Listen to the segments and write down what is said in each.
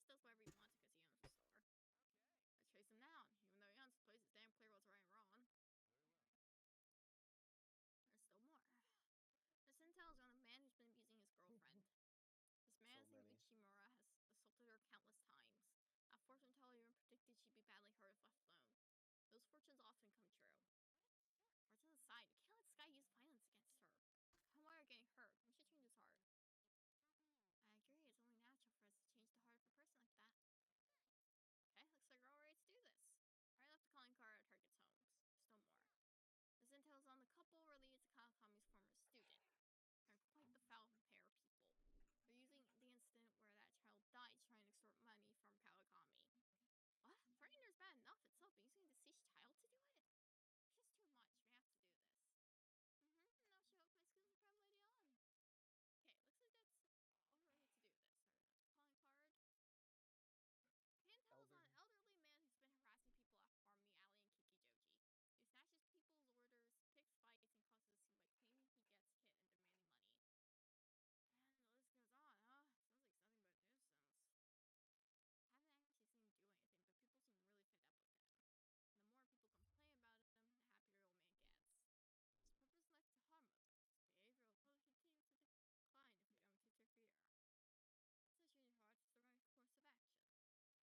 does whatever he wants because he owns the store. Let's chase him down. Even though he owns the place, it's damn clear what's right and wrong. There's still more. This intel is on a man who's been abusing his girlfriend. This man named Ichimura has assaulted her countless times. A fortune teller even predicted she'd be badly hurt if left alone. Those fortunes often come true. Words on the side, you can't let this guy use violence against her. Kamara getting hurt. We should change his heart. I agree, it's only natural for us to change the heart of a person like that. Okay, looks like we're all ready to do this. Right left the calling card at target's homes. Still more. This intel is on the couple related to Kawakami's former student. They're quite the foul pair of people. They're using the incident where that child died trying to extort money from Kawakami. What? Threatening is bad enough itself, but using a deceased child to do it? It's just too much. We have to do this. Now show off my skills in crime later on. Okay, looks like that's all we need to do this. Calling card. Intel is on an elderly man who's been harassing people at Farm Me Alley in Kikijoji. He snatches people's orders, picks fights, and causes it seem like claiming he gets hit and demanding money. And the list goes on, huh? Sounds like nothing but nuisance. I haven't actually seen him do anything, but people seem really fed up with him. And the more people complain about him, the happier the old man gets. His purpose in life is to harm us. His behavior will probably continue to decline if we don't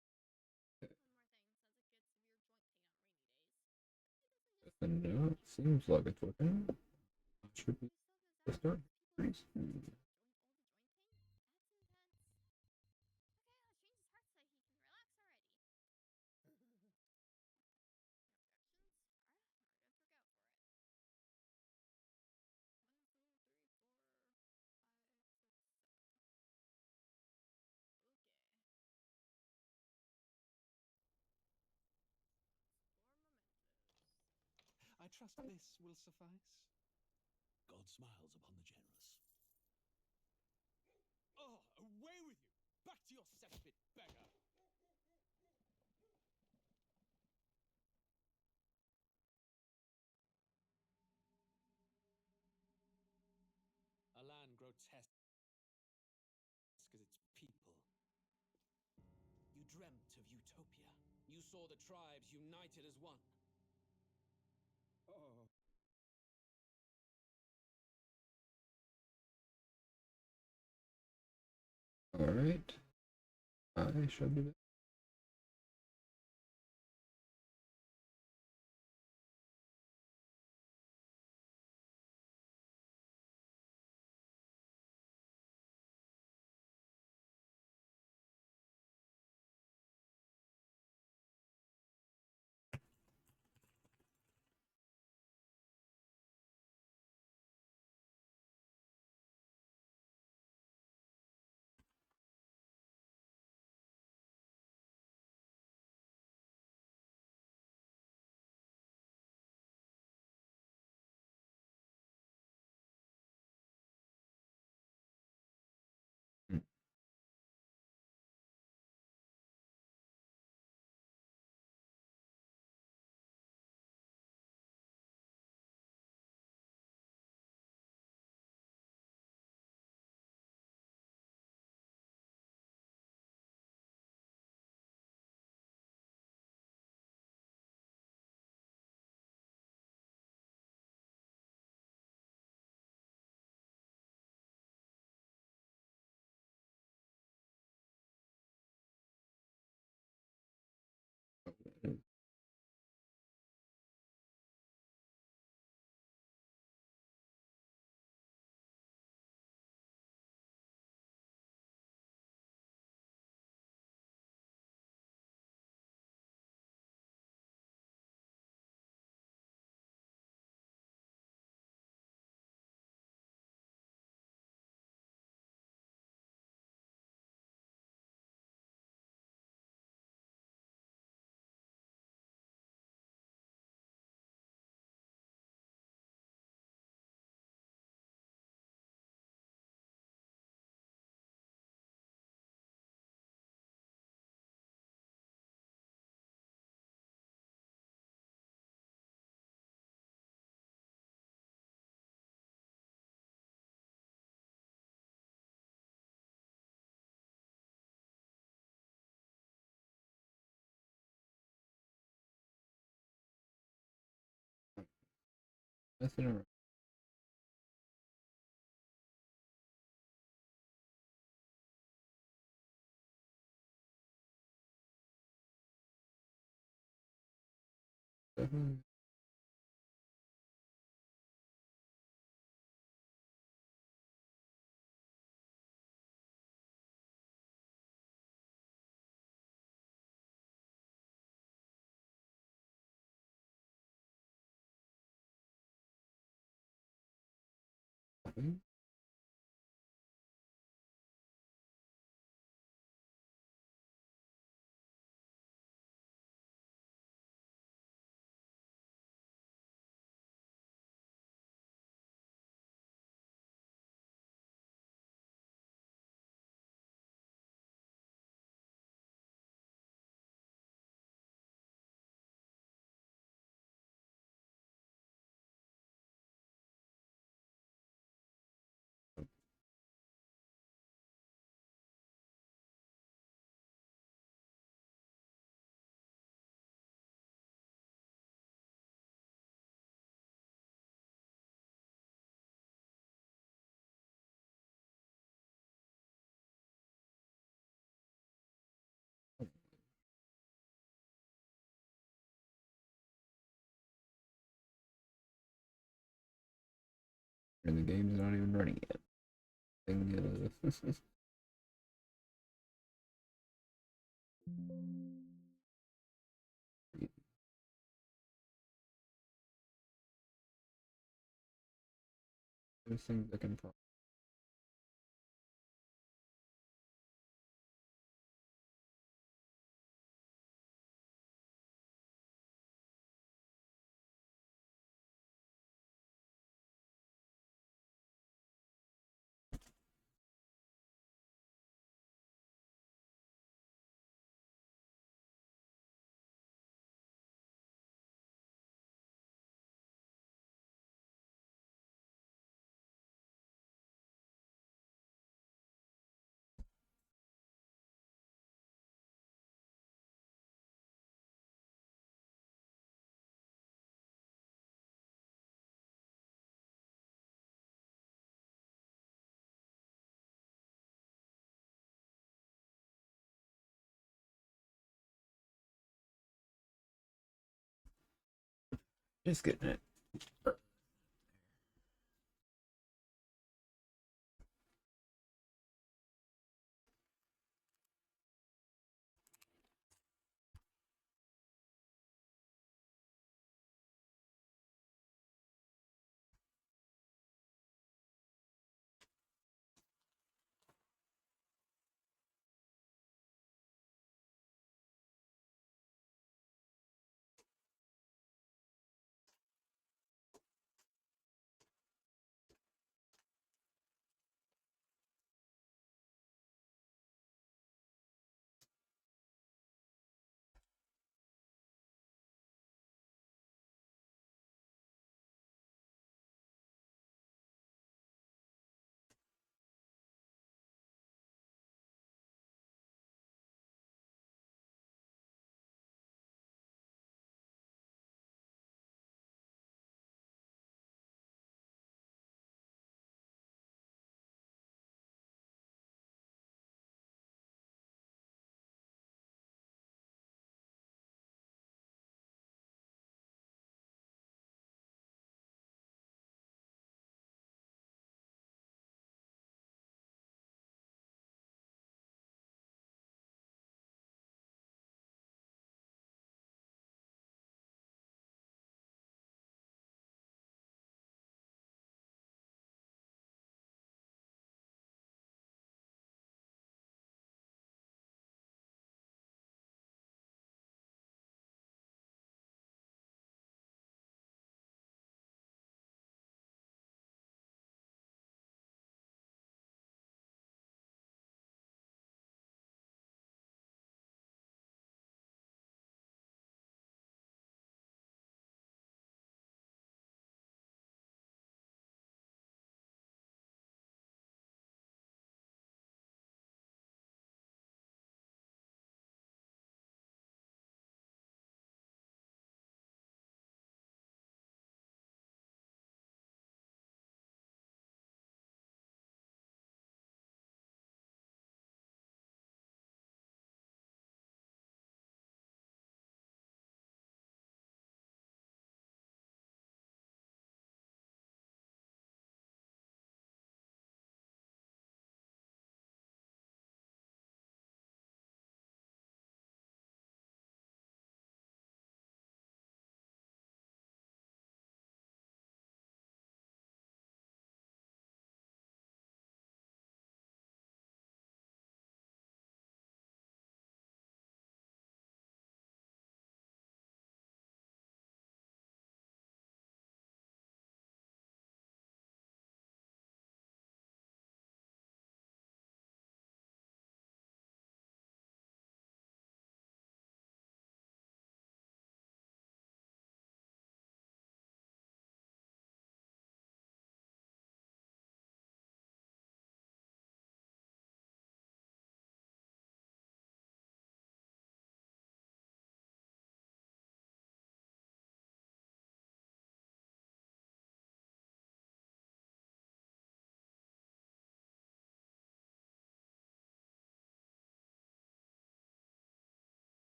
interfere. So changing hearts is the right course of action. One more thing, since it gets severe joint pain on rainy days. No, it seems like it's working. Should be the start. All the joint pain? That's intense. Okay, let's change his heart so he can relax already. No objections? Alright, I guess we're go for it. 1, 2, 3, 4, 5, 6, 7. Okay. Explore mementos. I trust this will suffice. God smiles upon the generous. Oh, away with you! Back to your cesspit, beggar! A land grotesque as its people. You dreamt of utopia. You saw the tribes united as one. Oh. Alright. I shall be back. Messing around. Seven. Seven. And the game's not even running yet. Thing, Those things I can probably. Just getting it.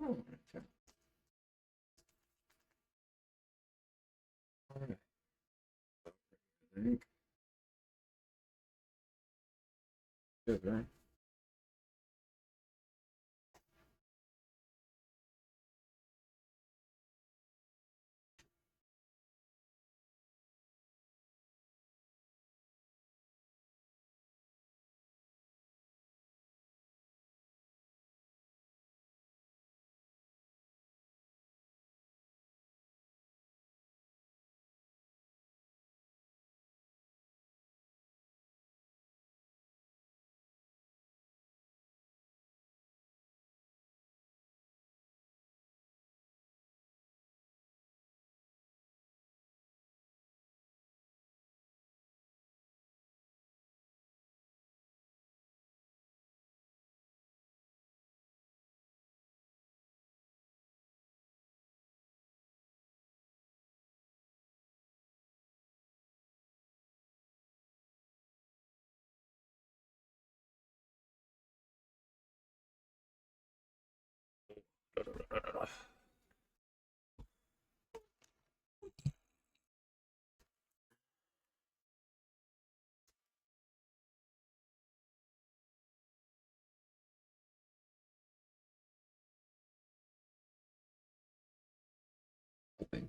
Oh, okay. Alright. I think. Good, right? Hoping.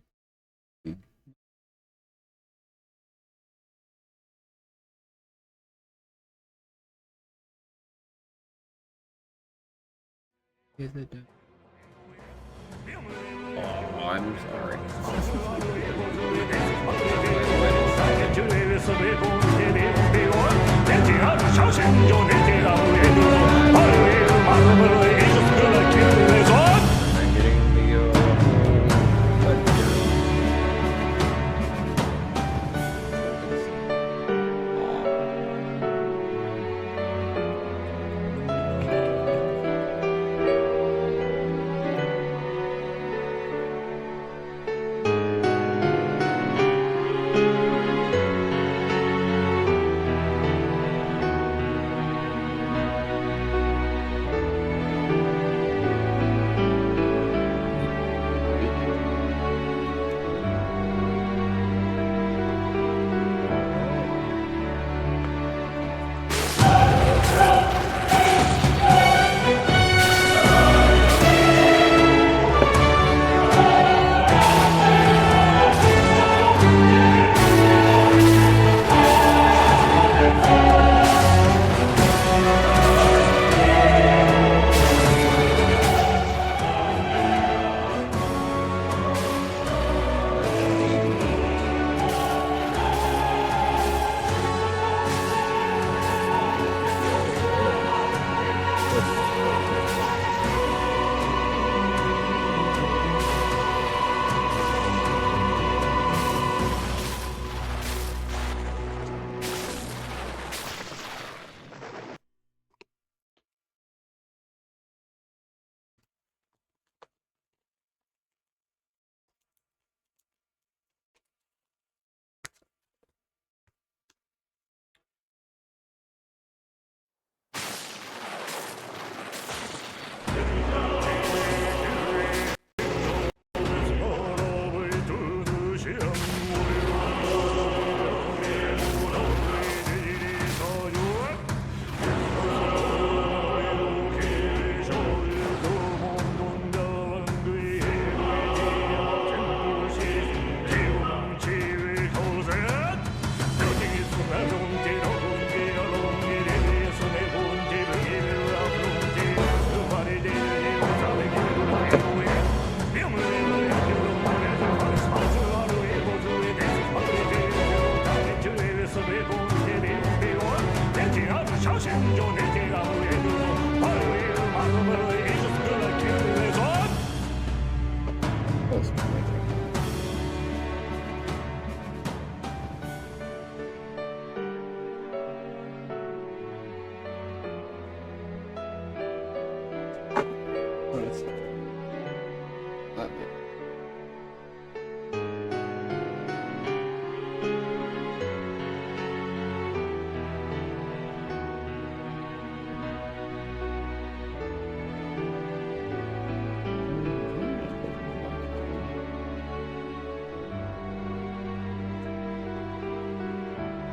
Is it? Oh, I'm sorry. I'm getting the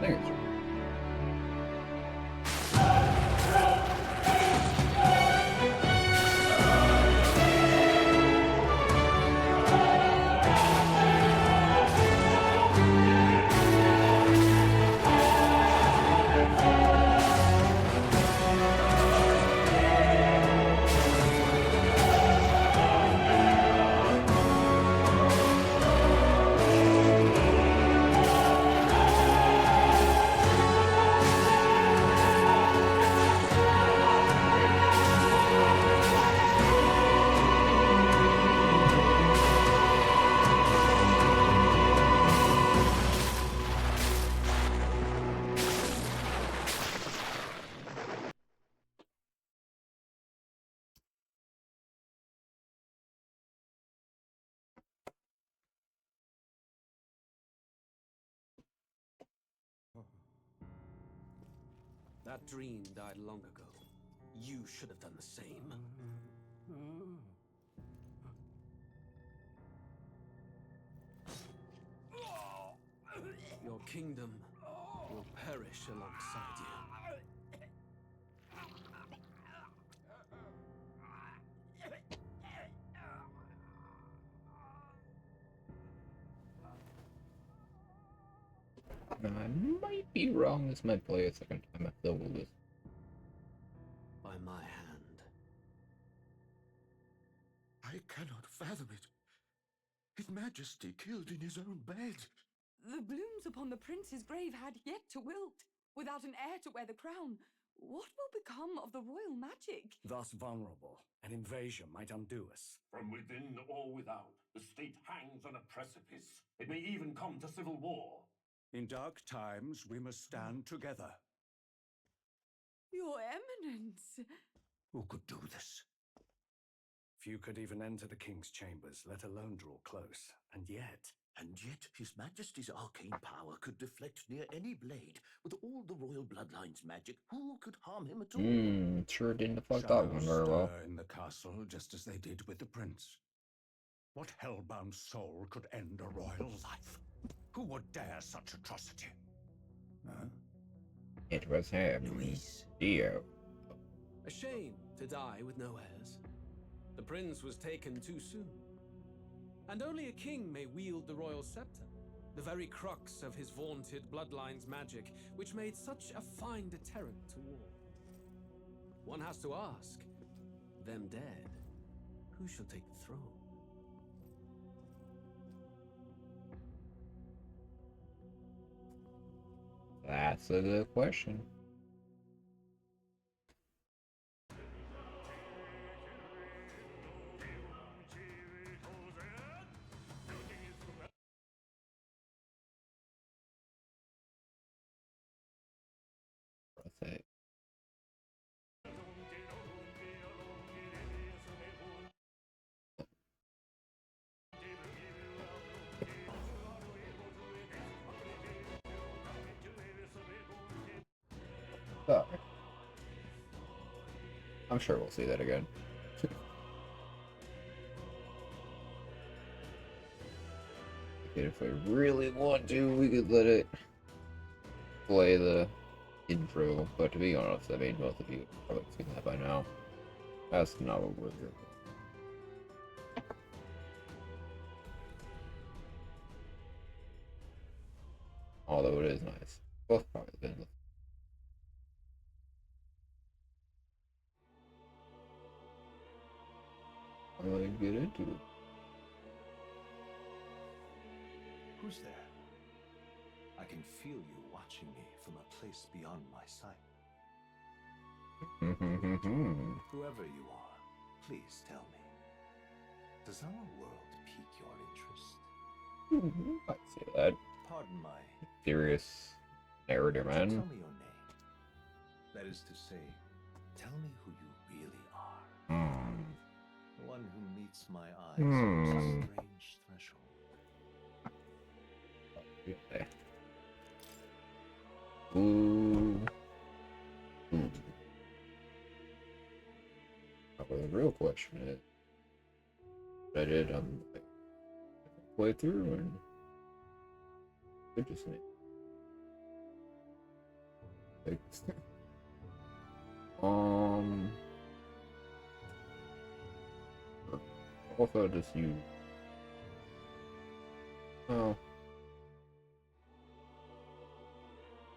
think it's That dream died long ago. You should have done the same. Your kingdom will perish alongside you. I might be wrong. This might play a second time after all this. By my hand. I cannot fathom it. His Majesty killed in his own bed. The blooms upon the prince's grave had yet to wilt. Without an heir to wear the crown, what will become of the royal magic? Thus vulnerable, an invasion might undo us. From within or without, the state hangs on a precipice. It may even come to civil war. In dark times, we must stand together. Your Eminence! Who could do this? Few could even enter the king's chambers, let alone draw close. And yet His Majesty's arcane power could deflect near any blade. With all the royal bloodline's magic, who could harm him at all? Sure didn't deflect that one very well. stir in the castle just as they did with the prince. What hellbound soul could end a royal life? Who would dare such atrocity? Huh? It was him. Luis. Dio. A shame to die with no heirs. The prince was taken too soon. And only a king may wield the royal scepter, the very crux of his vaunted bloodline's magic, which made such a fine deterrent to war. One has to ask, them dead, who shall take the throne? That's a good question. What's it? Oh. I'm sure we'll see that again. If we really want to, we could let it play the intro, but to be honest, I mean, most of you have probably seen that by now. That's not what we're here for. Although it is nice. Both probably been. I'm gonna get into it. Who's there? I can feel you watching me from a place beyond my sight. Whoever you are, please tell me. Does our world pique your interest? I'd say that. Pardon my... Serious narrator, Tell man. me your name. That is to say, tell me who you really are. The one who meets my eyes across a strange threshold. Okay. Ooh. Well, the real question is, I did play through and it just Um. Also, just use. Oh.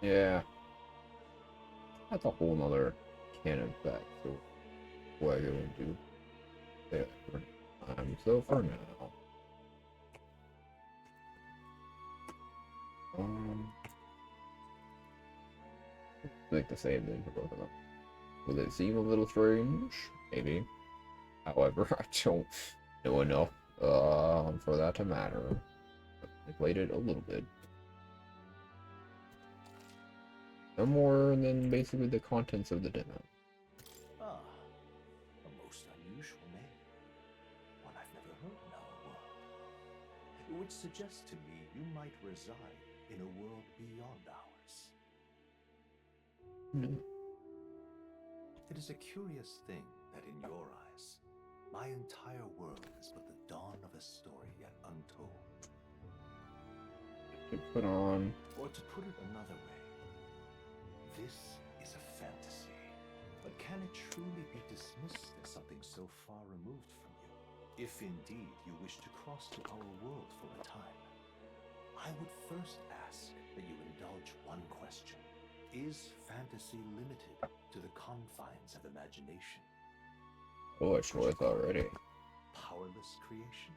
Yeah. That's a whole nother can of back. So, what I go into that for so for now. Like the same thing for both of them. Will it seem a little strange? Maybe. However, I don't know enough for that to matter. I played it a little bit. No more than basically the contents of the demo. Ah, a most unusual name. One I've never heard in our world. Which suggests to me you might reside in a world beyond ours. No. It is a curious thing that in your eyes, my entire world is but the dawn of a story yet untold. To put on. Or to put it another way, this is a fantasy. But can it truly be dismissed as something so far removed from you? If indeed you wish to cross to our world for a time, I would first ask that you indulge one question. Is fantasy limited to the confines of imagination? Oh, it's worth already. Powerless creation?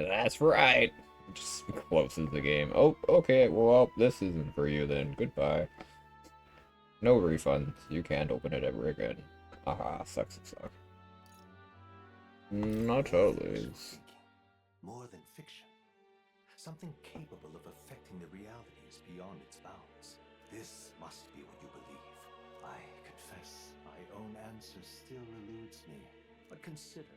That's right. Just closes the game. Oh, okay. Well, this isn't for you then. Goodbye. No refunds. You can't open it ever again. Haha, sucks. Not totally. More than fiction. Something capable of affecting the realities beyond its bounds. This must be what you believe. I confess, my own answer still eludes me. But consider,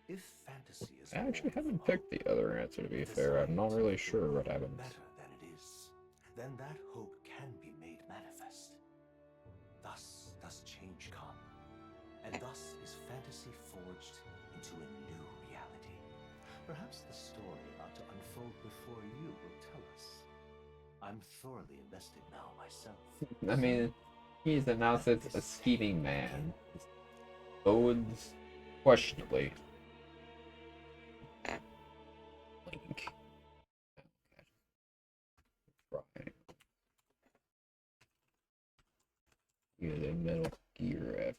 if fantasy is I actually haven't picked the other answer, to be fair. I'm not really sure what happens. Better than it is, then that hope can be made manifest. Thus does change come, and thus is fantasy forged into a new reality. Perhaps the story about to unfold before you will tell us. I'm thoroughly invested now myself. I mean, he's announced it's a scheming man. Bodes questionably. Link. Right. Yeah, the Metal Gear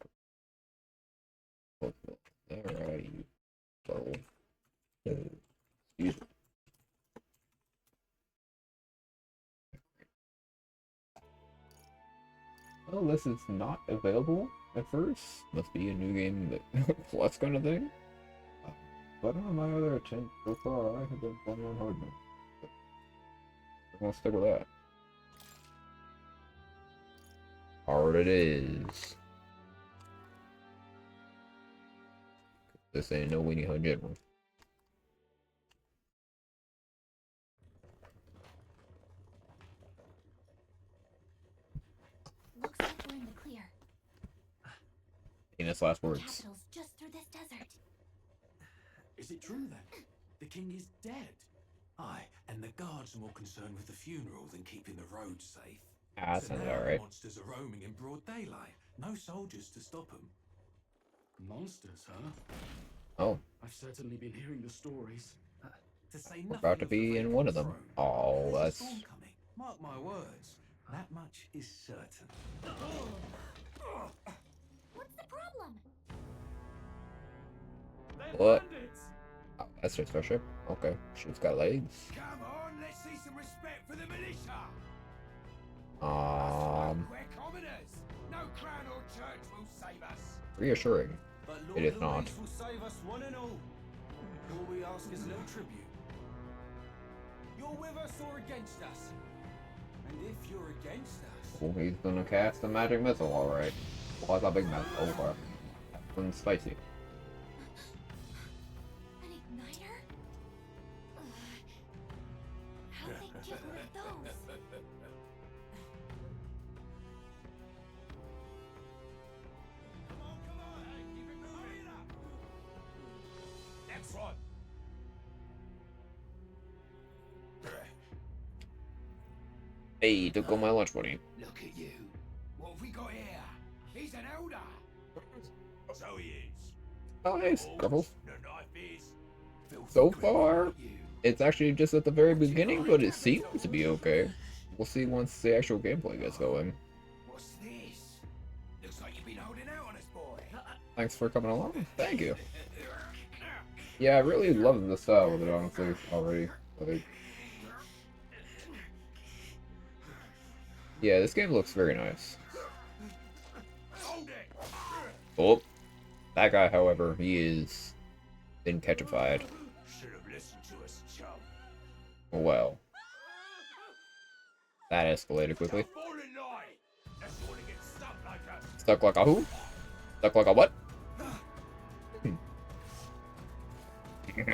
after. Alright, you soul. Excuse me. Well, this is not available at first. Must be a new game that plus kind of thing. But on my other attempt so far, I have been playing on hard mode. I'm gonna stick with that. Hard it is. This ain't no Weenie Hut General. Looks like we're in the clear. His last words. Capital's just through this desert. Is it true then? The king is dead? Aye, and the guards are more concerned with the funeral than keeping the roads safe. Ah, that So sounds now alright. monsters are roaming in broad daylight. No soldiers to stop them. Monsters, huh? Oh, I've certainly been hearing the stories. To say we're nothing about to of the be in Vacant one of them. Throne. Oh, There's a that's... storm coming. Mark my words. That much is certain. What's the problem? What? Oh, that's her starship? Okay, she's got legs. Come on, let's see some respect for the militia. We're commoners. No crown or church will save us. Reassuring. But It is not. Louise will save us one and all. All we ask is a little tribute. You're with us or against us? And if you're against us... Oh, he's gonna cast a magic missile, alright. Well, that's a big missile. Oh, crap. That's spicy. An igniter? How'd they get rid of those? Come on, hey, keep it moving up. Next one. Hey, took all my lunch money. Look at you. What have we got here? He's an elder. So he is. Oh, nice. Careful. The knife is. So far, it's actually just at the very beginning, but it seems to be okay. We'll see once the actual gameplay gets going. What's this? Looks like you've been holding out on us, boy. Thanks for coming along. Thank you. Yeah, I really love the style of it, honestly, already. Like, yeah, this game looks very nice. Oh, that guy, however, he is been petrified. Should have listened to us, chum. Well, that escalated quickly. Fall in line. That's the one who gets stuck like a. Stuck like a who? Stuck like a what? You drew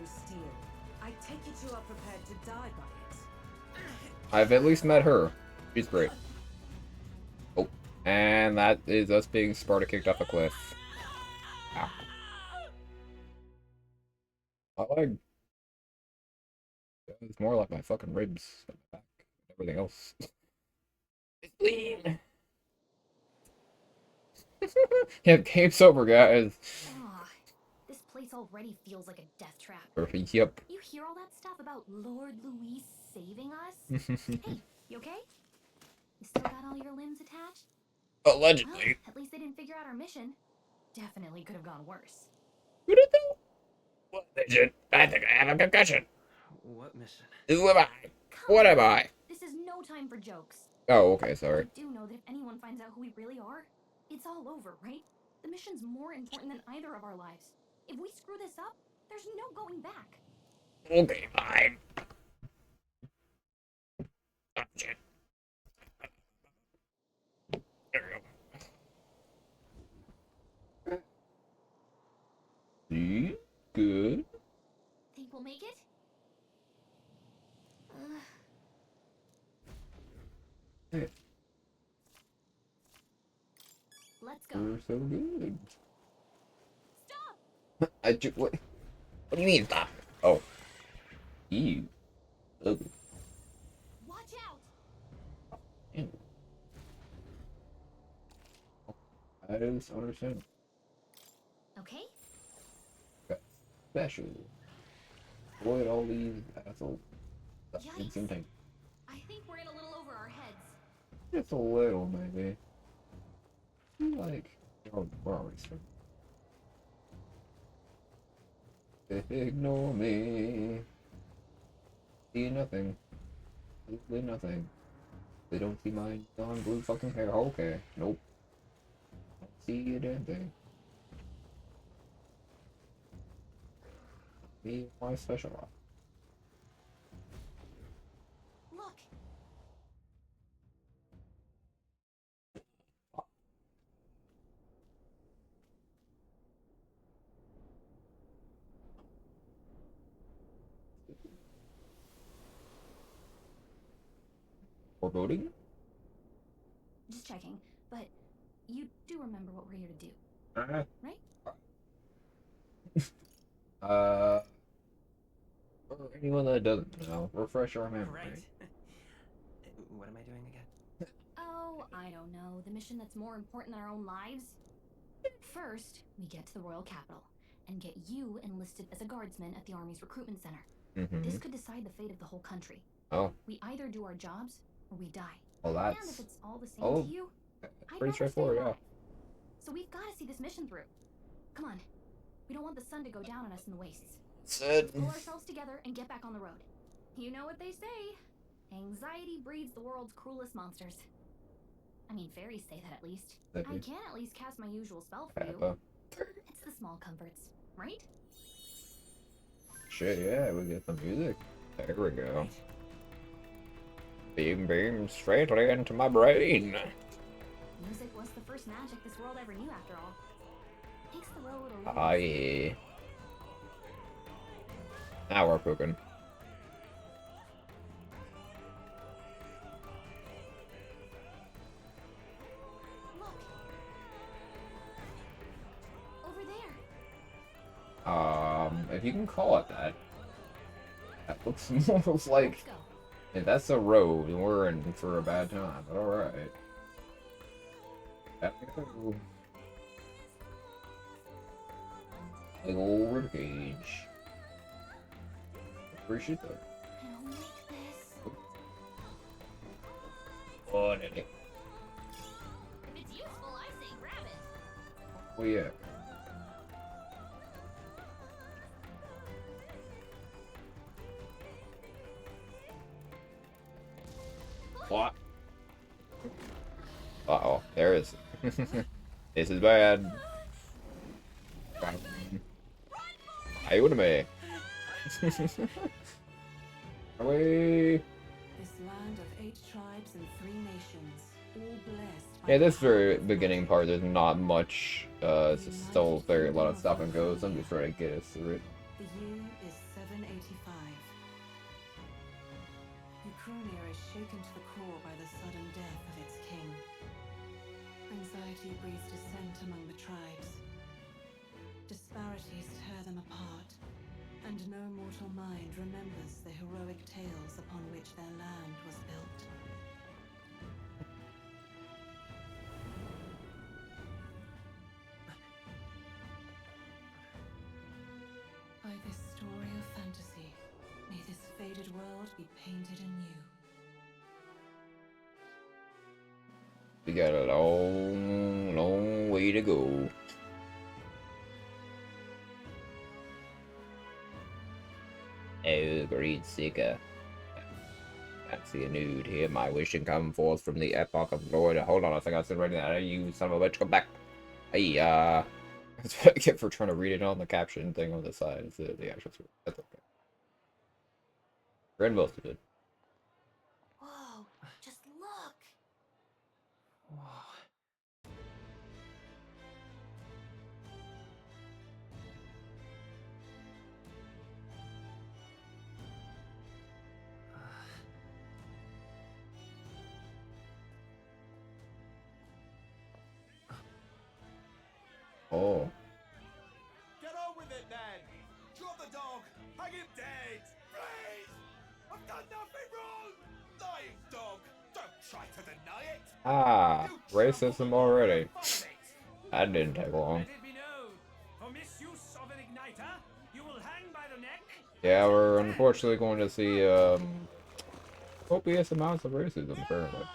steel. I take it you are prepared to die by it. I've at least met her. She's great. Oh, and that is us being Sparta kicked off a cliff. Ow. I like. It's more like my fucking ribs and my back and everything else. It's clean. Yeah, game's over, guys. Aw, this place already feels like a death trap. Yep. You hear all that stuff about Lord Louis saving us? Hey, you okay? You still got all your limbs attached? Allegedly. Well, at least they didn't figure out our mission. Definitely could have gone worse. Could it though? What mission? I think I have a concussion. What mission? Who am I? What am I? This is no time for jokes. Oh, okay, sorry. I do know that if anyone finds out who we really are, it's all over, right? The mission's more important than either of our lives. If we screw this up, there's no going back. Okay, fine. Oh, shit. There we go. See? Good. Think we'll make it? Hey. Let's go. We're so good. Stop! What? What do you mean stop? Oh. Ew. Ugly. Watch out! Ew. I don't understand. Okay? Okay. Special. Avoid all these assholes. That's Yikes. the same thing. I think we're in a little over our heads. Just a little, maybe. Like, oh, we're already starting. Ignore me. See nothing. Absolutely nothing. They don't see my non-blue fucking hair. Okay. Nope. Don't see a damn thing. Me, my special op. Look! Foreboding? Just checking, but you do remember what we're here to do, right? For anyone that doesn't know, refresh our memory. Right. What am I doing again? Oh, I don't know. The mission that's more important than our own lives? First, we get to the royal capital and get you enlisted as a guardsman at the army's recruitment center. This could decide the fate of the whole country. Oh. We either do our jobs or we die. Well, And if that's it's all the same to you, I'd pretty rather straightforward, stay yeah. alive. So we've got to see this mission through. Come on. We don't want the sun to go down on us in the wastes. Said. Pull ourselves together and get back on the road. You know what they say. Anxiety breeds the world's cruelest monsters. I mean, fairies say that at least. I can at least cast my usual spell for you. It's the small comforts, right? Shit, yeah, we get the music. There we go. Beam, beam, straightly into my brain. Music was the first magic this world ever knew, after all. Takes the road a little. Ah, yeah. Now we're cooking. Look. Over there. If you can call it that. That looks more like Let's go. Hey, that's a road, and we're in for a bad time, but alright. Big old ribcage. Appreciate that. I don't like this. Oh, Nelly. If it's useful, I say grab it. Oh, yeah. What? Uh-oh, there is. This is bad. Ayúdame. Away. This land of 8 tribes and 3 nations, all blessed by Yeah, this very beginning part, there's not much. It's just still very a lot of stop and goes. I'm just trying to get us through it. The year is 785. Ukrainia is shaken to the core by the sudden death of its king. Anxiety breeds dissent among the tribes. Disparities tear them apart, and no mortal mind remembers the heroic tales upon which their land was built. By this story of fantasy, may this faded world be painted anew. We got a long, long way to go. Oh, great seeker. I see a nude here. My wishing come forth from the epoch of Lord. Hold on, I think I said right now. You son of a bitch, come back. Hey, that's what I get for trying to read it on the caption thing on the side. It's the actual story. That's okay. Red most of it. Whoa, just look. Whoa. Oh. Get on with it, then! Drop the dog! Hang him dead! Please! I've done nothing wrong! Lying dog! Don't try to deny it! Ah, racism already. That didn't take long. Let it be known, for misuse of an igniter, you will hang by the neck. Yeah, we're unfortunately going to see copious amounts of racism apparently.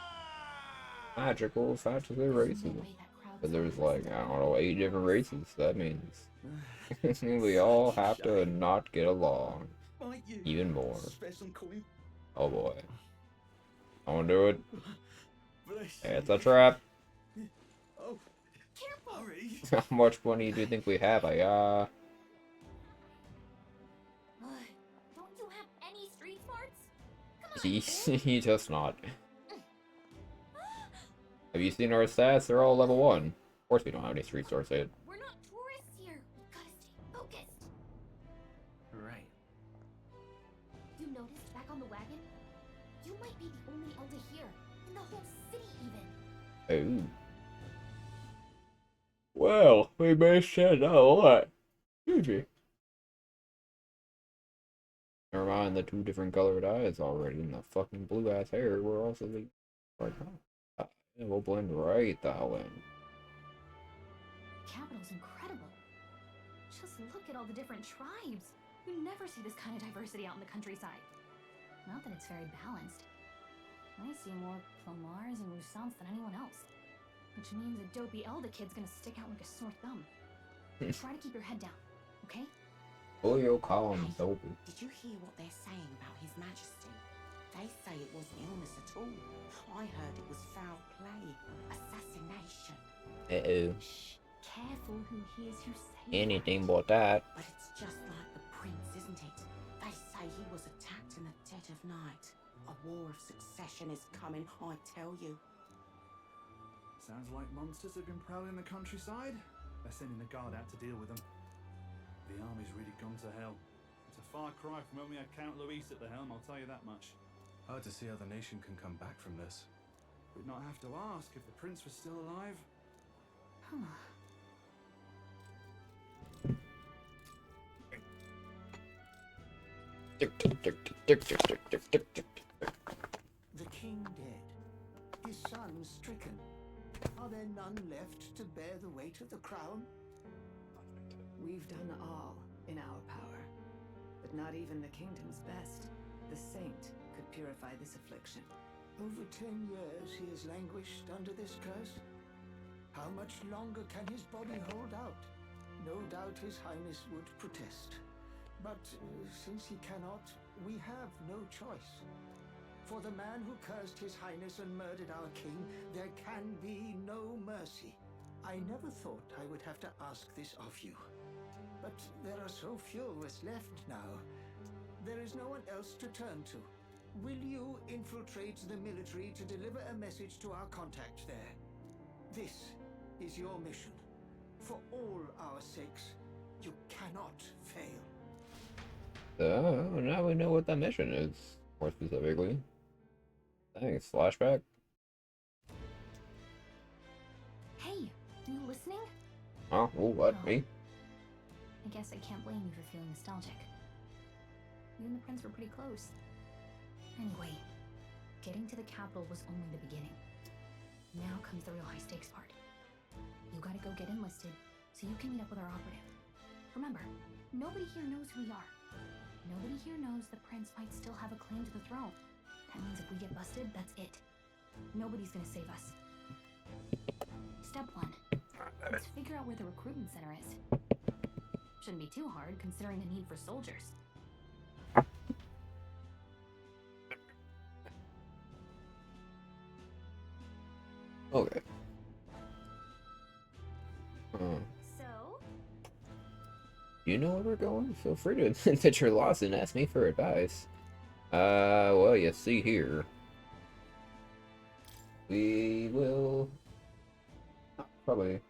Magical fantasy racism. But there's like, I don't know, 8 different races. That means we all have to not get along. Even more. Oh boy. I won't do it. It's a trap. How much money do you think we have? Don't you have any street smarts? He does not. Have you seen our stats? They're all level 1. Of course we don't have any street swords yet. We're not tourists here. We gotta stay focused. Right. You noticed back on the wagon? You might be the only elder here. In the whole city even. Oh. Well, we may shed out a lot. Huge. Never mind the 2 different colored eyes already and the fucking blue ass hair. We're also the right now. Yeah, we'll blend right the hell in. The capital's incredible. Just look at all the different tribes. You never see this kind of diversity out in the countryside. Not that it's very balanced. I see more Plomars and Roussants than anyone else. Which means a dopey elder kid's gonna stick out like a sore thumb. Try to keep your head down, okay? Oh, you'll call him dopey. Did you hear what they're saying about His Majesty? They say it wasn't illness at all. I heard it was foul play, assassination. Uh-oh. Shh, careful who hears you say Anything that. but that. But it's just like the prince, isn't it? They say he was attacked in the dead of night. A war of succession is coming, I tell you. Sounds like monsters have been prowling the countryside. They're sending the guard out to deal with them. The army's really gone to hell. It's a far cry from when we had Count Luis at the helm, I'll tell you that much. Hard to see how the nation can come back from this. We'd not have to ask if the prince was still alive. Tick, tick, tick, tick, tick, tick, tick, tick, tick, tick. king dead, his son stricken, are there none left to bear the weight of the crown? We've done all in our power, but not even the kingdom's best, the saint, could purify this affliction. Over 10 years he has languished under this curse. How much longer can his body hold out? No doubt His Highness would protest. But since he cannot, we have no choice. For the man who cursed His Highness and murdered our king, there can be no mercy. I never thought I would have to ask this of you. But there are so few of us left now. There is no one else to turn to. Will you infiltrate the military to deliver a message to our contact there? This is your mission. For all our sakes, you cannot fail. So, now we know what that mission is, more specifically. Thanks, flashback. Hey, you listening? Oh, what? Me? I guess I can't blame you for feeling nostalgic. You and the prince were pretty close. Anyway, getting to the capital was only the beginning. Now comes the real high-stakes part. You gotta go get enlisted, so you can meet up with our operative. Remember, nobody here knows who we are. Nobody here knows the prince might still have a claim to the throne. That means if we get busted, that's it. Nobody's gonna save us. Step 1. Let's figure out where the recruitment center is. Shouldn't be too hard, considering the need for soldiers. Okay. So? You know where we're going? Feel free to admit you're lost and ask me for advice. Well, you see here. We will not probably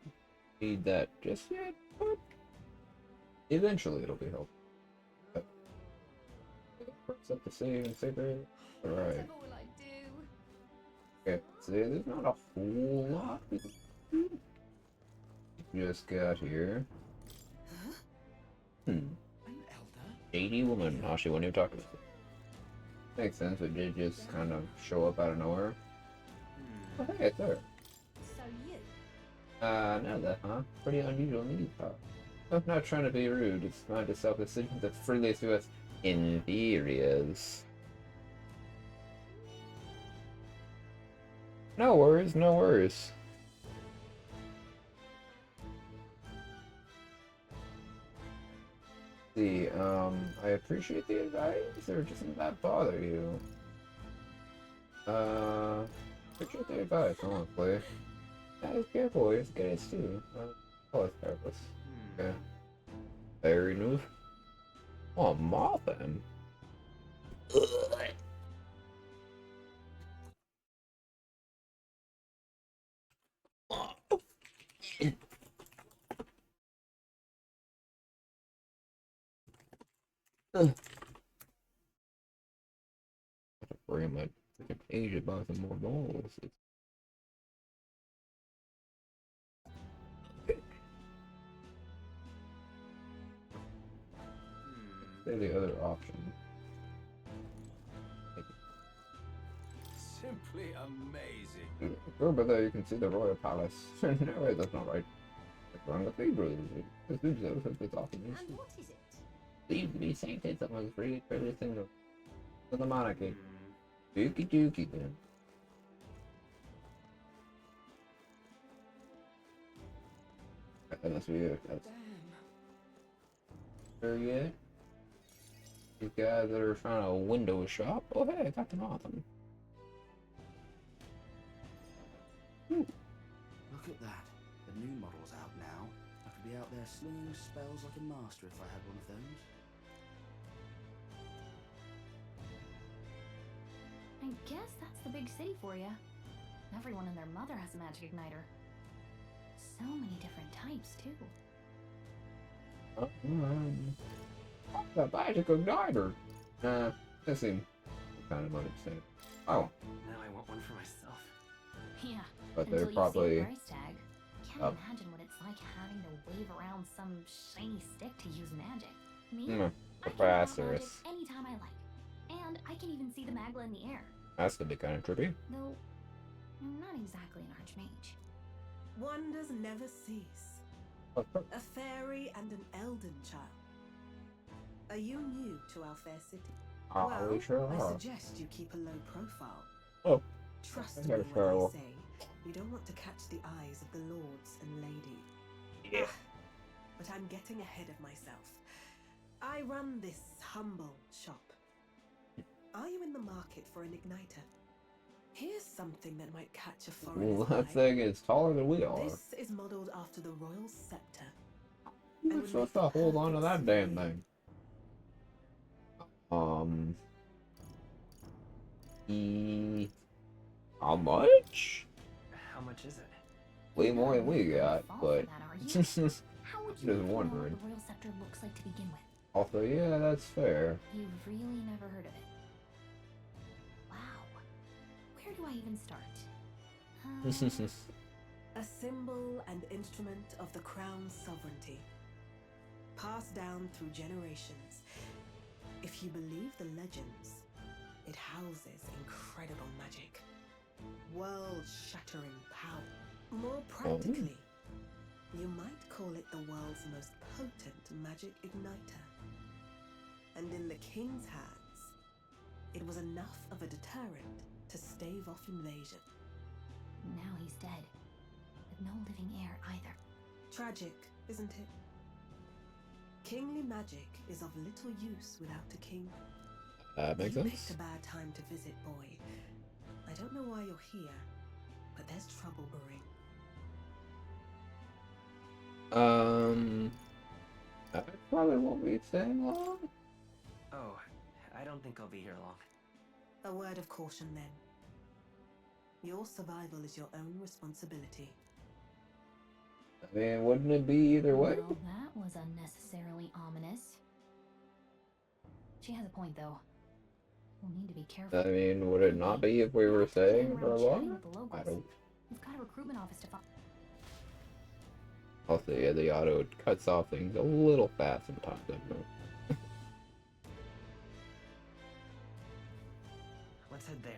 need that just yet, but eventually it'll be helpful. What's up to save and secret? Alright. What will I do? Okay, so there's not a whole lot we can do. Just got here. An elder? 80 woman. Oh, she wasn't even talking. Makes sense, it did just kind of show up out of nowhere. Oh, hey, it's there. So you? Know that, huh? Pretty unusual news, huh? I'm not trying to be rude, it's my self-decision to freely to us inferiors. No worries, no worries. See, I appreciate the advice, or doesn't that bother you? Appreciate the advice, honestly. Yeah, it's careful, it's good as too. Oh, it's careless. Okay. Fairy move. Oh, Mothman. Bring my freaking page about some more balls. Say the other option. Simply amazing. Over there you can see the royal palace. No, wait, that's not right. It's wrong cathedral. This is often And what is it? seems to be sainted. Someone's really releasing the monarchy. Dookie dookie then. That must be it. That's there yet. These guys that are trying to window shop. Oh hey, I got them off them. Look at that. The new model's out now. I could be out there slinging spells like a master if I had one of those. I guess that's the big city for you. Everyone and their mother has a magic igniter. So many different types, too. The magic igniter. That seemed kind of understandable. Oh. Now I want one for myself. Yeah. But they're until probably you see a price tag. Can't imagine what it's like having to wave around some shiny stick to use magic. Me? I can draw magic preposterous. anytime I like. And I can even see the Magla in the air. That's gonna be kind of trippy. Though, I'm not exactly an archmage. Wonders never cease. A fairy and an elden child. Are you new to our fair city? Well, we sure I are. suggest you keep a low profile. Oh. Trust me when I say we don't want to catch the eyes of the lords and lady. Yeah. But I'm getting ahead of myself. I run this humble shop. Are you in the market for an igniter? Here's something that might catch a foreigner's That eye. thing is taller than we are. This is modeled after the royal scepter. You're supposed to hold on to that damn thing. How much? How much is it? Way more than we got, but just How would you know what wondering. the royal scepter looks like to begin with? Also, yeah, that's fair. You've really never heard of it. Wow. Where do I even start? A symbol and instrument of the crown's sovereignty. Passed down through generations. If you believe the legends, it houses incredible magic. World-shattering power. More practically, you might call it the world's most potent magic igniter. And in the king's hands, it was enough of a deterrent to stave off invasion. Now he's dead, with no living heir either. Tragic, isn't it? Kingly magic is of little use without a king. Makes You sense. picked a bad time to visit, boy. I don't know why you're here, but there's trouble brewing. I probably won't be staying long. Oh, I don't think I'll be here long. A word of caution then. Your survival is your own responsibility. I mean, wouldn't it be either way? Well, that was unnecessarily ominous. She has a point, though. We'll need to be careful. I mean, would it not be if we were staying for Chatting long? with the locals. I don't. We've got a recruitment office to find. Also, yeah, the auto cuts off things a little fast sometimes. I know. Let's head there.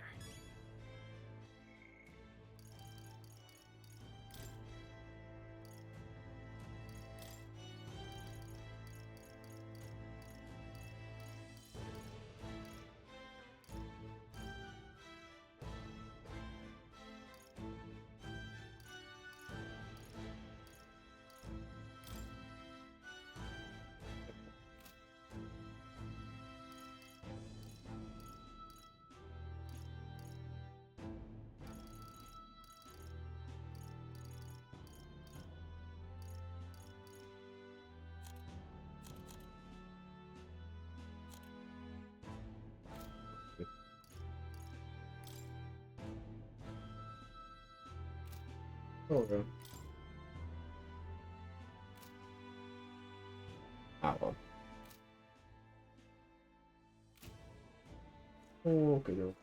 Okay. Ah, well. Okay, though.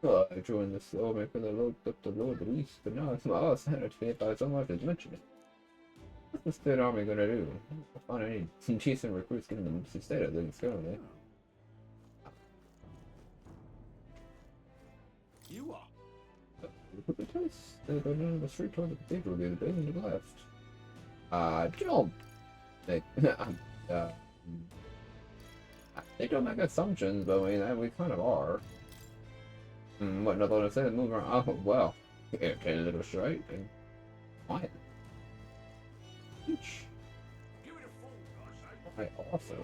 Oh, I joined the slow maker that looked up the Lord of the East, but now it's my lost sanity by so much as mentioning. What's the state army gonna do? I find any decent recruits getting them to state of things currently. You are. Put the test. They go down the street toward the cathedral the other day and to the left. Don't think. They don't make assumptions, but I mean, we kind of are. What, nothing to say? Move around. Oh, well. Okay, a little straight and quiet. Each. Right, also.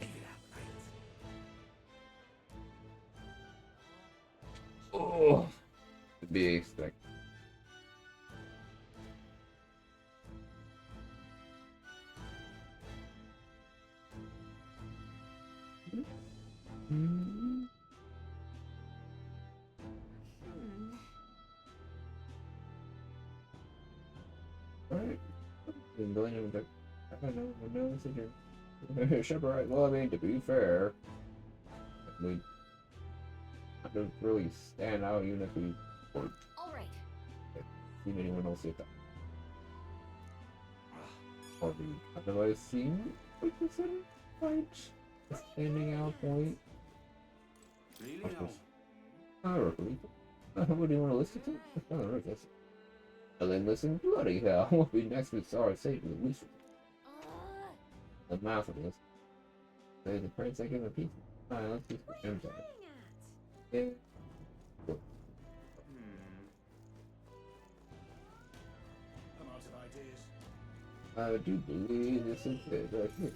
Oh, to be expected. Alright. Been going with the. I don't know, it's a Shepherd. Well, I mean, to be fair, we don't really stand out even if we were. Alright. Seen anyone else yet? Or we otherwise seen like the center point, a standing out point. Really What's now? this? Oh, really? What do you want to listen to? Oh, right, that's... And then listen, bloody hell. We'll be next with Sorry Satan, at least. The mouth of this. There's the prince I give a piece. Alright, let's keep the gems out. Yeah. Cool. I'm out of ideas. I do believe this is it right here.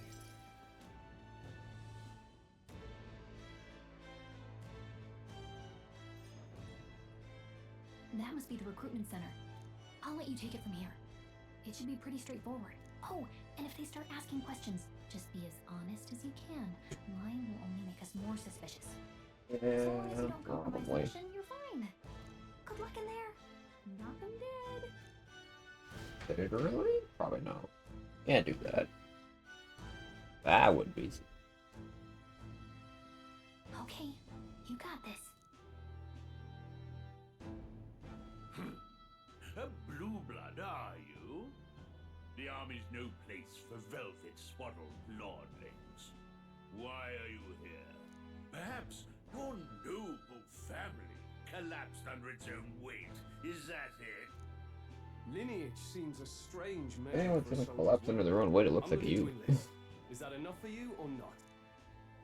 That must be the recruitment center. I'll let you take it from here. It should be pretty straightforward. Oh, and if they start asking questions, just be as honest as you can. Lying will only make us more suspicious. As long as you don't compromise the mission, you're fine. Good luck in there. Knock them dead. Did it really? Probably not. Can't do that. That would be. Okay, you got this. A blue blood, are you? The army's no place for velvet-swaddled lordlings. Why are you here? Perhaps your noble family collapsed under its own weight. Is that it? Lineage seems a strange measure. Anyone's for a gonna soldier's collapse under their own weight, it looks I'm like willing you. to enlist. Is that enough for you or not?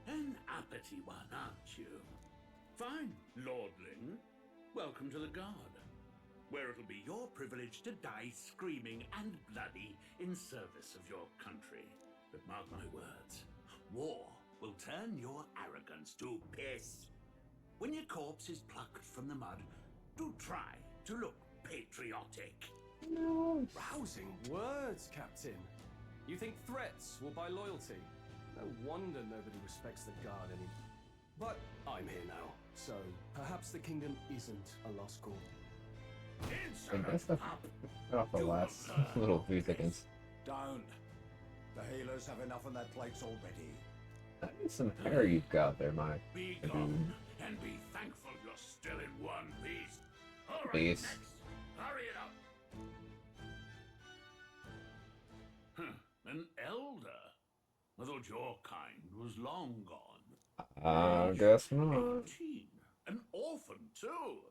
An uppity one, aren't you? Fine, lordling. Welcome to the Guard, where it'll be your privilege to die screaming and bloody in service of your country. But mark my words, war will turn your arrogance to piss. When your corpse is plucked from the mud, do try to look patriotic. Rousing words, Captain. You think threats will buy loyalty? No wonder nobody respects the Guard any. But I'm here now, so perhaps the kingdom isn't a lost cause. I guess the off the last little few seconds. Don't. The healers have enough on their plates already. That is some hair you've got there, Mike. Be gone and be thankful you're still in one piece. All right, Please. next. Hurry it up. An elder? I thought your kind was long gone. I guess not. 18. An orphan, too.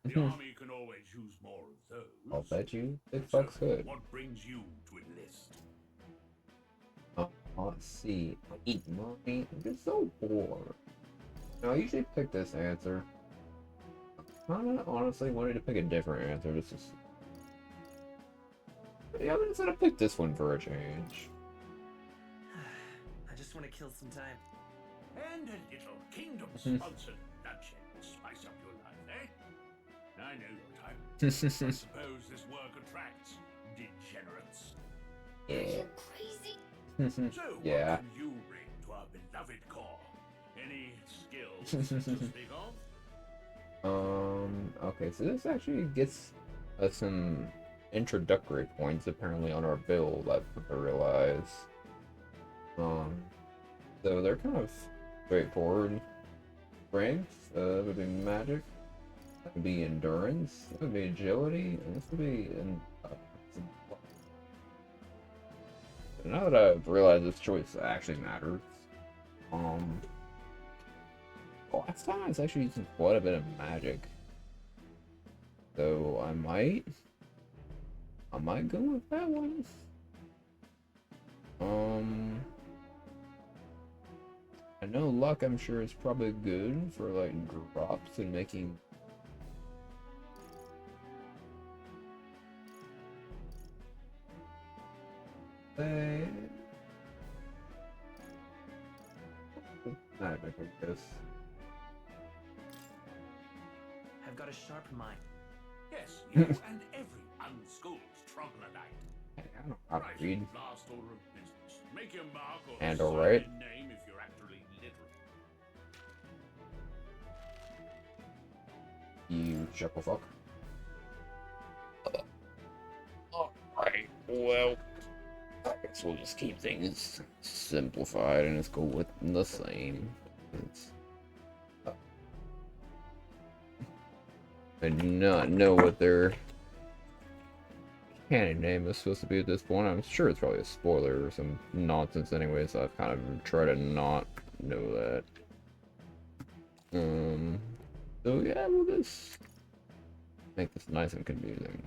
The army can always use more of those. I'll bet you big fucks could. What brings you to enlist? Let's see. Eat money. I'm just so bored. Now, I usually pick this answer. I kinda honestly wanted to pick a different answer. This is. Yeah, I'm just gonna pick this one for a change. I just want to kill some time. And a little kingdom-sponsored bloodshed to spice up your life, eh? I know your type. I suppose this work attracts degenerates. Yeah. Crazy. So, Yeah. what can you bring to our beloved corps? Any skills to speak of? Okay, so this actually gets us some introductory points apparently on our build, I realize. So they're kind of straightforward. Strength, would be magic, that would be endurance, that would be agility, and this would be so now that I've realized this choice actually matters, last time I was actually using quite a bit of magic. So I might go with that one. I know luck, I'm sure, is probably good for like drops and making. Magic, I guess. I've got a sharp mind. Yes, you and every unschooled troglodyte. I don't know how to read. Last order of business. Make your mark or And sign alright. your name if you're actually literate. You chuckle fuck. Alright, well, I guess we'll just keep things simplified and just go with the same. I do not know what their canon name is supposed to be at this point. I'm sure it's probably a spoiler or some nonsense anyway, so I've kind of tried to not know that. So yeah, we'll just make this nice and confusing.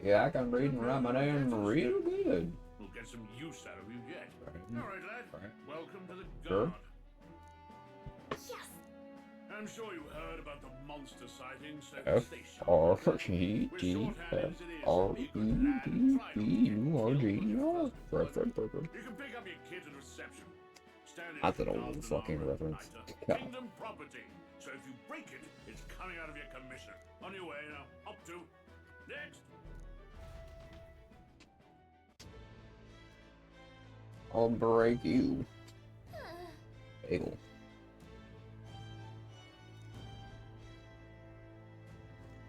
Yeah, I can read and write my name real good. We'll get some use out of you yet. Right. All right, lad. Right. Welcome to the Sure. guard. I'm sure you heard about the monster sightings at the F station. R E D F R E D B U R G. You can pick up your kit at reception. Stand in That's an the old guard fucking tomorrow reference. night. God. Kingdom property. So if you break it, it's coming out of your commission. On your way now. Up to. Next. I'll break you. Bagel.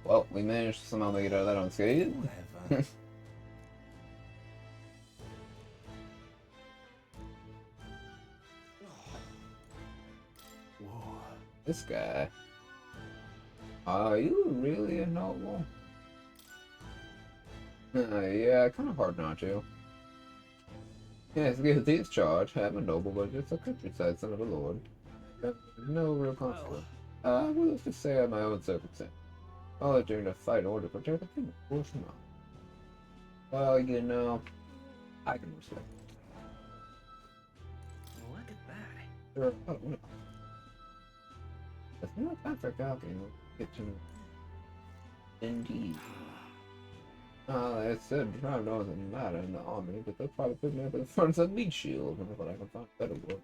Well, we managed to somehow make it out of that unscathed. This guy. Are you really a noble? Yeah, kind of hard not to. Yes, give these charge. I'm a noble, but it's a countryside son of a lord. No real consequence. Well, let's just say I have my own circumstance. All during the fight in order to protect the kingdom, of course not. Well, you know, I can respect it. Look at that. Sure. Oh, no. It's not bad for Falcon. Get to indeed. I said, Drown doesn't matter in the army, but they'll probably put me up in front of the meat shield whenever I can find better work.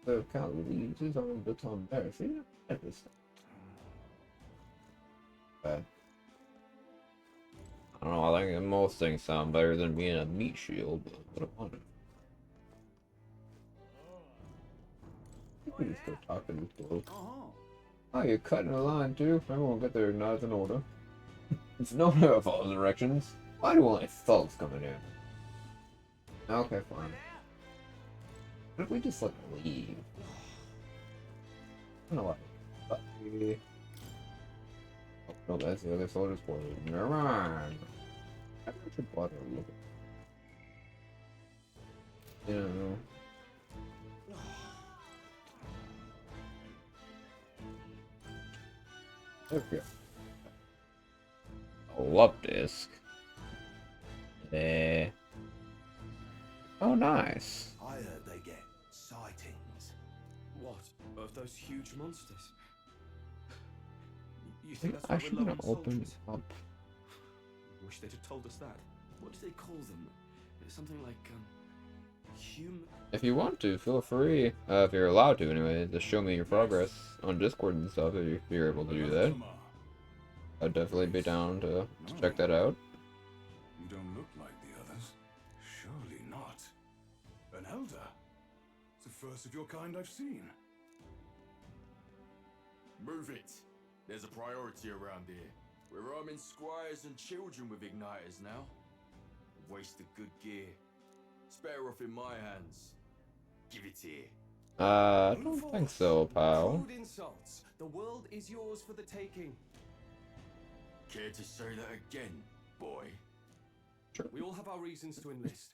The Count leaves his own baton there. See, everything. I don't know, I think most things sound better than being a meat shield, but what a wonder. We just go talking to this bloke. Oh, you're cutting a line too? Everyone get their knives in order. It's no matter follows directions. Why do only thugs come in here? Okay, fine. What if we just let them leave? I don't know what. Oh, no, that's the other soldier's quarters. Never mind. I should bother looking. You know. There we go. Love disc. There. Oh, nice. I heard they get sightings. What? Of those huge monsters? You I think think that's I why should we're low have on opened soldiers? up. Wish they'd have told us that. What do they call them? Something like, human... If you want to, feel free, if you're allowed to anyway, to show me your progress on Discord and stuff if you're able to do that. I'd definitely be down to check that out. You don't look like the others. Surely not. An elder? It's the first of your kind I've seen. Move it. There's a priority around here. We're arming squires and children with igniters now. A waste of good gear. It's better off in my hands. Give it here. I don't think so, pal. Crude insults. The world is yours for the taking. Care to say that again, boy? Sure. We all have our reasons to enlist.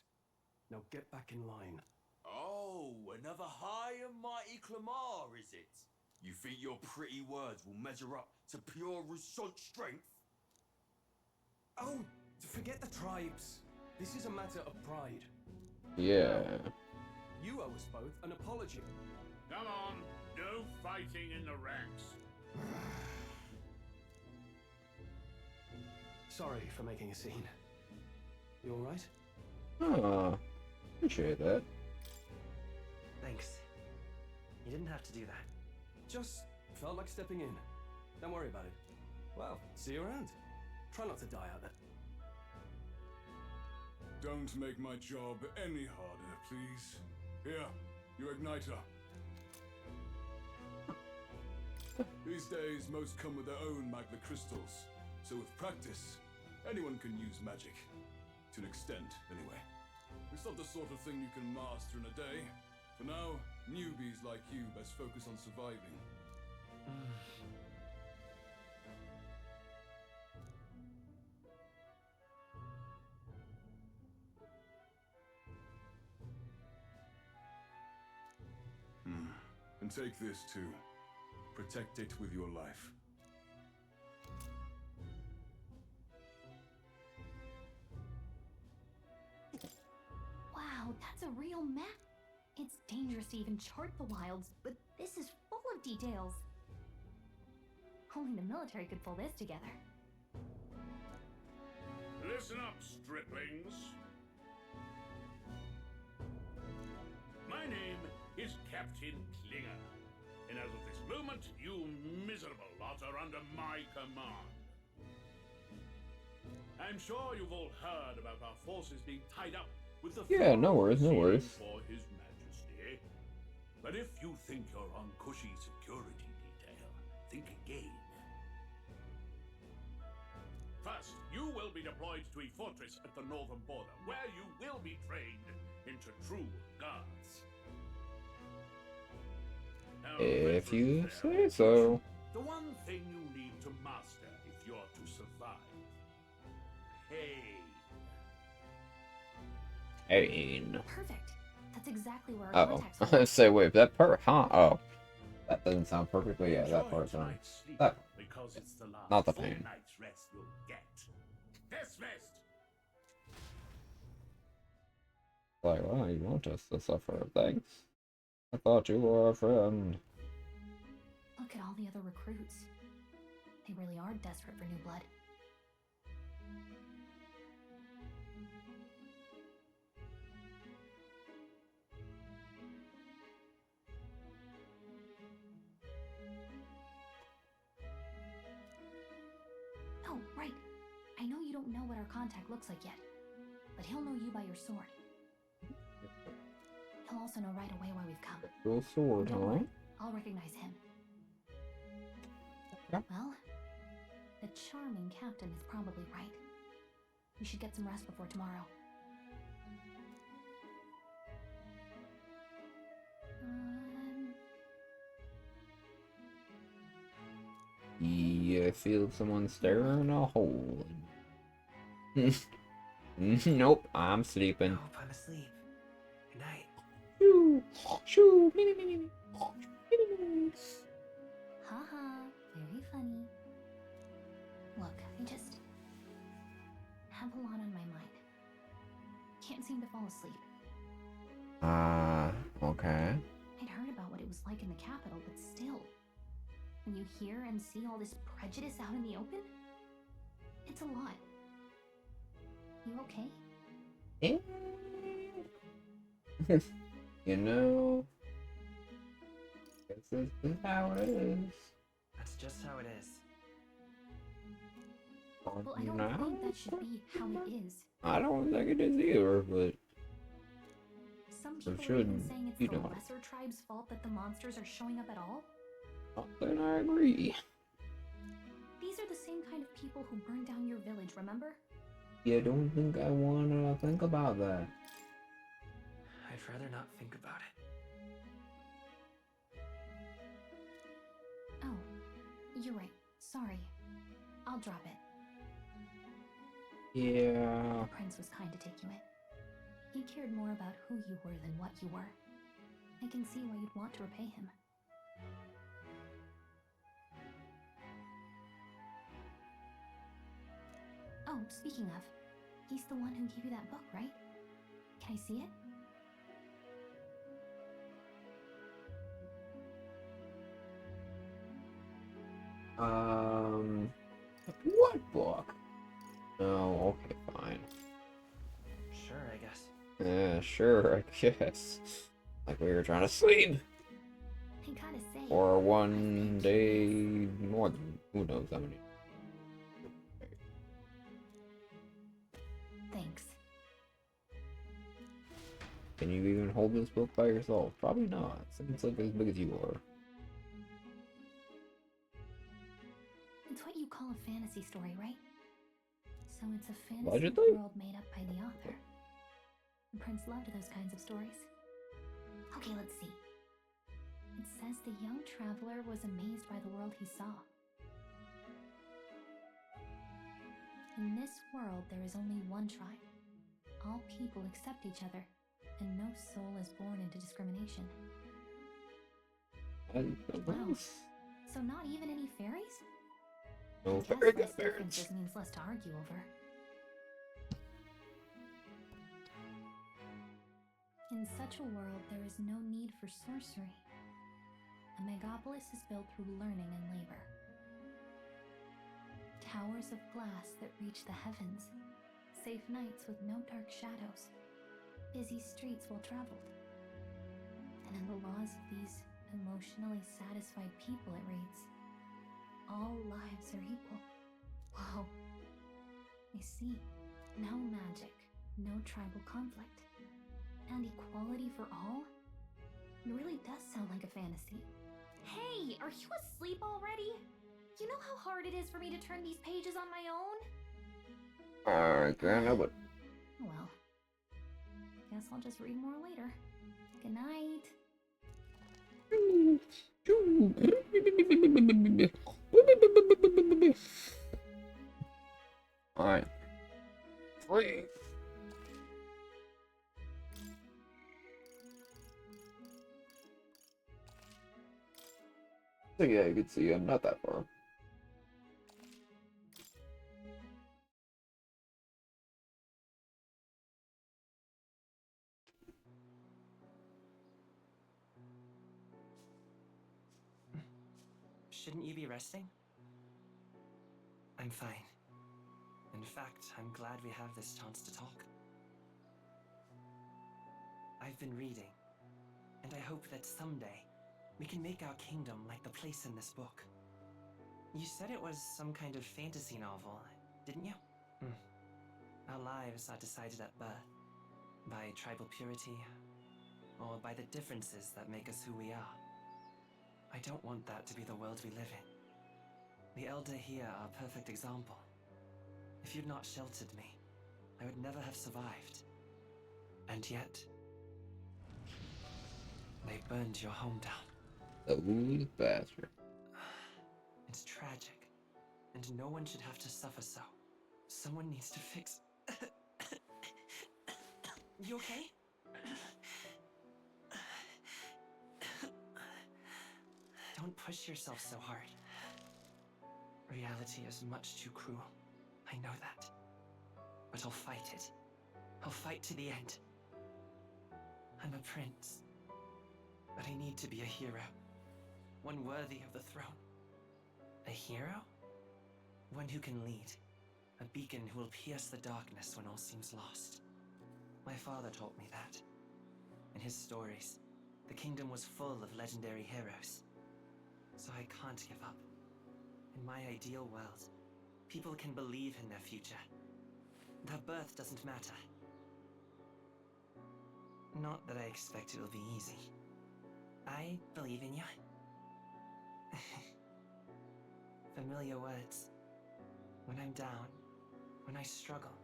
Now get back in line. Oh, another high and mighty Clamar, is it? You think your pretty words will measure up to pure Rousseau strength? Oh, forget the tribes. This is a matter of pride. Yeah. You owe us both an apology. Come on, no fighting in the ranks. Sorry for making a scene. You alright? Oh, appreciate that. Thanks. You didn't have to do that. Just felt like stepping in. Don't worry about it. Well, see you around. Try not to die out there. Don't make my job any harder, please. Here, your igniter. These days, most come with their own magma crystals. So with practice, anyone can use magic. To an extent, anyway. It's not the sort of thing you can master in a day. For now, newbies like you best focus on surviving. And take this too. Protect it with your life. Wow, that's a real map. It's dangerous to even chart the wilds, but this is full of details. Only the military could pull this together. Listen up, striplings. My name is Captain Klinger, and as of this moment, you miserable lot are under my command. I'm sure you've all heard about our forces being tied up with the Yeah, no worries, no worries. for His Majesty. But if you think you're on cushy security detail, think again. First, you will be deployed to a fortress at the northern border, where you will be trained into true guards. Now, If you say so. the one thing you need to master if you're to survive. Pain. Perfect. That's exactly where our Oh, contacts I were. was say wait, that part, huh? Oh, that doesn't sound perfect, but yeah, that part's on. That, Because it's the last not the full pain. night's rest you'll get. Dismissed! Like, well, you want us to suffer? Thanks. I thought you were a friend. Look at all the other recruits. They really are desperate for new blood. Oh, right. I know you don't know what our contact looks like yet, but he'll know you by your sword. He'll also know right away why we've come. Real sword, Don't huh? worry, I'll recognize him. Yeah. Well, the charming captain is probably right. We should get some rest before tomorrow. Yeah, I feel someone staring a hole. Nope, I'm sleeping. Hope I'm asleep. Good night. Shoo, shoo, me, me, me, me, me. Haha, very funny. Look, I just have a lot on my mind. Can't seem to fall asleep. Okay. I'd heard about what it was like in the capital, but still. When you hear and see all this prejudice out in the open, it's a lot. You okay? You know, guess this is how it is. That's just how it is. Well, I don't think that should be how it is. I don't think it is either, but Some it people are even shouldn't. saying it's You the know. lesser tribe's fault that the monsters are showing up at all. Then I agree. These are the same kind of people who burned down your village, remember? You don't think I wanna think about that? I'd rather not think about it. Oh, you're right. Sorry. I'll drop it. Yeah. The prince was kind to take you in. He cared more about who you were than what you were. I can see why you'd want to repay him. Oh, speaking of, he's the one who gave you that book, right? Can I see it? What book? Oh, okay, fine. Sure, I guess. Yeah, sure, I guess. Like we were trying to sleep. I gotta say. Or one day more than who knows how many. Thanks. Can you even hold this book by yourself? Probably not. Since it's like as big as you are. It's what you call a fantasy story, right? So it's a fantasy Allegedly? world made up by the author. The prince loved those kinds of stories. Okay, let's see. It says the young traveler was amazed by the world he saw. In this world, there is only one tribe. All people accept each other, and no soul is born into discrimination. Wow. So not even any fairies? No I guess fairy less godparents. differences means less to argue over. In such a world, there is no need for sorcery. A megapolis is built through learning and labor. Towers of glass that reach the heavens, safe nights with no dark shadows, busy streets well traveled. And in the laws of these emotionally satisfied people, it reads, all lives are equal. Whoa. I see. No magic, no tribal conflict, and equality for all? It really does sound like a fantasy. Hey, are you asleep already? You know how hard it is for me to turn these pages on my own? Alright, Grandma, but... Well, guess I'll just read more later. Good night. Alright. Sleep. So yeah, you can see I'm not that far. Shouldn't you be resting? I'm fine. In fact, I'm glad we have this chance to talk. I've been reading, and I hope that someday we can make our kingdom like the place in this book. You said it was some kind of fantasy novel, didn't you? Our lives are decided at birth, by tribal purity, or by the differences that make us who we are. I don't want that to be the world we live in. The Elder here are a perfect example. If you'd not sheltered me, I would never have survived. And yet, they burned your home down. The bastard. It's tragic, and no one should have to suffer so. Someone needs to fix... You okay? Don't push yourself so hard. Reality is much too cruel. I know that. But I'll fight it. I'll fight to the end. I'm a prince. But I need to be a hero. One worthy of the throne. A hero? One who can lead. A beacon who will pierce the darkness when all seems lost. My father taught me that. In his stories, the kingdom was full of legendary heroes. So I can't give up. In my ideal world, people can believe in their future. Their birth doesn't matter. Not that I expect it will be easy. I believe in you. Familiar words. When I'm down, when I struggle,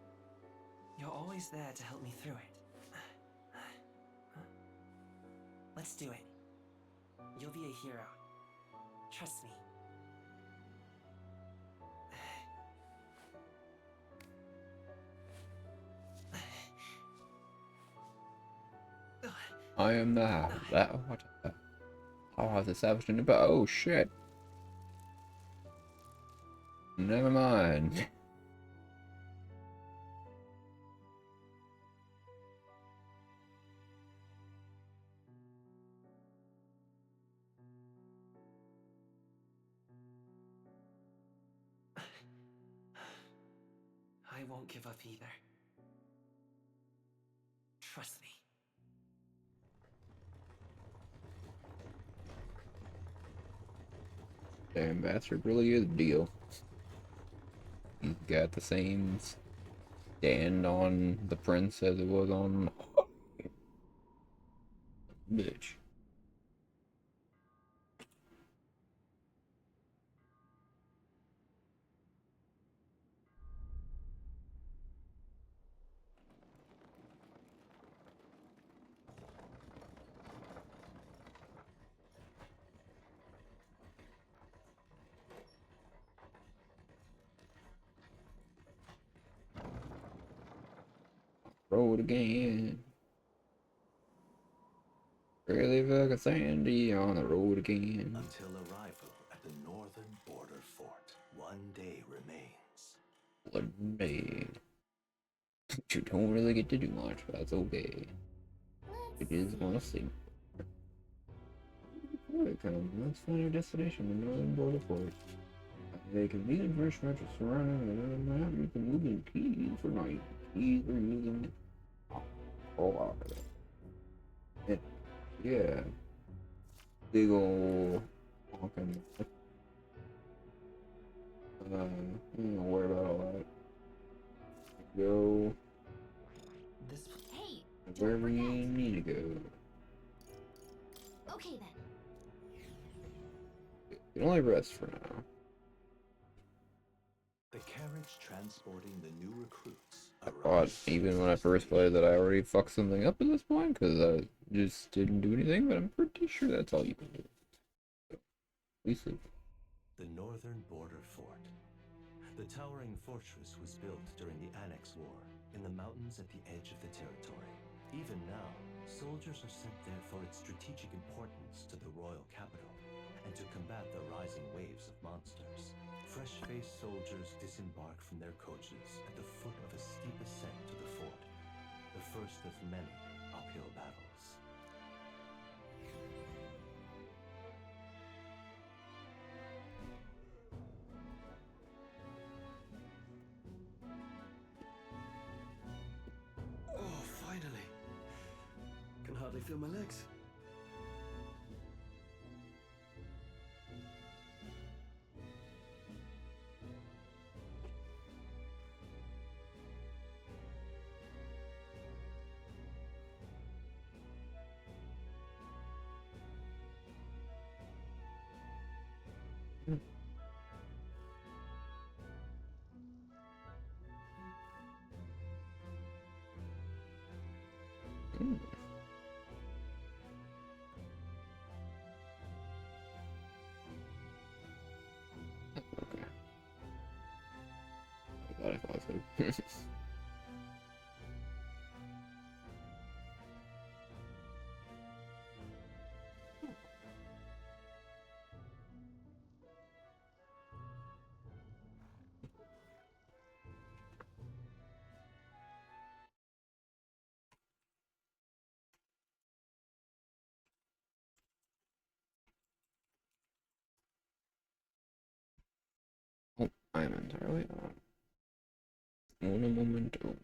you're always there to help me through it. Let's do it. You'll be a hero. Trust me. I am the house. What? I'll have the savage in it, but oh shit. Never mind. I won't give up either. Trust me. Damn bastard really is a deal. He's got the same stand on the prince as it was on bitch. Road again. Really fucking sandy on the road again. Until arrival at the northern border fort, one day remains. 1 day. You don't really get to do much, but that's okay. It is gonna sleep. Let's find our destination, the northern border fort. They can be in first matches surrounding the map. You can move the keys for night. Keys are using. Oh, yeah. Big ol' walking. Don't worry about all that. Go. Hey, wherever you need to go. Okay then. You can only rest for now. The carriage transporting the new recruits. I thought even when I first played that I already fucked something up at this point because I just didn't do anything, but I'm pretty sure that's all you can do. So, we sleep. The northern border fort. The towering fortress was built during the Annex War in the mountains at the edge of the territory. Even now, soldiers are sent there for its strategic importance to the royal capital and to combat the rising waves of monsters. Fresh-faced soldiers disembark from their coaches at the foot of a steep ascent to the fort, the first of many uphill battles. Oh, finally. Can hardly feel my legs. I thought so. Oh, I am entirely on. Uno momento.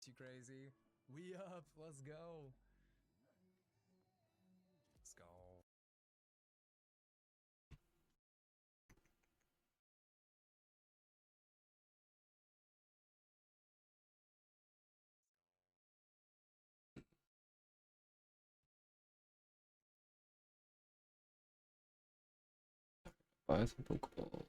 Too crazy. We up. Let's go. Let's go. Buy some Pokeball.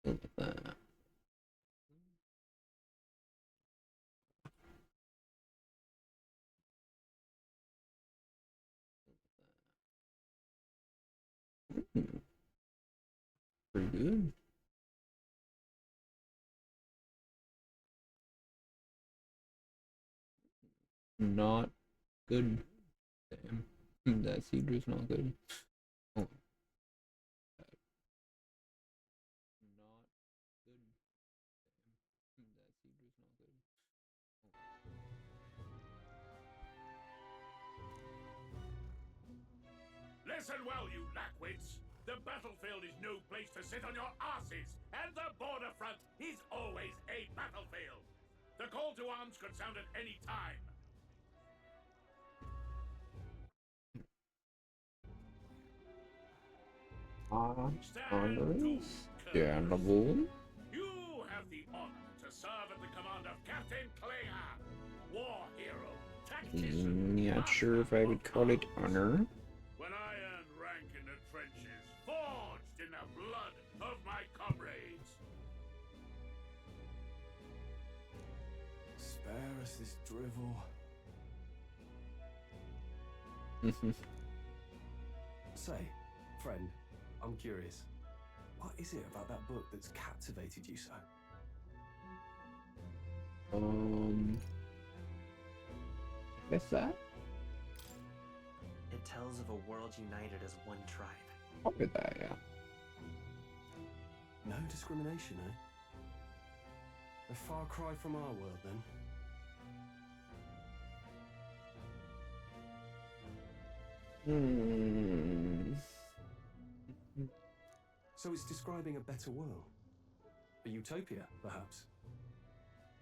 Look at that. Pretty good. Not good. Damn. That Seedra's not good. Oh. Listen well, you lackwits. The battlefield is no place to sit on your asses, and the border front is always a battlefield. The call to arms could sound at any time. Understandable. You have the honor to serve at the command of Captain Klinger, war hero, tactician. Not sure if I would call it honor. When I earned rank in the trenches, forged in the blood of my comrades. Spare us this drivel. Say, friend, I'm curious. What is it about that book that's captivated you so? Guess that? It tells of a world united as one tribe. Probably that, yeah. No discrimination, eh? A far cry from our world, then. So it's describing a better world. A utopia, perhaps.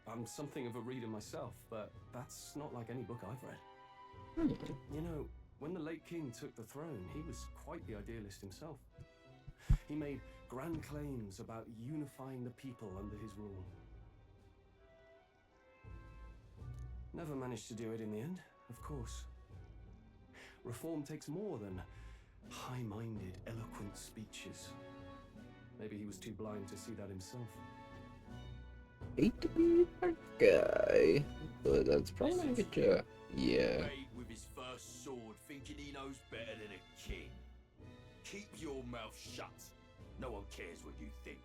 I'm something of a reader myself, but that's not like any book I've read. You know, when the late king took the throne, he was quite the idealist himself. He made grand claims about unifying the people under his rule. Never managed to do it in the end, of course. Reform takes more than high-minded, eloquent speeches. Maybe he was too blind to see that himself. Hate to be that guy, but that's probably a good job. Yeah. Mate with his first sword, thinking he knows better than a king. Keep your mouth shut. No one cares what you think.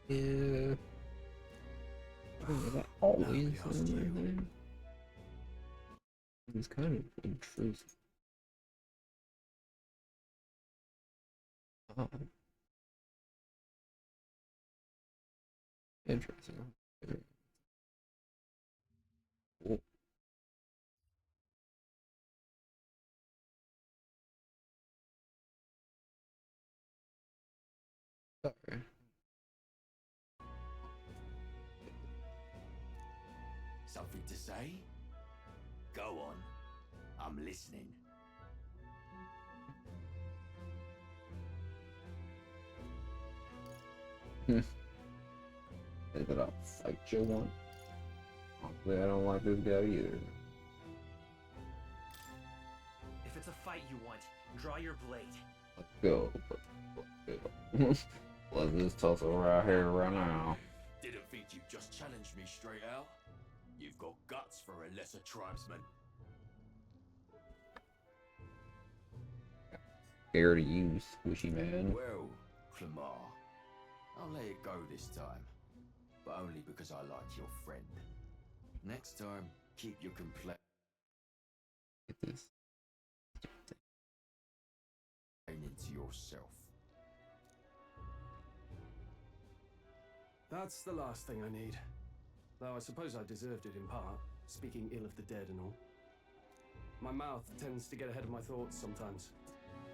Yeah. Oh, that always is. It's kind of intrusive. Interesting. Cool. Sorry. Something to say? Go on. I'm listening. Is it a fight you want? Honestly, I don't like this guy either. If it's a fight you want, draw your blade. Let's go. Let's just tussle right here, right now. Didn't think you'd just challenge me straight out. You've got guts for a lesser tribesman. Scared of you, squishy man. Well, Clemar, I'll let it go this time. But only because I like your friend. Next time, keep your complexion into yourself. That's the last thing I need. Though I suppose I deserved it in part, speaking ill of the dead and all. My mouth tends to get ahead of my thoughts sometimes.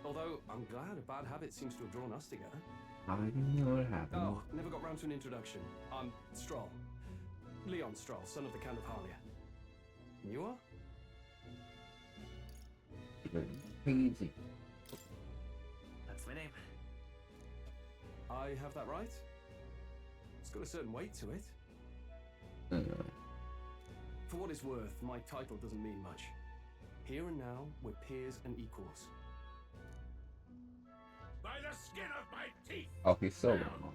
Although, I'm glad a bad habit seems to have drawn us together. I know what happened. Oh, never got round to an introduction. I'm Stroll. Leon Stroll, son of the Count of Harlia. And you are? Easy. That's my name. I have that right? It's got a certain weight to it. For what it's worth, my title doesn't mean much. Here and now, we're peers and equals. By the skin of my teeth! Oh, he's so wrong.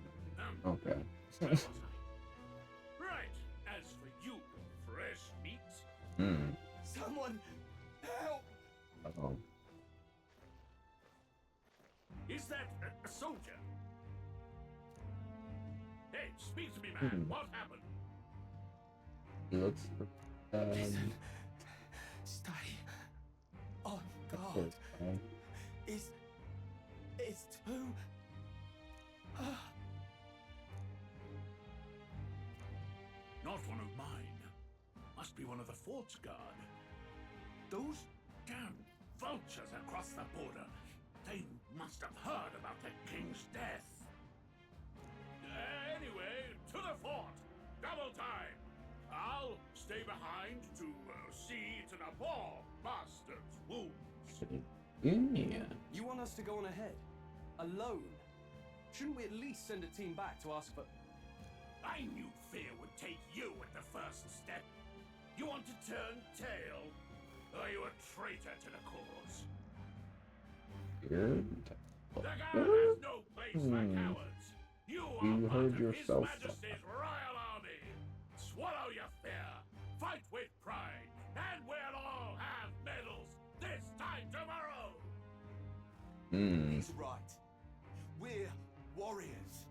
Okay. Right, as for you, fresh meat. Someone help! Uh-oh. Is that a soldier? Hey, speak to me, man. What happened? He looks. Stay on guard. It's too. Not one of mine. Must be one of the fort's guard. Those damn vultures across the border. They must have heard about the king's death. Anyway, to the fort. Double time. I'll stay behind to see to the poor bastard's wounds. Yeah. You want us to go on ahead? Alone? Shouldn't we at least send a team back to ask for... I knew fear would take you at the first step. You want to turn tail? Are you a traitor to the cause? The guard has no place for cowards. You are heard part of yourself. His Majesty's Royal Army. Swallow your fear. Fight with pride. And we'll all have medals this time tomorrow. He's right. We're warriors.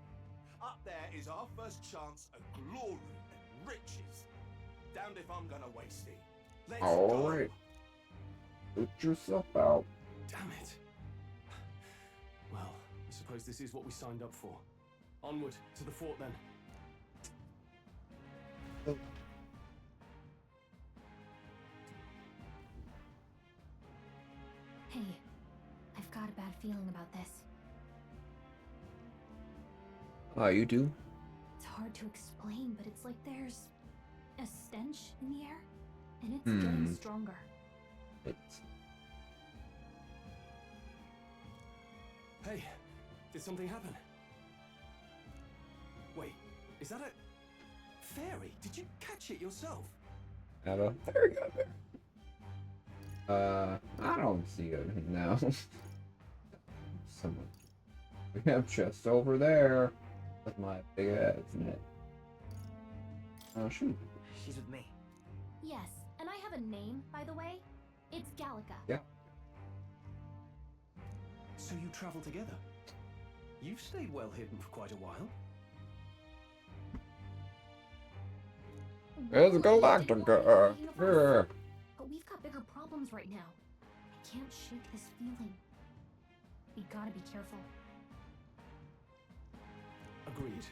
Up there is our first chance at glory and riches. Damned if I'm gonna waste it. Let's go. Alright. Put yourself out. Damn it. Well, I suppose this is what we signed up for. Onward, to the fort then. Hey, I've got a bad feeling about this. You do? It's hard to explain, but it's like there's a stench in the air, and it's getting stronger. Hey, did something happen? Wait, is that a fairy? Did you catch it yourself? Have a fairy out there. I don't see it now. Someone. We have just over there with my big ass net. Oh shoot. She's with me. Yes, and I have a name, by the way. It's Gallica. Yeah. So you travel together? You've stayed well hidden for quite a while. There's Galactica. Here. But we've got bigger problems right now. I can't shake this feeling. We gotta be careful. Agreed.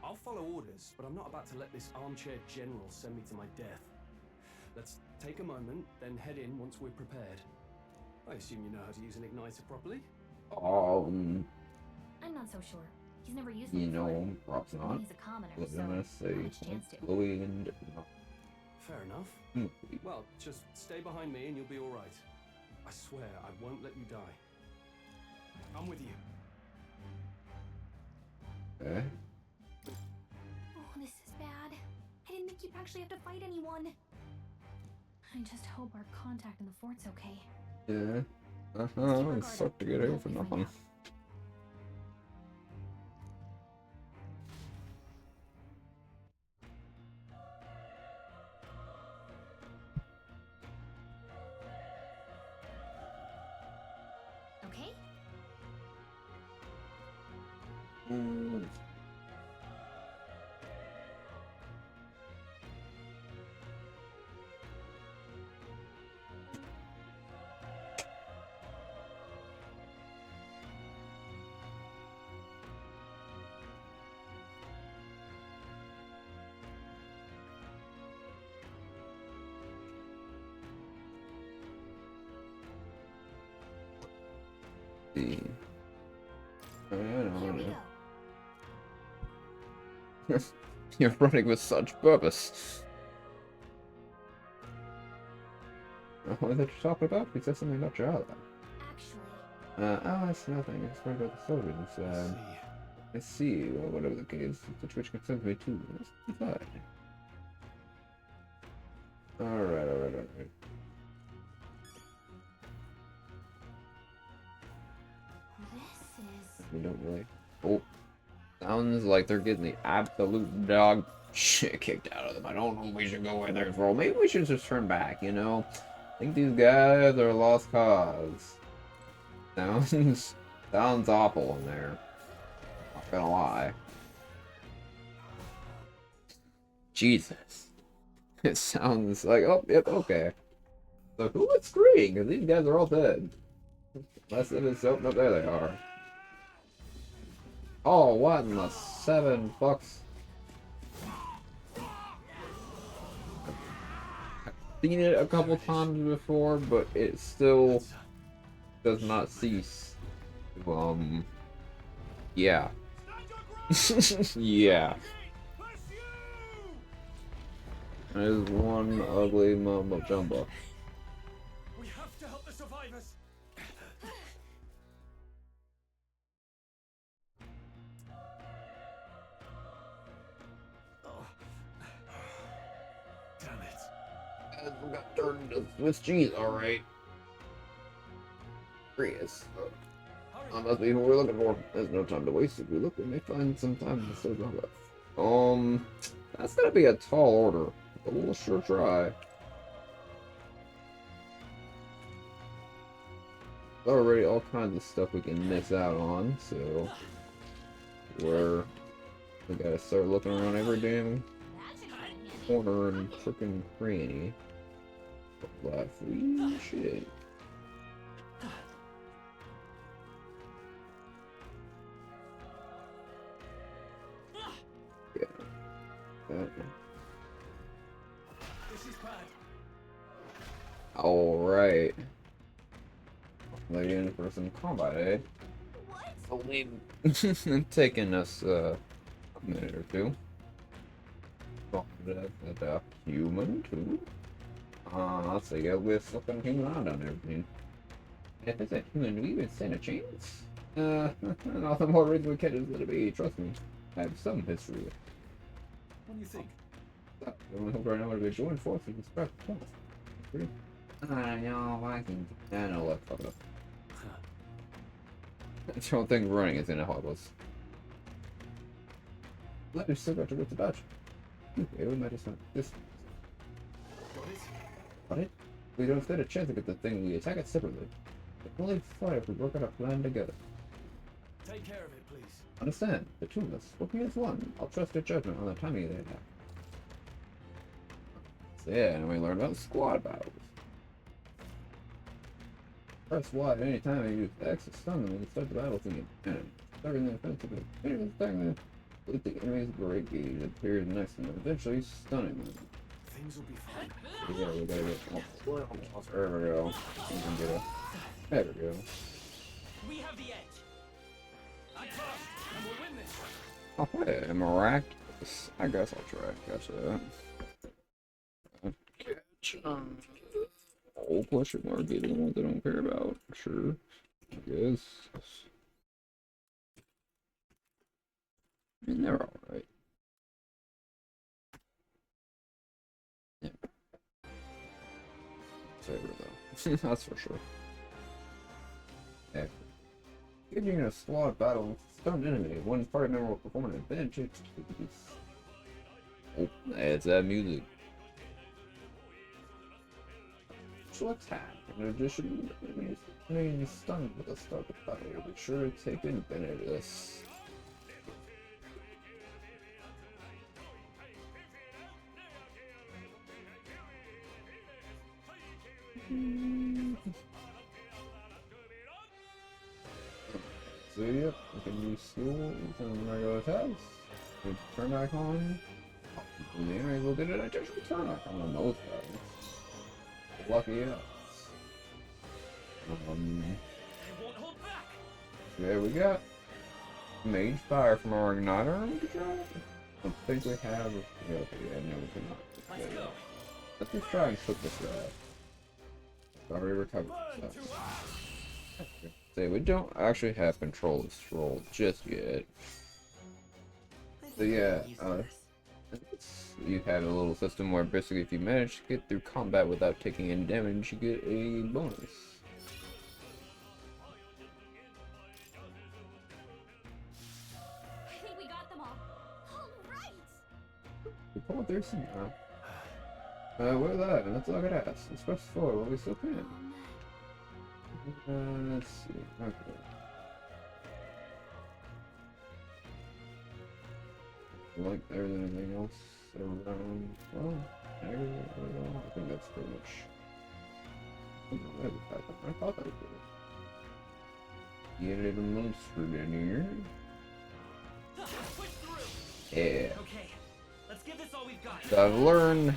I'll follow orders, but I'm not about to let this armchair general send me to my death. Let's take a moment, then head in once we're prepared. I assume you know how to use an igniter properly? I'm not so sure. He's never used one before. Perhaps And not. he's a commoner, But so I'm gonna not say much chance to. Chloe and Fair enough. Well, just stay behind me and you'll be alright. I swear I won't let you die. I'm with you. Okay. Oh, this is bad. I didn't think you'd actually have to fight anyone. I just hope our contact in the fort's okay. Yeah. It sucked to get here for nothing. Okay? See. Oh, yeah, Here we go. You're running with such purpose. What is that you're talking about? He said something about Jala. Oh, that's nothing. It's about the soldiers. I see. Well, whatever the case, the situation concerns me too. That's fine. Alright. We don't really. Oh, sounds like they're getting the absolute dog shit kicked out of them. I don't know if we should go in there for. Maybe we should just turn back. You know, I think these guys are a lost cause. Sounds awful in there. Not gonna lie. Jesus, it sounds like yep, okay. So who would scream? Because these guys are all dead. Unless it is open up. There they are. Oh, what in the 7 bucks? I've seen it a couple times before, but it still does not cease Yeah. Yeah. There's one ugly mumbo jumbo. We have to help the survivors. Damn it. We got turned to Swiss cheese, alright. Curious. That must be who we're looking for. There's no time to waste. If we look, we may find some time to serve up. That's gonna be a tall order. But we'll sure try. Already all kinds of stuff we can miss out on, so we gotta start looking around every damn corner and frickin' cranny. Free shit. Yeah. This is bad. Alright. Looking for some combat, eh? Only taking us a minute or two. That human too. Let's see, we're fucking human on everything. If it's a human, do we even stand a chance? All the more reason we can't just let it be. Trust me, I have some history. What do you think? The only hope right now would be joined forces and spread the I know, I can. I know, look, fuck it up. I don't think running is gonna help us. Let me still got to get the badge. Okay, we might just not this. Got it? We don't stand a chance to get the thing, we attack it separately. We can only fight if we work out a plan together. Take care of it, please. Understand, the two of us, working as one. I'll trust your judgment on the timing of the attack. So yeah, and we learn about squad battles. Press Y at any time and use X to stun them when you start the battle thinking, starting the offensive. Let the enemy's break gauge appears next to them, eventually stunning them. Things will be fine. Yeah, we gotta get. Oh, there we go. We can get a. There we go. We have the edge. I trust, and we'll win this. Oh, wait, miraculous. I guess I'll try. Gotcha. Oh, question mark, be the ones I don't care about. Sure. I guess. I mean, they're alright. Yeah. Favorite though. That's for sure. Yeah. Engaging in a squad battle with a stunned enemy, one party member will perform an advantage. Oh, it's that music. Attack. In addition, enemies stunned with the start of the battle. Be sure to take advantage of this. So yep, we can use skills and regular attacks. We turn back on. The enemies will get an additional turn back on those guys. Lucky us. There we go. Mage fire from our igniter. I don't think we have. Yeah, okay, yeah, no, we cannot. Let's go. Let's just try and cook this guy. Already recovered stuff. So we don't actually have control of Stroll just yet. So yeah, you have a little system where basically if you manage to get through combat without taking any damage, you get a bonus. I think we got them all. All right. We pulled through somehow. We're that, and that's all I gotta ask. Let's press forward while we still can. Let's see. Okay. Like there's anything else around? Well, I think that's pretty much. I thought that was good. Get a little monster in here. Yeah. Okay, let's give this all we've got. So I've learned.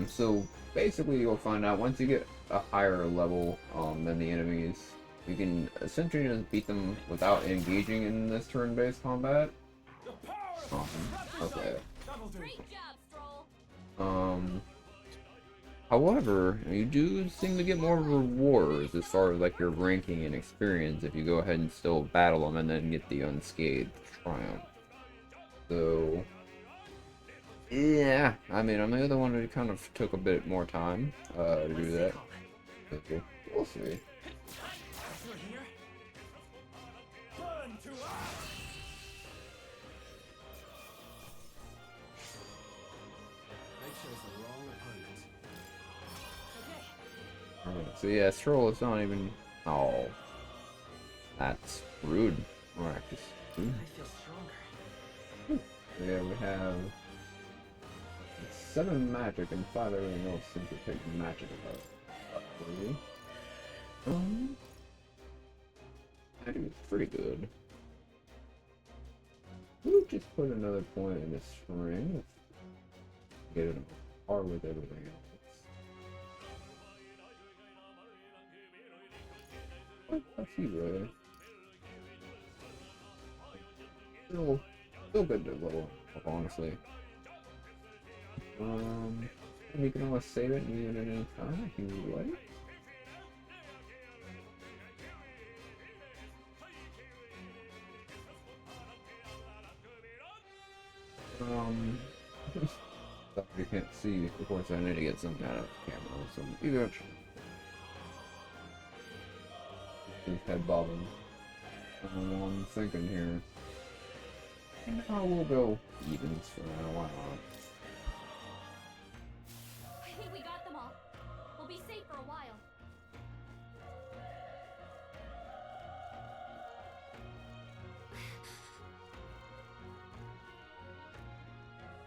So basically, you'll find out once you get a higher level than the enemies, you can essentially just beat them without engaging in this turn-based combat. Awesome. Okay. However, you do seem to get more rewards as far as like your ranking and experience if you go ahead and still battle them and then get the unscathed triumph. So, yeah, I mean, I'm the other one who kind of took a bit more time to do that. Okay, we'll see. So yeah, Stroll is not even. Oh, that's rude. Marcus. I feel stronger. Yeah, we have 7 magic and 5 everything else seems to take magic about. I think it's pretty good. We'll just put another point in the string. Get it on par with everything else. I see that. Still good to level up, honestly. You can always save it and use it at any time if you would like. Stuff you can't see. Of course, I need to get some kind of camera, so eventually. His head bobbing. I'm thinking here. No, we'll go evens for now. Why not? I think we got them all. We'll be safe for a while.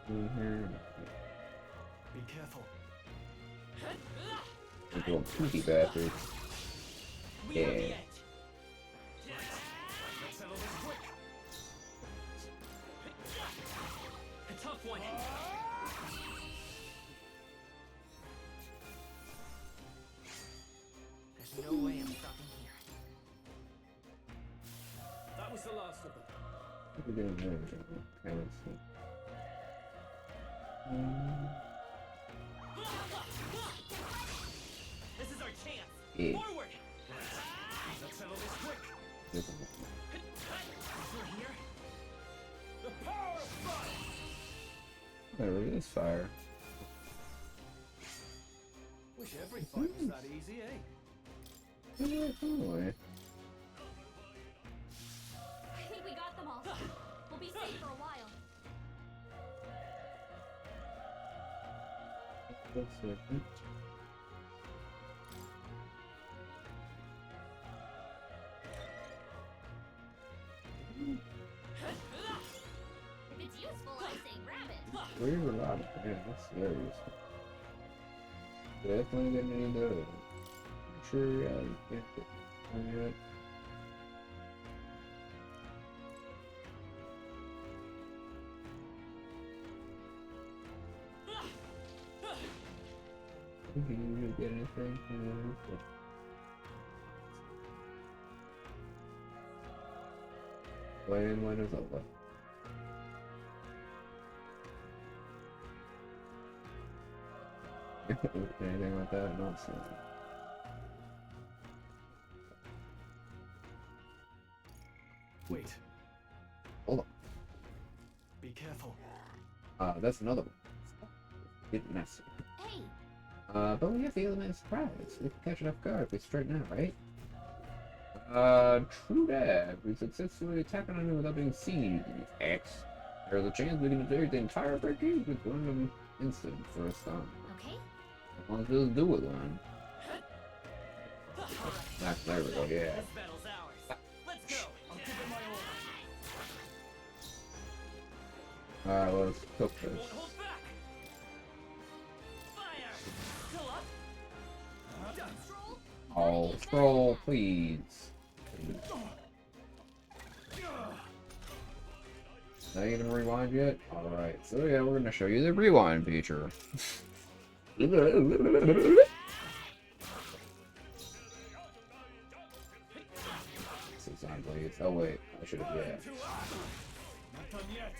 Here. Be careful. We're going pretty bastards. Yeah. Let's settle this quick. A tough one. There's no way I'm stopping here. That was the last of them. We're doing everything. Okay, let's see. This is our chance. Yeah. Forward. Let's settle this quick. This is We're here. The power of fire. There it is, fire. Wish every fight was that easy, eh? Yeah, totally. I think we got them all. We'll be safe for a while. Just a second. If it's useful, I say grab it. We're a lot. Yeah, that's very useful. Definitely gonna need those. I'm sure, yeah, you can't get one yet. Can you really get anything? No. When is over? Anything like that? Not so. Wait. Hold on. Be careful. That's another one. Get messy. Hey. But we have the element of surprise. We can catch it off guard if we straighten out, right? True that. We successfully attack on enemy without being seen. X. There's a chance we can invade the entire brigade with one instant for a stun. Okay. As long as we'll do it, then. There we go, yeah. This battle's ours. Let's go. I'll give it my order. Alright, let's cook this. Won't hold back. Fire. Still up. Oh, scroll, please. Not even rewind yet? Alright, so yeah, we're gonna show you the rewind feature. enemies. Oh wait, I should have, yeah. Not done yet.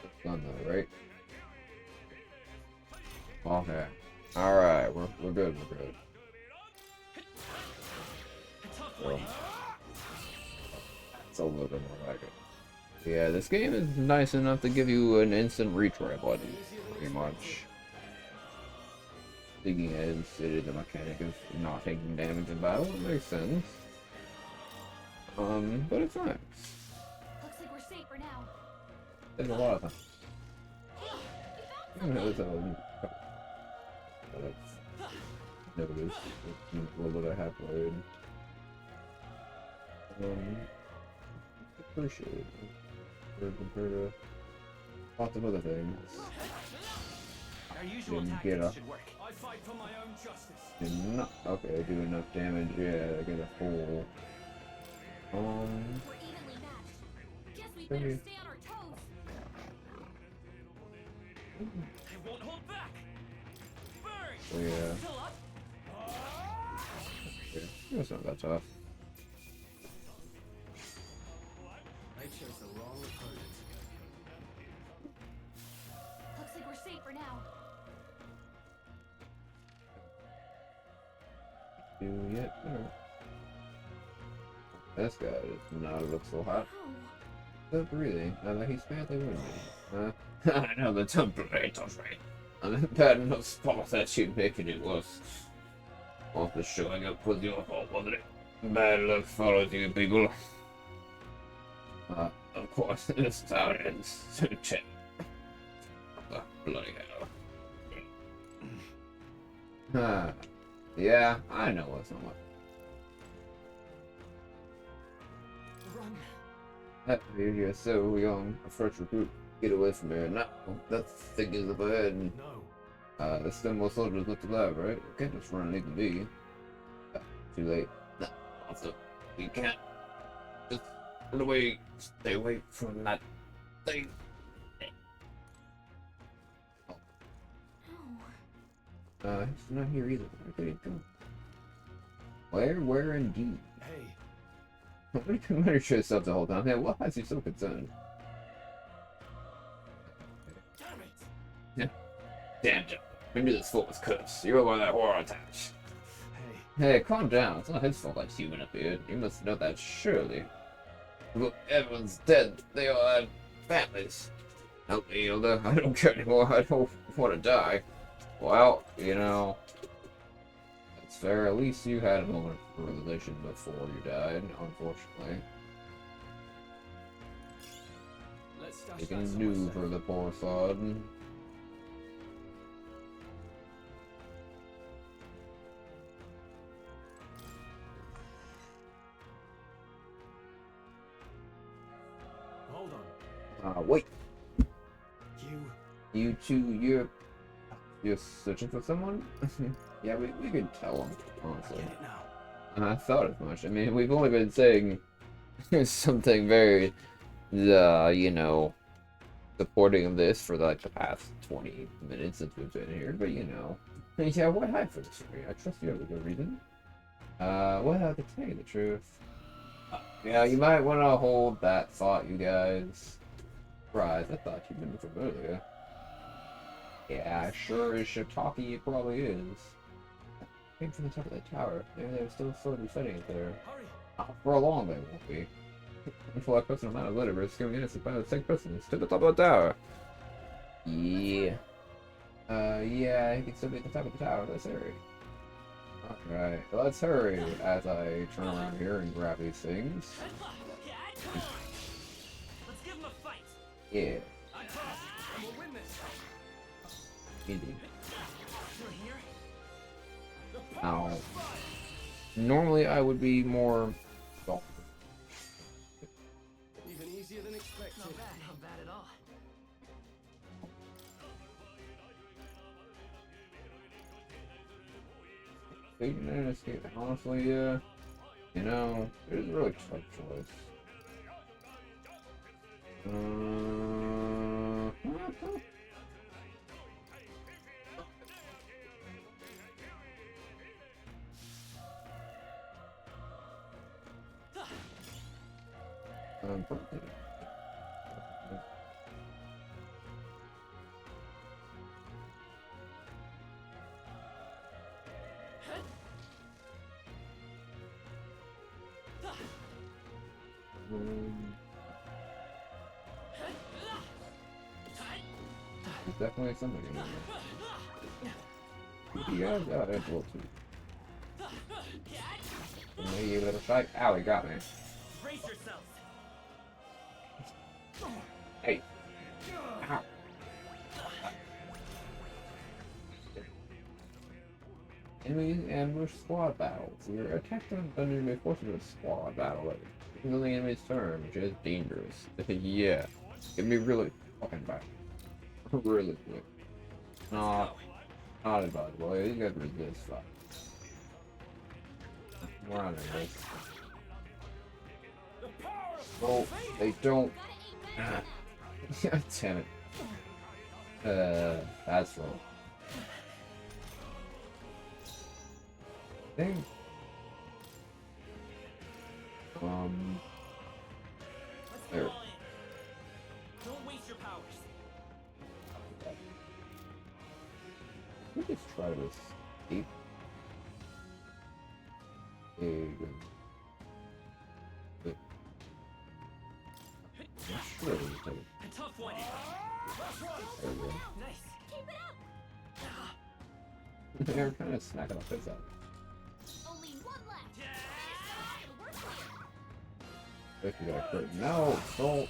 It's done though, right? Okay. Alright, we're good, we're good. So, it's a little bit more like it. Yeah, this game is nice enough to give you an instant retry button, pretty much. Thinking as it is a mechanic of not taking damage in battle, it makes sense. But it's nice. Looks like we're safe for now. There's a lot of them. There's never is. A little bit I have played. Appreciate it. Compared to lots of other things. Our usual Didn't tactics get a should work. I fight for my own justice. did not okay, do enough damage, yeah, to get a full. We're evenly matched. Guess we better stay on our toes. I won't hold back. Burn! So yeah. Still up? Yeah, it's not that tough. I chose the wrong opponent. Looks like we're safe for now. Do yet? Alright. This guy does not look so hot. Stop breathing. I like he's badly wounded. I know the temperatures, right? I'm bad enough spot that you're making it worse. After showing up with your fault, wasn't it? Bad luck follows you, people. Of course, this town ends to check. Bloody hell. Yeah, I know what's not. You're so young, a fresh recruit. Get away from here now. That thing is up ahead. No. The Stonewall soldiers left alive, right? You can't just run and leave the be. Too late. No, also, you can't just run away. Stay away from that thing. He's not here either. Where did he go? Where indeed? Hey. What do you commander yourself the whole time? Man, what has you so concerned? Damn it! Yeah. Damn it. Maybe this fool was cursed. You were one of that horror attacks. Hey, calm down. It's not his fault that human appeared. You must know that surely. Look, everyone's dead. They all had families. Help me, Hilda. I don't care anymore. I don't want to die. Well, you know, that's fair. At least you had a moment of realization before you died, unfortunately. You can do for the poor sod. Hold on. Wait. You two, you're searching for someone? Yeah, we could tell him, honestly. I thought as much. I mean, we've only been saying something very, you know, supporting this for like the past 20 minutes since we've been here, but you know. Yeah, why hide for this story? I trust you have a good reason. Well, to tell you the truth. Yeah, you might want to hold that thought, you guys. Surprise, I thought you'd been from earlier. Yeah, sure as shiitake it probably is. Came from the top of that tower. Maybe they're still slowly fighting it there. For long they won't be. Until that person amount of litter is going innocent by the same person to the top of the tower. Yeah. Yeah, he can still be at the top of the tower, that's Harry. Alright, let's hurry as I turn around here and grab these things. Let's give him a fight. Yeah. I promise, and we'll win this. Easy. You're here? Now, normally I would be more. Well, Even easier than expected. Not bad at all. Fading and escape. Honestly, you know, it is a really tough choice. It's definitely something in there. Yeah, that's a little too. Maybe a little strike. Ow, he got me. Brace yourselves. Hey. Ow. Enemy ambush squad battle. We are attacked on dungeon by forces of a squad battle. It's on the enemy's turn, which is dangerous. Yeah. It can be really fucking bad. Really quick. Not advisable. You gotta resist that. We're on this. Oh, they don't. God damn it. That's low. Dang. There. Don't waste your powers. Let me just try to escape. Sure, a tough one. There we go. Nice. Keep it up. They're kind of smacking off his out. Only one left. If you got a crit. No, don't.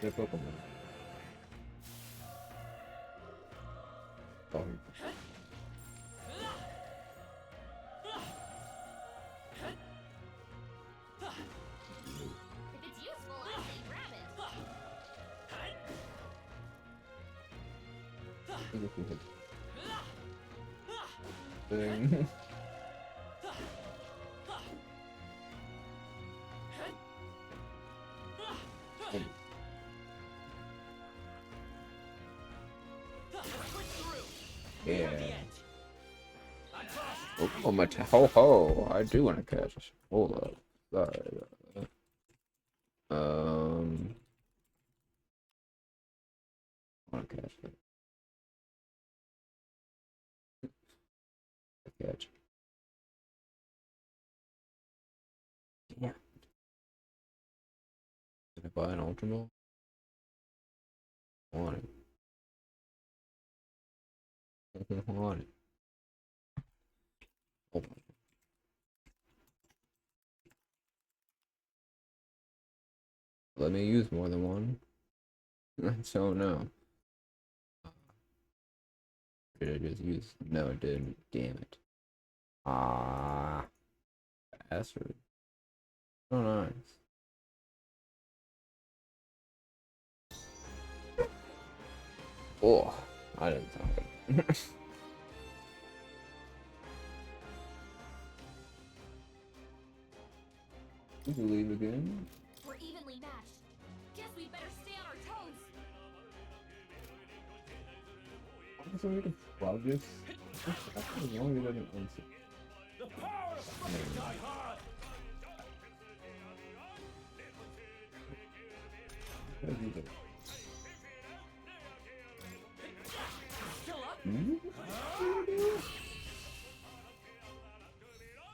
The Pokemon. Oh. If it's useful, I say grab it. Thing. Yeah. Oh, my ho ho! I do want to catch. Hold up. Sorry. I want to catch it. Catch. Yeah. Did I buy an Ultra Ball? I want it. I want it. Oh my. Let me use more than one. So no. Did I just use? No, it didn't. Damn it. Ah. Bastard. So nice. Oh, I didn't sound good. You can leave again. We're evenly matched. Guess we better stay on our toes. Also, we can plug this. As long as it doesn't answer. The power of fucking die hard. Still up?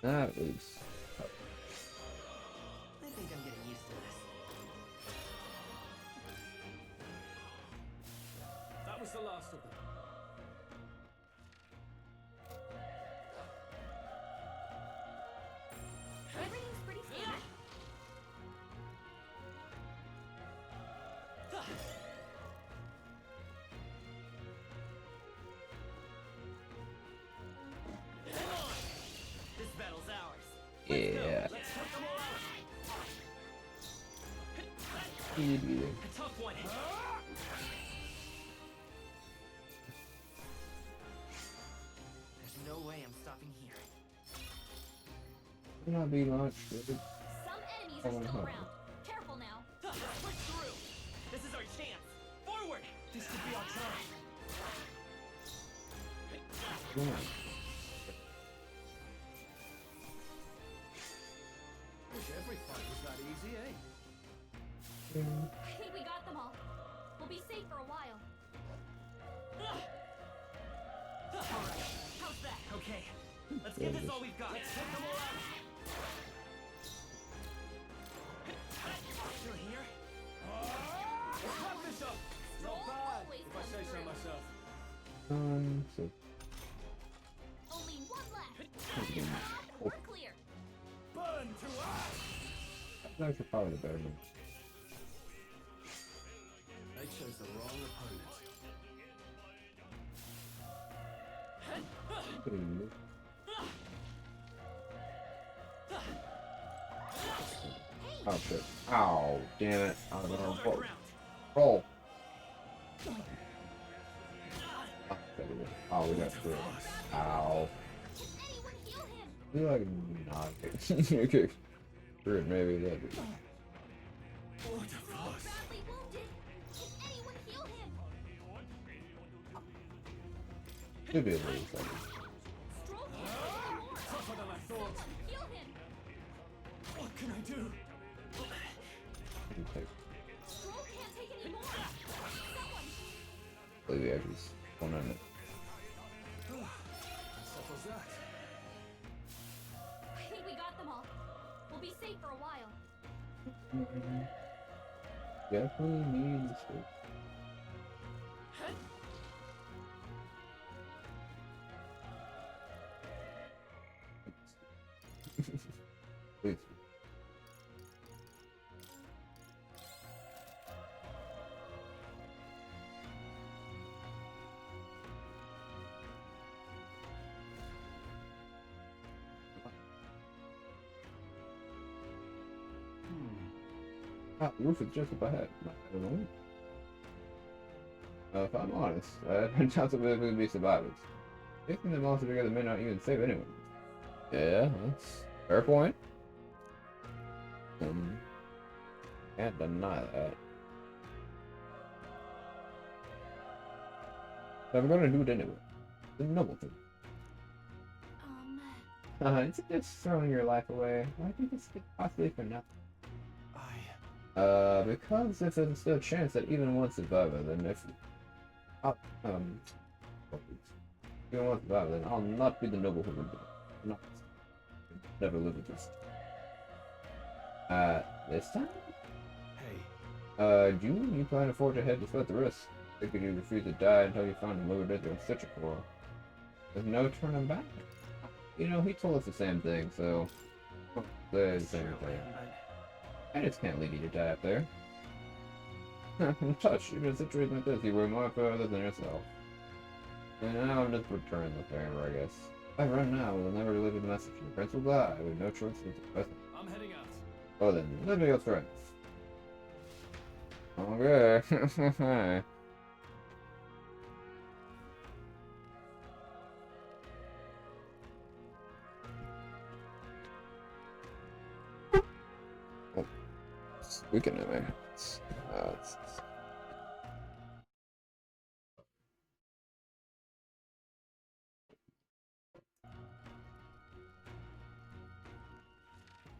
That was. I think I'm getting used to this. That was the last of them. Everything's pretty standard. This battle's ours. Yeah. Let's take them all out. Yeah. A tough one. There's no way I'm stopping here. I'm not being launched. Some enemies are still around. Careful now. Push through. This is our chance. Forward. This could be our time. I think we got them all. We'll be safe for a while. Alright, how's that? Okay, let's give this all we've got. Let's take them all out. Still here? Wrap this up! Not bad, if I say so myself. So Only one left. We're clear. Burn to ash! that's actually probably the better one. They chose the wrong opponent. Oh shit. Ow, damn it. I don't know. Roll. Roll. Oh, we got through. Ow. I feel like not okay. Screw maybe that'd be. What a fuss! Should be a little second. Tougher than I thought. What can I do? Okay. Believe we actually one on it. Settles that. I think we got them all. We'll be safe for a while. Definitely need this. Please. The roof is just above head. I don't know. If I'm honest, I doubt that we're going to be survivors. Taking them all together may not even save anyone. Yeah, that's a fair point. Can't deny that. But I'm gonna do it anyway. It's a noble thing. It's just throwing your life away. Why do you just get possibly for nothing? Because if there's still a chance that even one survivor, then if even one survivor, then I'll not be the noble who would not never live with this. This time? Hey. June, you can't afford to head despite the risk. Figured you refuse to die until you found a lower in such a core. There's no turning back. You know, he told us the same thing, so the same thing. I just can't leave you to die up there. I'm touched. Even in a situation like this, you were more further than yourself. And now I'm just returning the favor, I guess. If I run now, we'll never deliver the message. The prince will die. We have no choice but to press him. I'm heading out. Oh then, let me go friends. Okay. Oh, we can have it.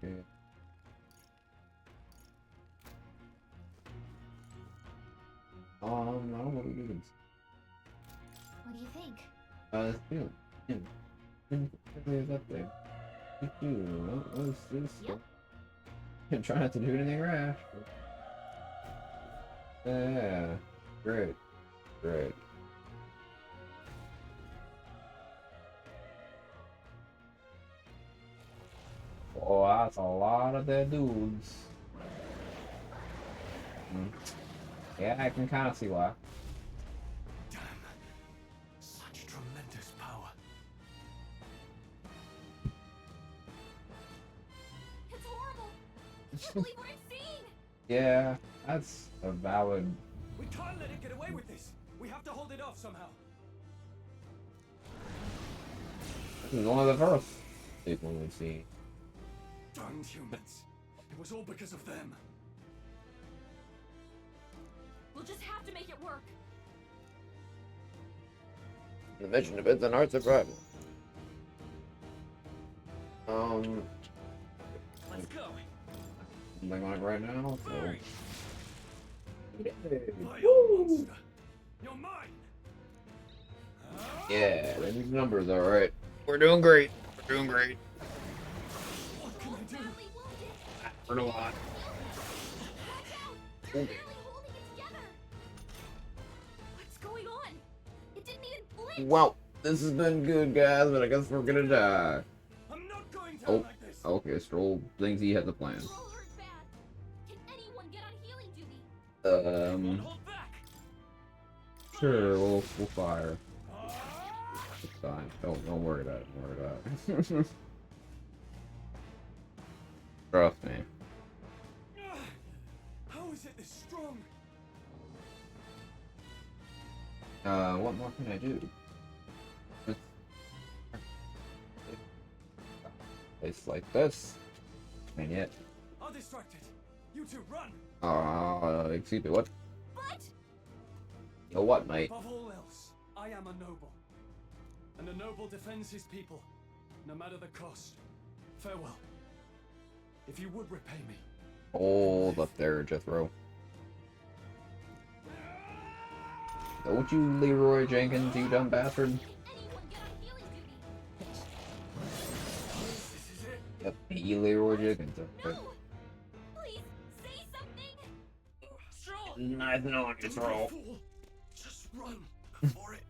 Okay. I don't know what we do. What do you think? It's feeling. Is up there. What is this? Yep. I'm trying not to do anything rash. Yeah. Great. Great. Oh, that's a lot of dead dudes. Yeah, I can kind of see why. Damn. Such tremendous power. It's horrible. I can't believe what I'm seeing. Yeah, that's a valid. We can't let it get away with this. We have to hold it off somehow. This is one of the first people we've seen. Darned humans. It was all because of them. We'll just have to make it work. The mission depends on our survival. Let's go. Something like right now, so Woo! You're mine. Yeah, these numbers are right. We're doing great. We're doing great. What can I do? We're doing a lot. What's going on? It didn't even blink. Well, this has been good, guys, but I guess we're gonna die. I'm not going down Oh, like this. okay. Stroll thinks he has a plan. You all hurt bad. Can anyone get on healing duty? Hold back. Sure, we'll fire. It's fine. Don't worry about it. Don't worry about it. Trust me. How is it this strong? What more can I do? It's like this. And yet. I'm distracted. You two run. Excuse me, what? But Yo, what, mate? Above all else, I am a noble. And a noble defends his people, no matter the cost. Farewell. If you would repay me. Hold up there, Jethro. Don't you, Leroy Jenkins, you dumb bastard. Yep, you, Leroy Jenkins. Okay. please say something. Nothing on this roll. Just run for it.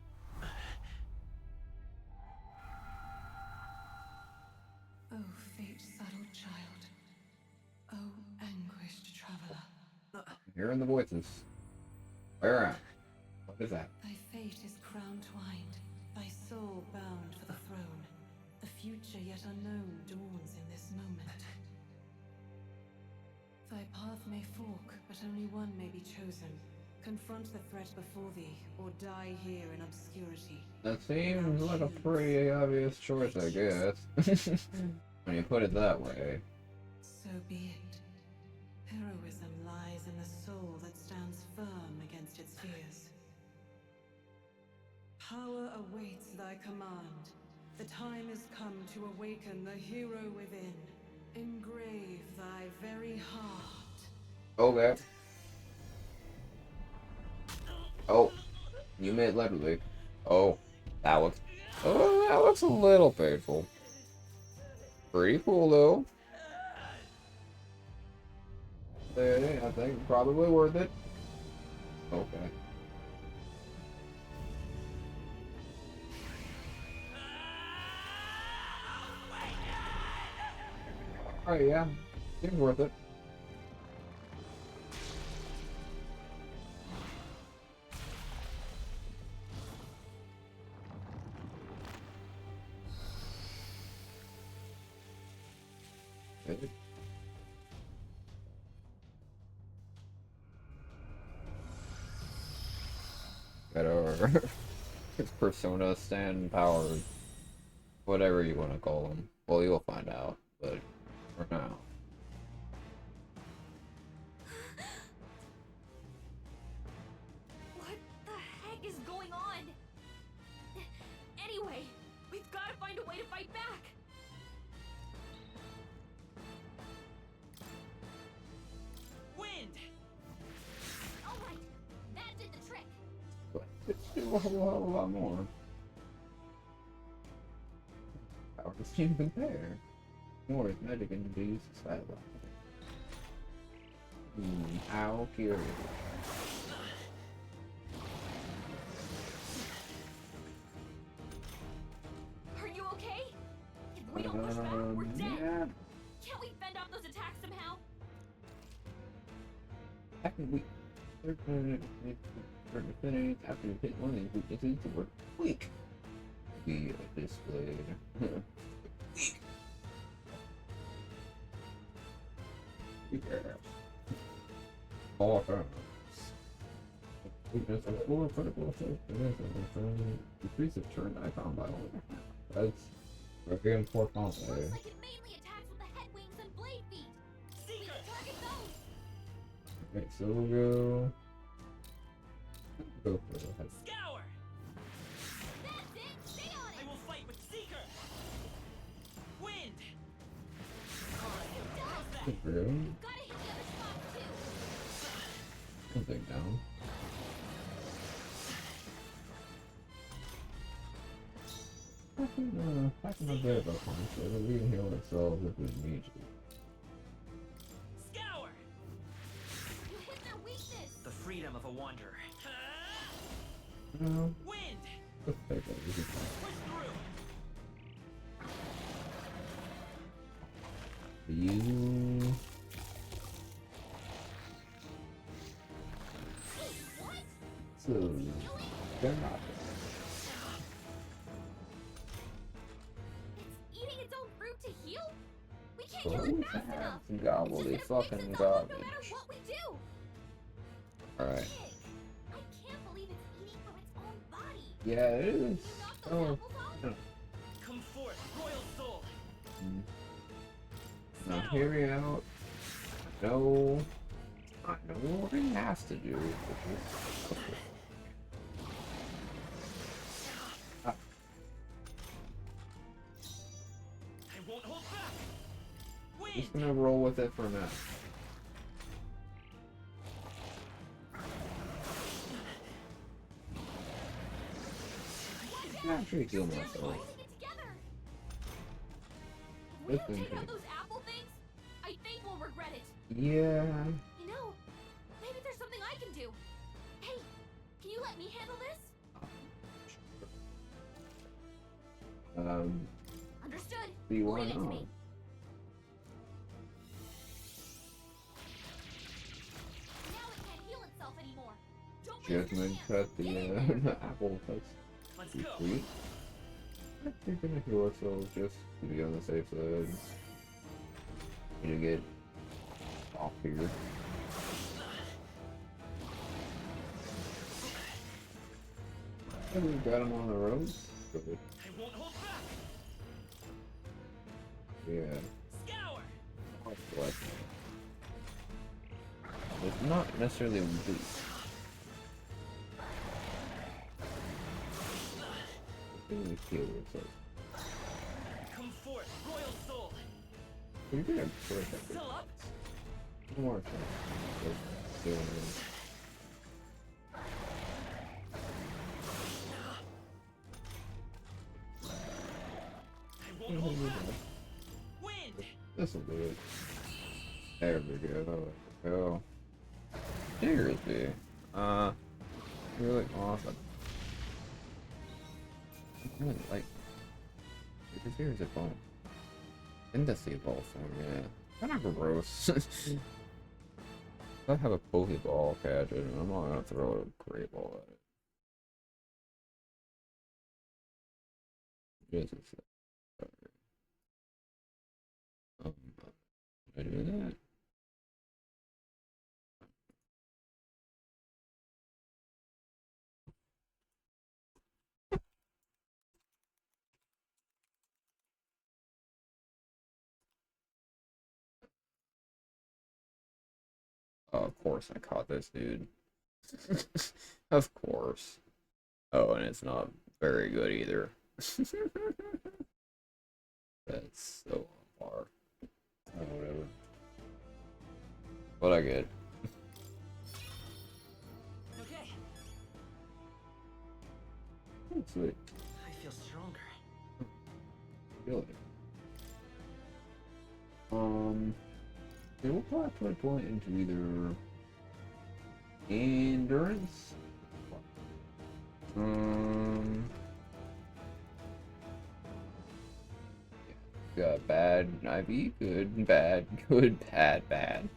Oh, fate-saddled child. Oh, anguished traveler. Hearing the voices. Where am I? What is that? Thy fate is crown-twined, thy soul bound for the throne. The future yet unknown dawns in this moment. Thy path may fork, but only one may be chosen. Confront the threat before thee, or die here in obscurity. That seems like a pretty obvious choice, I guess. When you put it that way. So be it. Heroism lies in the soul that stands firm against its fears. Power awaits thy command. The time is come to awaken the hero within. Engrave thy very heart. Okay. Oh, you made literally. Oh, that looks a little painful. Pretty cool though. I think probably worth it. Okay. Alright, yeah. Seems worth it. Good. Got our persona stand powers. Whatever you want to call them. Well, you'll find out, but for now. What the heck is going on? Anyway, we've got to find a way to fight back. Wind! Alright, that did the trick. But it's still a whole lot more. Power just can't compare. More is magic and be used to sideline. How curious. Are you okay? If we don't push back, we're dead. Yeah. Can't we fend off those attacks somehow? After we after we hit one of these weaknesses, we're weak. We are displayed. All times. Weakness of 4 critical decrease of turn icon by 1. That's very important. Looks like it mainly attacks with the head wings and blade feet. We can target those. Okay, so we'll go for the head. Scour! That's it. Stay on I it. will fight with Seeker! Wind! Good for you. Gotta hit the other spot too. thing down. I can not get about one, so we can heal ourselves if we need to. Scour! You hit their weakness! The freedom of a wanderer. No. Wind! Let's take that. Push through! You. So, they're not. It's eating its own fruit to heal? We can't Oh, heal it fast enough. Gobbly fucking garbage. No matter what we do. Alright. I can't believe it's eating from its own body. Yeah, it is. Oh. No. Come forth, royal soul. Now hear me out. No. I know what it has to do. I won't hold back. Wind. Just gonna roll with it for now. Actually heal myself. We don't take out those apple things, I think we'll regret it. Yeah. You know, maybe there's something I can do. Hey, can you let me handle this? Understood. Do you want Leave it to to? me. Now it can't heal itself anymore. Don't Jasmine cut the apple cuts. Let's Too go. sweet. We're gonna heal ourselves just to be on the safe side. Need to get off here. And we got him on the road. Good. I won't hold back. Yeah. Scour. What? It's not necessarily weak. We heal ourselves. Come forth, royal soul. We're gonna break that. Still up? One more chance. Doing it. I won't hold back. Wind. This'll do it. There we go. There we go. Seriously. Really awesome. I really like. Because here's a bone. Industry ball form, yeah. Kind of gross. I have a Pokeball catch it, and I'm not gonna throw a great ball at it. Just a sec. Can I do that? Oh, of course I caught this dude. Of course. Oh, and it's not very good either. That's so far. Oh, whatever. What I get. Okay. Oh, sweet. I feel stronger. Really? Yeah, we'll probably put a point into either endurance. Got bad, IV, good, bad, good, bad, bad.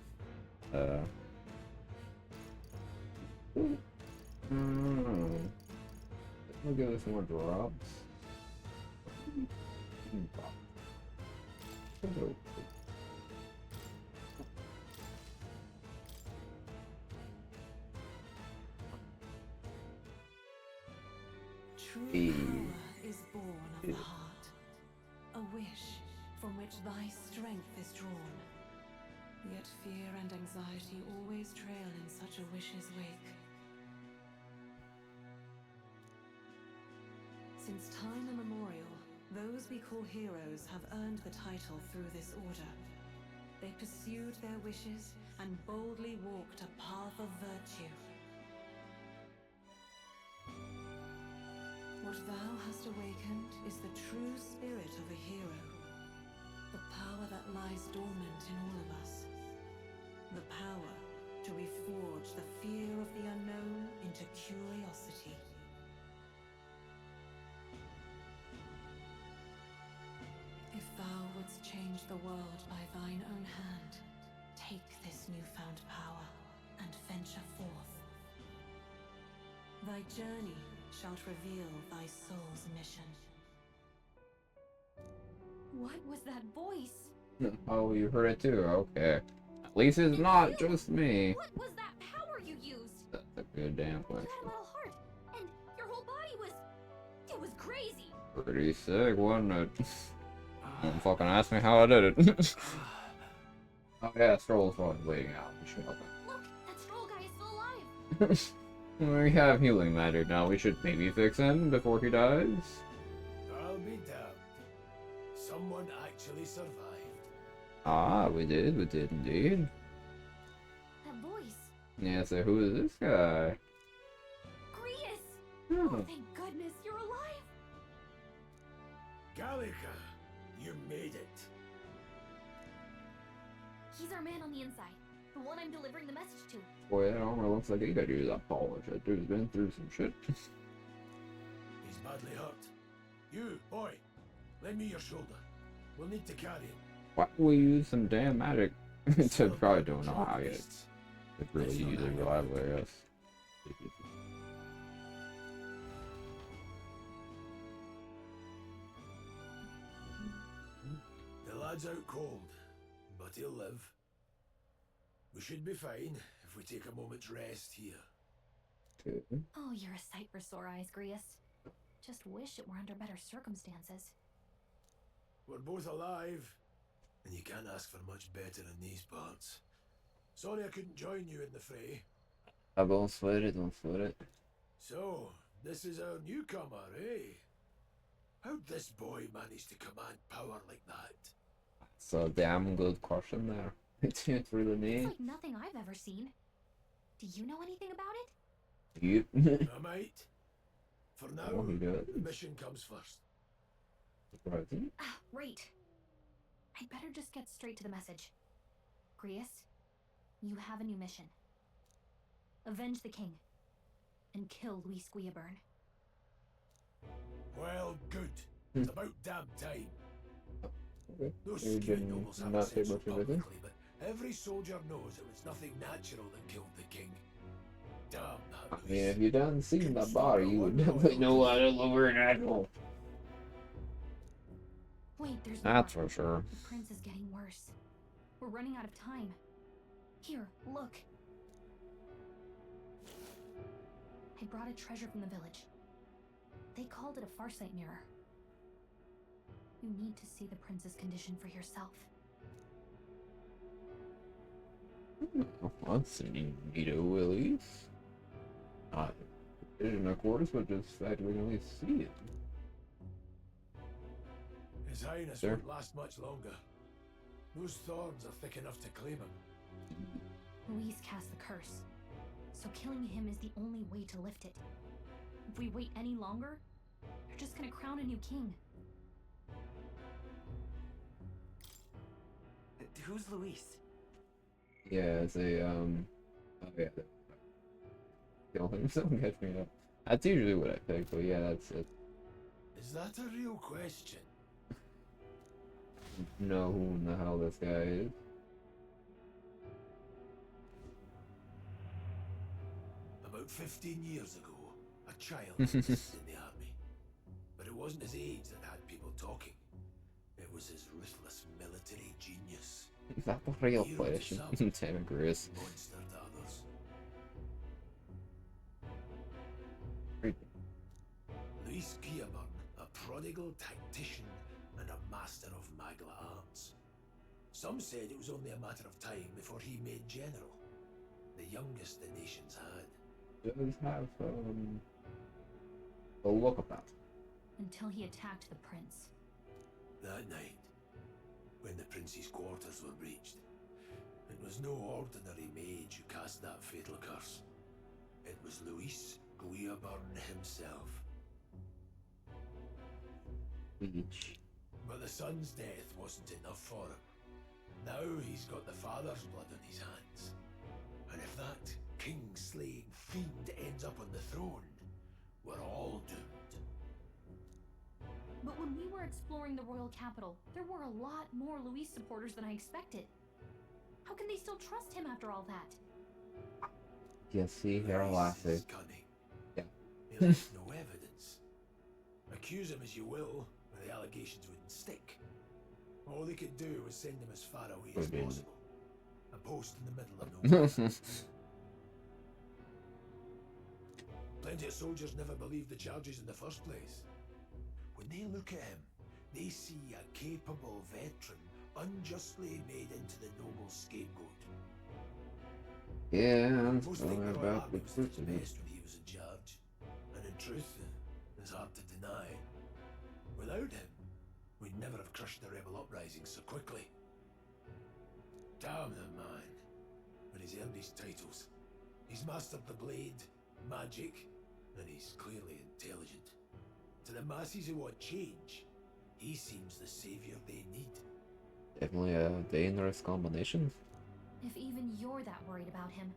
We'll give us more drops. True power is born of the heart, a wish from which thy strength is drawn. Yet fear and anxiety always trail in such a wish's wake. Since time immemorial, those we call heroes have earned the title through this order. They pursued their wishes and boldly walked a path of virtue. What thou hast awakened is the true spirit of a hero. The power that lies dormant in all of us. The power to reforge the fear of the unknown into curiosity. If thou wouldst change the world by thine own hand, take this newfound power and venture forth. Thy journey shalt reveal thy soul's mission. What was that voice? Oh, you heard it too. Okay. At least it's not just me. What was that power you used? That's a good damn You question. had a metal heart, and your whole body was... It was crazy. Pretty sick, wasn't it? Don't fucking ask me how I did it. Oh yeah, Stroll's probably bleeding out. We should help him. Look, that Stroll guy is still alive. We have healing magic now. We should maybe fix him before he dies. I'll be damned. Someone actually survived. Ah, we did indeed. That voice. Yeah, so who is this guy? Grius! Hmm. Oh, thank goodness you're alive! Gallica, you made it. He's our man on the inside. The one I'm delivering the message to. Boy, that armor looks like he could use that polish. That dude's been through some shit. He's badly hurt. You, boy, lend me your shoulder. We'll need to carry him. Why would we use some damn magic to probably don't know how yet? It's really easily reliable, I guess. The lad's out cold, but he'll live. We should be fine if we take a moment's rest here. Oh, you're a sight for sore eyes, Grius. Just wish it were under better circumstances. We're both alive, and you can't ask for much better in these parts. Sorry I couldn't join you in the fray. I don't sweat it, don't sweat it. So, this is our newcomer, eh? How'd this boy manage to command power like that? So damn good question there. It's really neat. It's like nothing I've ever seen. Do you know anything about it? You. I might. For now, Oh, he does. the mission comes first. Surprising. Ah, right. I'd better just get straight to the message. Grius, you have a new mission. Avenge the king. And kill Luis Guillaburn. Well, good. Hmm. It's about damn time. Okay. Those You skinny didn't nobles haven't not said say so much of it. publicly, but every soldier knows it was nothing natural that killed the king. Damn that I mean, if you done seen that body, you would definitely know what a lower natural. Wait, there's That's more. for sure. The prince is getting worse. We're running out of time. Here, look. I brought a treasure from the village. They called it a Farsight mirror. You need to see the prince's condition for yourself. That's neato, Willies. Not vision, of course, but just the fact we can at least see it. His Highness Sir? won't last much longer. Those thorns are thick enough to claim him. Luis cast the curse, so killing him is the only way to lift it. If we wait any longer, they're just gonna crown a new king. Who's Luis? Yeah, it's a, oh yeah. Kill him, someone catch me up. That's usually what I pick, but yeah, that's it. Is that a real question? Know who in the hell this guy is. About 15 years ago, a child enlisted in the army. But it wasn't his age that had people talking. It was his ruthless military genius. Is that the real Hero to question? some, Damn it, Chris. monster to others. Luis Guillaburn, a prodigal tactician and a master of Magla arts. Some said it was only a matter of time before he made general, the youngest the nation's had. Does have a look about. Until he attacked the prince. That night, when the prince's quarters were breached, it was no ordinary mage who cast that fatal curse. It was Luis Guillaburn himself. Beach. But the son's death wasn't enough for him. Now he's got the father's blood on his hands. And if that king-slaying fiend ends up on the throne, we're all doomed. But when we were exploring the royal capital, there were a lot more Luis supporters than I expected. How can they still trust him after all that? Yeah, see, they're laughing. Yeah. He left no evidence. Accuse him as you will, the allegations wouldn't stick. All they could do was send him as far away as possible. A post in the middle of nowhere. Plenty of soldiers never believed the charges in the first place. When they look at him, they see a capable veteran unjustly made into the noble scapegoat. Yeah, I'm Most sorry think the Royal about the Army was at its person. best when he was in charge. And in truth, it's hard to deny. Without him, we'd never have crushed the rebel uprising so quickly. Damn the man. But he's earned his titles. He's mastered the blade, magic, and he's clearly intelligent. To the masses who want change, he seems the savior they need. Definitely a dangerous combination. If even you're that worried about him,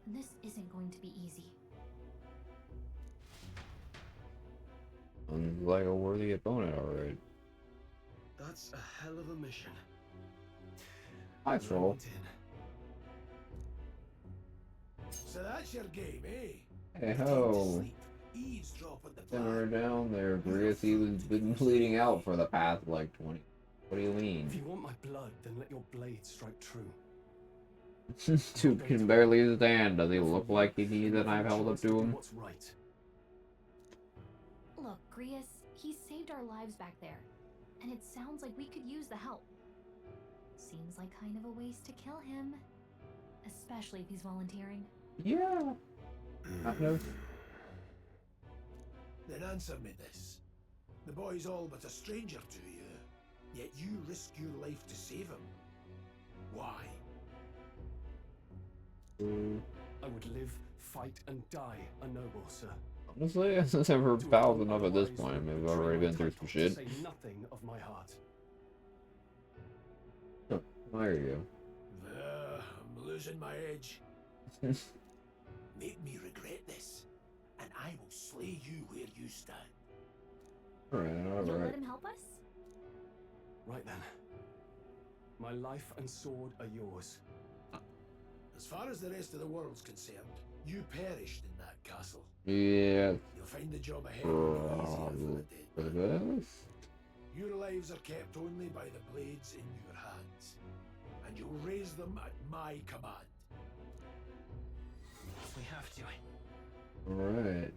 then this isn't going to be easy. Sounds like a worthy opponent, alright. That's a hell of a mission. Hi, Troll. So that's your game, eh? Hey ho! Eavesdrop at the Simmer down there, Grius. He was been bleeding out for the past like 20. What do you mean? If you want my blood, then let your blade strike true. Dude can barely stand. Does he look like he needs a knife held up to him? What's right? Look, Grius, he saved our lives back there, and it sounds like we could use the help. Seems like kind of a waste to kill him, especially if he's volunteering. Yeah. Kind of. Then answer me this. The boy's all but a stranger to you, yet you risk your life to save him. Why? I would live, fight, and die a noble, sir. Honestly, since I've heard pals enough at this point, I've already been through some shit. Say nothing of my heart. Oh, there you I'm losing my edge. go. Make me regret this, and I will slay you where you stand. Alright, You'll alright. let him help us? Right then. My life and sword are yours. As far as the rest of the world's concerned, you perished in that castle. Yeah. You'll find the job ahead will be easier for the dead man. Your lives are kept only by the blades in your hands, and you'll raise them at my command. We have to. Alright.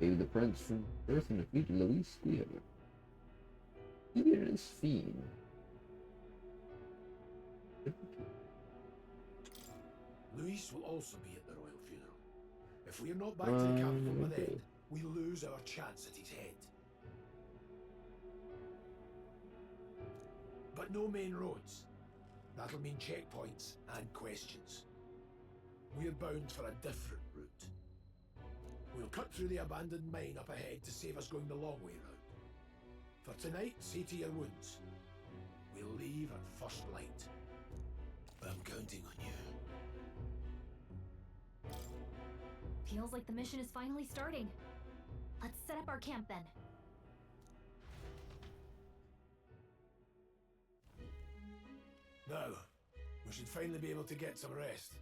Save the prince from Earth and defeat Luis together. Even his fiend. Luis will also be at the royal funeral. If we're not back to the capital by then, we lose our chance at his head. But no main roads. That'll mean checkpoints and questions. We're bound for a different route. We'll cut through the abandoned mine up ahead to save us going the long way round. For tonight, see to your wounds. We'll leave at first light. I'm counting on you. Feels like the mission is finally starting. Let's set up our camp then. Now, we should finally be able to get some rest.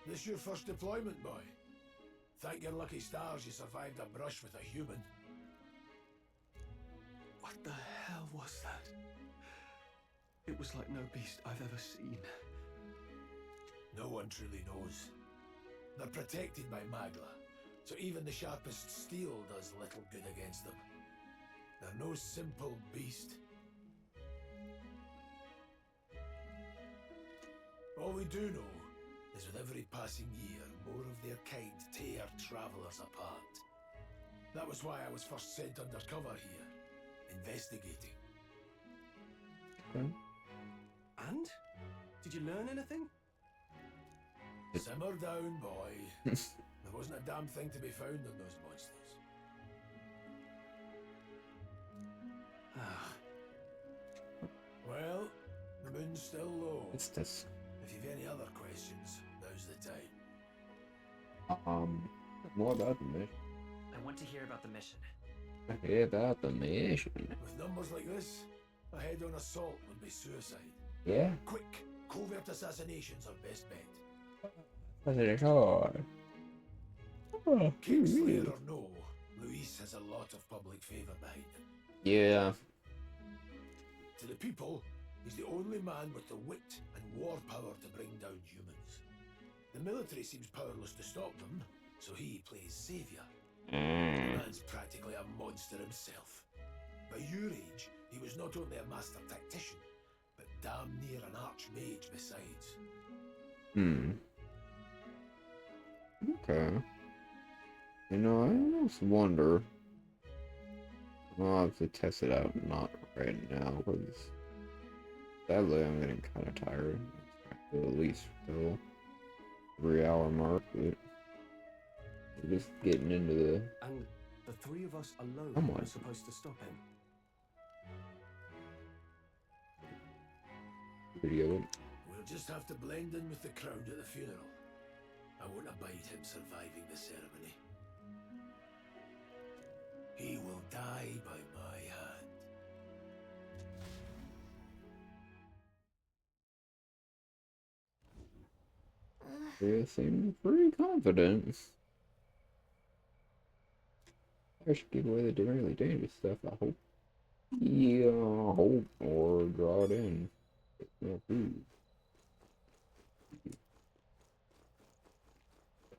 This your first deployment, boy? Thank your lucky stars you survived a brush with a human. What the hell was that? It was like no beast I've ever seen. No one truly knows. They're protected by Magla, so even the sharpest steel does little good against them. They're no simple beast. All we do know is with every passing year, more of their kind tear travelers apart. That was why I was first sent undercover here, investigating. Okay. And? Did you learn anything? Simmer down, boy. There wasn't a damn thing to be found on those monsters. sun's still low. It's this. If you've any other questions, now's the time. More about the mission. I want to hear about the mission. Hear about the mission. With numbers like this, a head-on assault would be suicide. Yeah. Quick, covert assassinations are best bet. That's it hard. Oh, Kingslayer or no, Luis has a lot of public favour behind him. yeah. To the people, he's the only man with the wit and war power to bring down humans. The military seems powerless to stop them, so he plays saviour. The man's practically a monster himself. By your age, he was not only a master tactician, but damn near an archmage besides. Okay. You know, I almost wonder. I'll have to test it out, not right now, because sadly I'm getting kind of tired. At least till 3-hour mark, but we're just getting into the. And the three of us alone Come on. are supposed to stop him. Video. We'll just have to blend in with the crowd at the funeral. I won't abide him surviving the ceremony. He will die by my hand. They seem pretty confident. I should give away the really dangerous stuff, I hope. Yeah, I hope. Or draw it in. It's no food.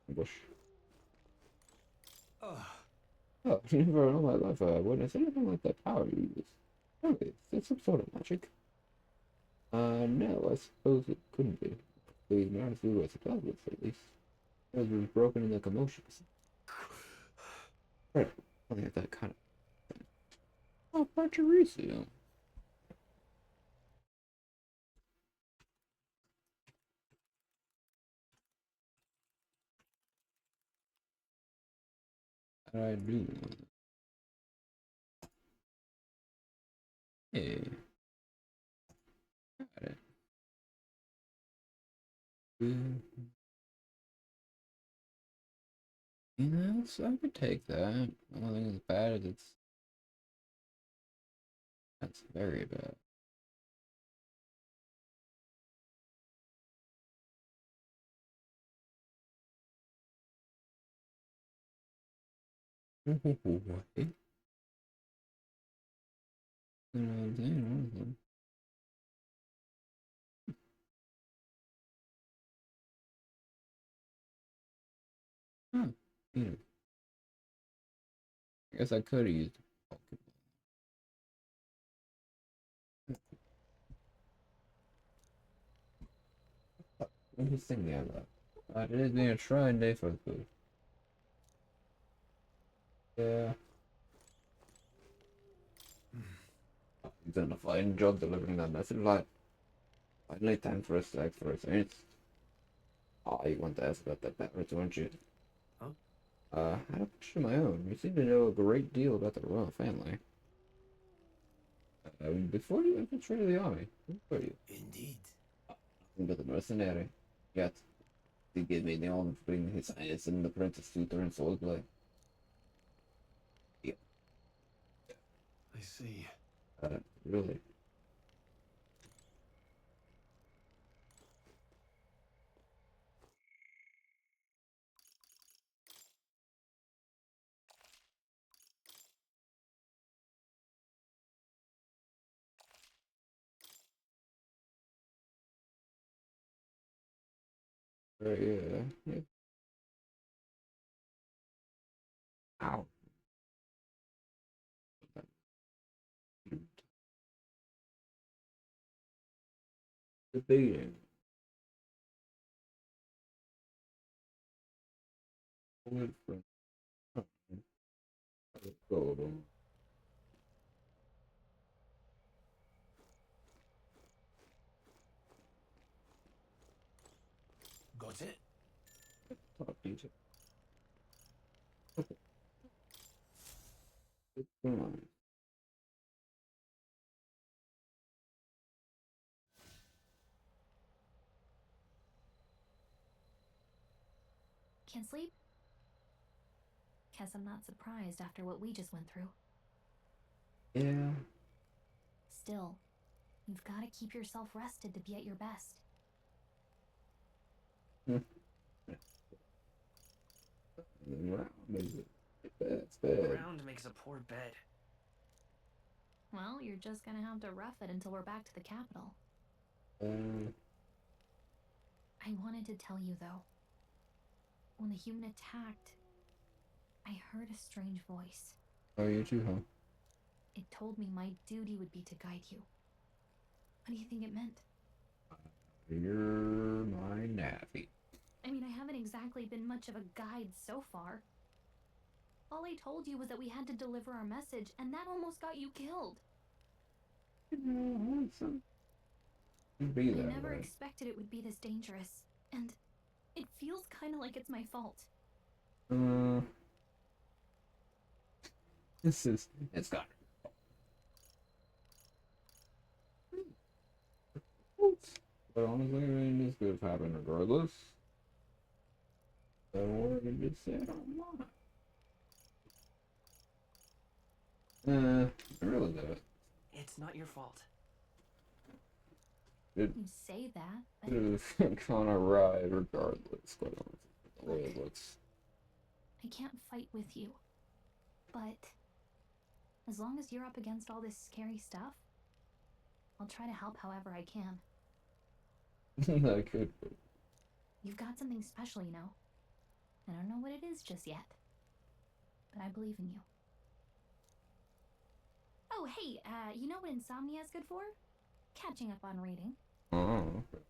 Bush. Oh, never in all my life I witnessed anything like that power you use. Really, it's some sort of magic. No, I suppose it couldn't be. We not as good as it does, at least. It was broken in the commotions. Right, only at that kind of thing. Oh, Pachirisu. I do. Hey. Got it. You know, so I could take that. The only thing that's bad is that's very bad. What? Huh. Yeah. I guess I could have used the Pokeball. What was thinking about? It is being a trying day for the food. Yeah. You've done a fine job delivering that message, like. Finally, time for us to act for our saints. Oh, you want to ask about that backwards, weren't you? Huh? I had a question of my own. You seem to know a great deal about the royal family. Before you infiltrated the army, who were you? Indeed. Nothing but the mercenary. Yet, he gave me the honor of bringing his highness and the princess Tutor and Soulblade. Yeah. I see. Really? Yeah. Ow. Debating. Got it? Talk to you. Okay. Come on. Can't sleep? Guess I'm not surprised after what we just went through. Yeah. Still, you've got to keep yourself rested to be at your best. Ground makes a poor bed. Well, you're just gonna have to rough it until we're back to the capital. I wanted to tell you, though. When the human attacked, I heard a strange voice. Oh, you too, huh? It told me my duty would be to guide you. What do you think it meant? You're my navvy. I mean, I haven't exactly been much of a guide so far. All I told you was that we had to deliver our message, and that almost got you killed. I never expected it would be this dangerous, and it feels kind of like it's my fault. It's got but honestly, I mean, this could have happened regardless. So we're gonna just say I don't mind. I really do it. It's not your fault. It You say that, but is gonna ride regardless, quite honestly. The way it looks. I can't fight with you. But as long as you're up against all this scary stuff, I'll try to help however I can. That could be. You've got something special, you know. I don't know what it is just yet, but I believe in you. Oh, hey, you know what insomnia is good for? Catching up on reading. Oh, okay.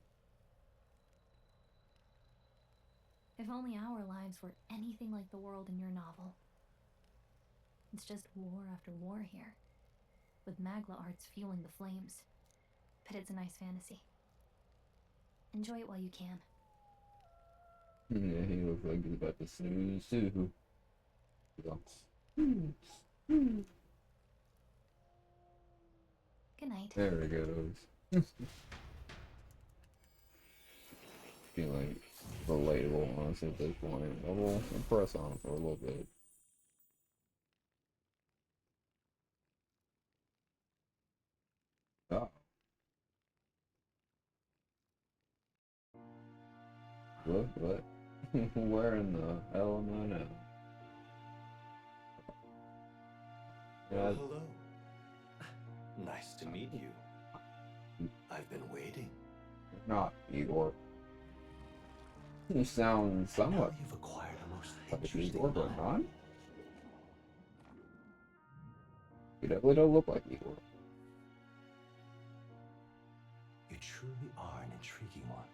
If only our lives were anything like the world in your novel. It's just war after war here, with Magla arts fueling the flames. But it's a nice fantasy. Enjoy it while you can. Yeah, he looks like he's about to snooze too. Good night. There it goes. Feeling relatable, honestly, at this point. I will impress on him for a little bit. Oh. What? Where in the hell am I now? Well, hello. Nice to meet you. I've been waiting. Not Igor. You sound somewhat You've acquired a most like Igor, but not. You definitely don't look like Igor. You truly are an intriguing one.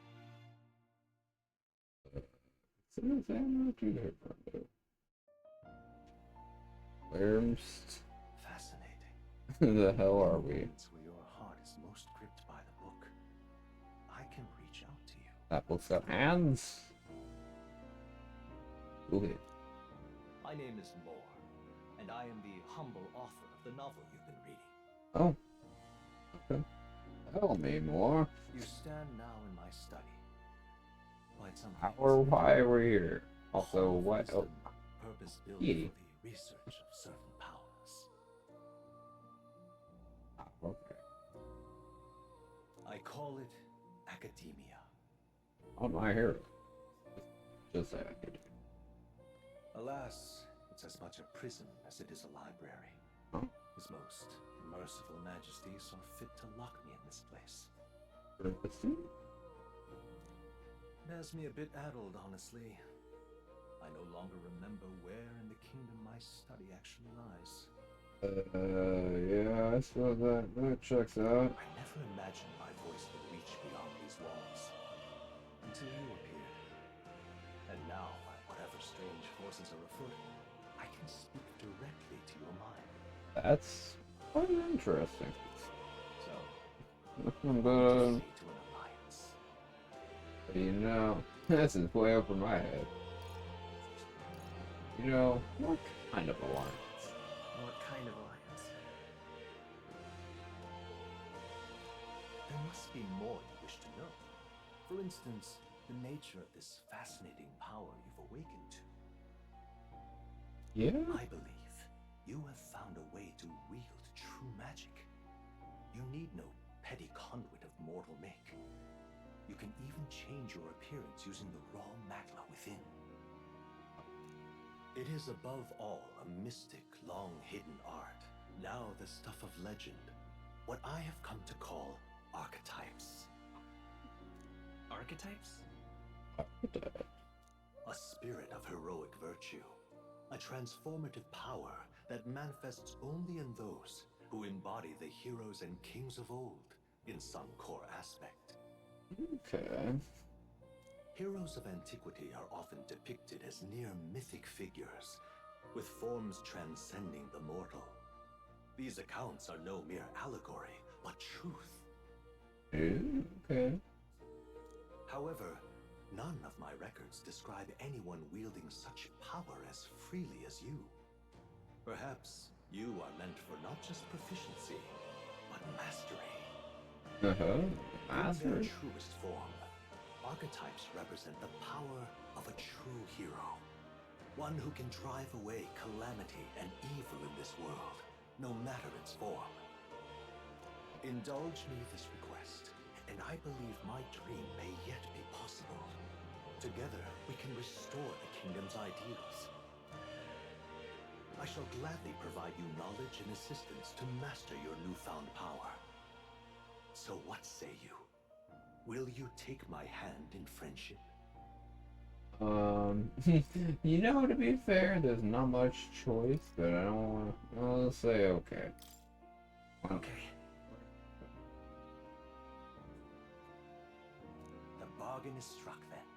Where's Fascinating. the hell are we? Moments where your heart is most gripped by the book, I can reach out to you. That book's got hands. Ooh. My name is Moore, and I am the humble author of the novel you've been reading. Oh. Okay. Tell me more. You stand now in my study. Quite something. How or why we're here. Also, what? Oh. Purpose built Yeah. for the research of certain powers. Okay. I call it academia. Oh, my hero. Just say I did. Alas, it's as much a prison as it is a library. Huh? His most merciful majesty saw fit to lock me in this place. Interesting. It has me a bit addled, honestly. I no longer remember where in the kingdom my study actually lies. Yeah, I suppose that checks out. I never imagined my voice would reach beyond these walls. Until you appeared. And now, by whatever strange forces are afoot, I can speak directly to your mind. That's quite interesting. So, But, to an alliance. you know, this is way over my head. You know, what kind of alliance? What kind of alliance? There must be more you wish to know. For instance, the nature of this fascinating power you've awakened to. Yeah? I believe you have found a way to wield true magic. You need no petty conduit of mortal make. You can even change your appearance using the raw magla within. It is above all a mystic, long-hidden art, now the stuff of legend, what I have come to call archetypes. Archetypes? A spirit of heroic virtue, a transformative power that manifests only in those who embody the heroes and kings of old in some core aspect. Okay. Heroes of antiquity are often depicted as near mythic figures, with forms transcending the mortal. These accounts are no mere allegory, but truth. Okay. However, none of my records describe anyone wielding such power as freely as you. Perhaps you are meant for not just proficiency, but mastery. In their truest form, archetypes represent the power of a true hero. One who can drive away calamity and evil in this world, no matter its form. Indulge me this request, and I believe my dream may yet be possible. Together, we can restore the kingdom's ideals. I shall gladly provide you knowledge and assistance to master your newfound power. So what say you? Will you take my hand in friendship? You know, to be fair, there's not much choice, but I don't want to. I'll say okay. Okay. The bargain is struck then.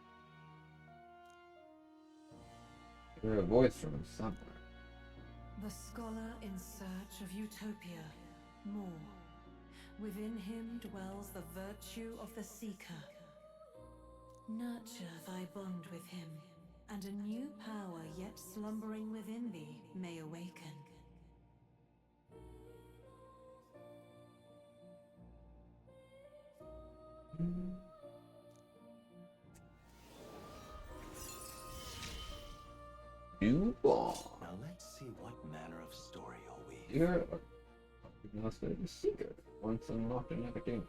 Hear a voice from somewhere. The scholar in search of utopia, more. Within him dwells the virtue of the seeker. Nurture thy bond with him, and a new power yet slumbering within thee may awaken. You are. Now let's see what manner of story you'll weave. You're the seeker, once unlocked in academia.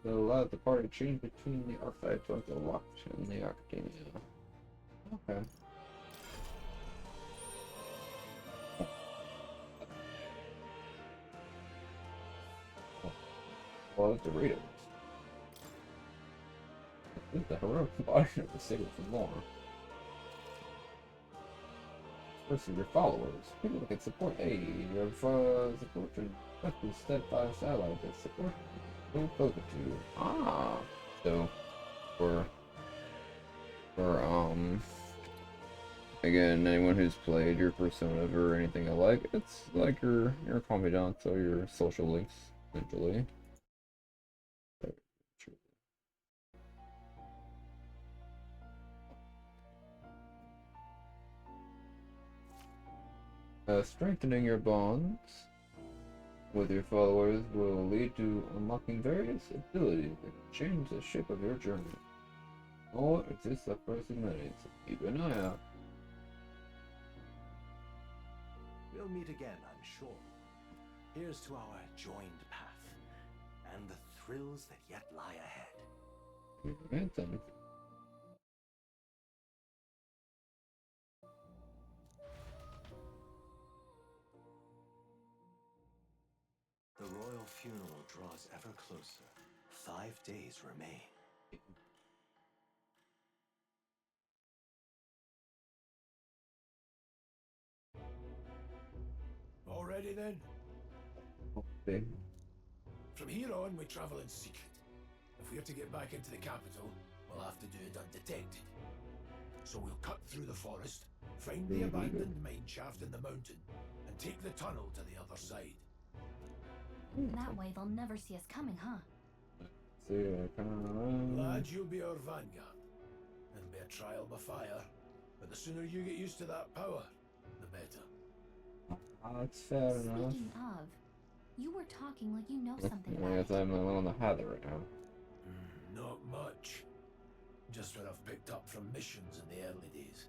That allowed the party to change between the archetypes once unlocked in the academia. Okay. Well, let's read it. This is the heroic embodiment of the sacred for more. First, your followers. People that can support aid of support your steadfast allies that support who focus to. Ah, so for again, anyone who's played your Persona or anything alike, it's like your confidants or your social links, essentially. Strengthening your bonds with your followers will lead to unlocking various abilities that can change the shape of your journey. Or exists the first in many, so keep an eye out. We'll meet again, I'm sure. Here's to our joined path, and the thrills that yet lie ahead. Momentum. The royal funeral draws ever closer. 5 days remain. All ready then? Okay. From here on, we travel in secret. If we're to get back into the capital, we'll have to do it undetected. So we'll cut through the forest, find the abandoned mine shaft in the mountain, and take the tunnel to the other side. That way they'll never see us coming, huh? Lad, you'll be our vanguard. It'll be a trial by fire, but the sooner you get used to that power, the better. That's fair enough. Speaking of, you were talking like you know something I about guess it. I'm on the Heather right now. Not much. Just what I've picked up from missions in the early days.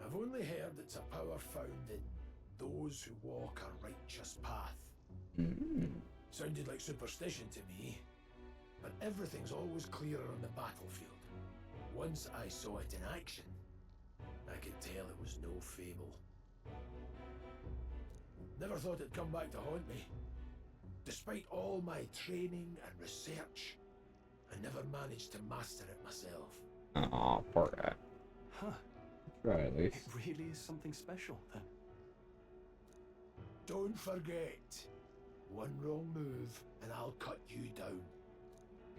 I've only heard it's a power found in those who walk a righteous path. Sounded like superstition to me, but everything's always clearer on the battlefield. Once I saw it in action, I could tell it was no fable. Never thought it'd come back to haunt me. Despite all my training and research, I never managed to master it myself. Aw, poor guy. Huh. Try at least. It really is something special, then. Don't forget, one wrong move and I'll cut you down.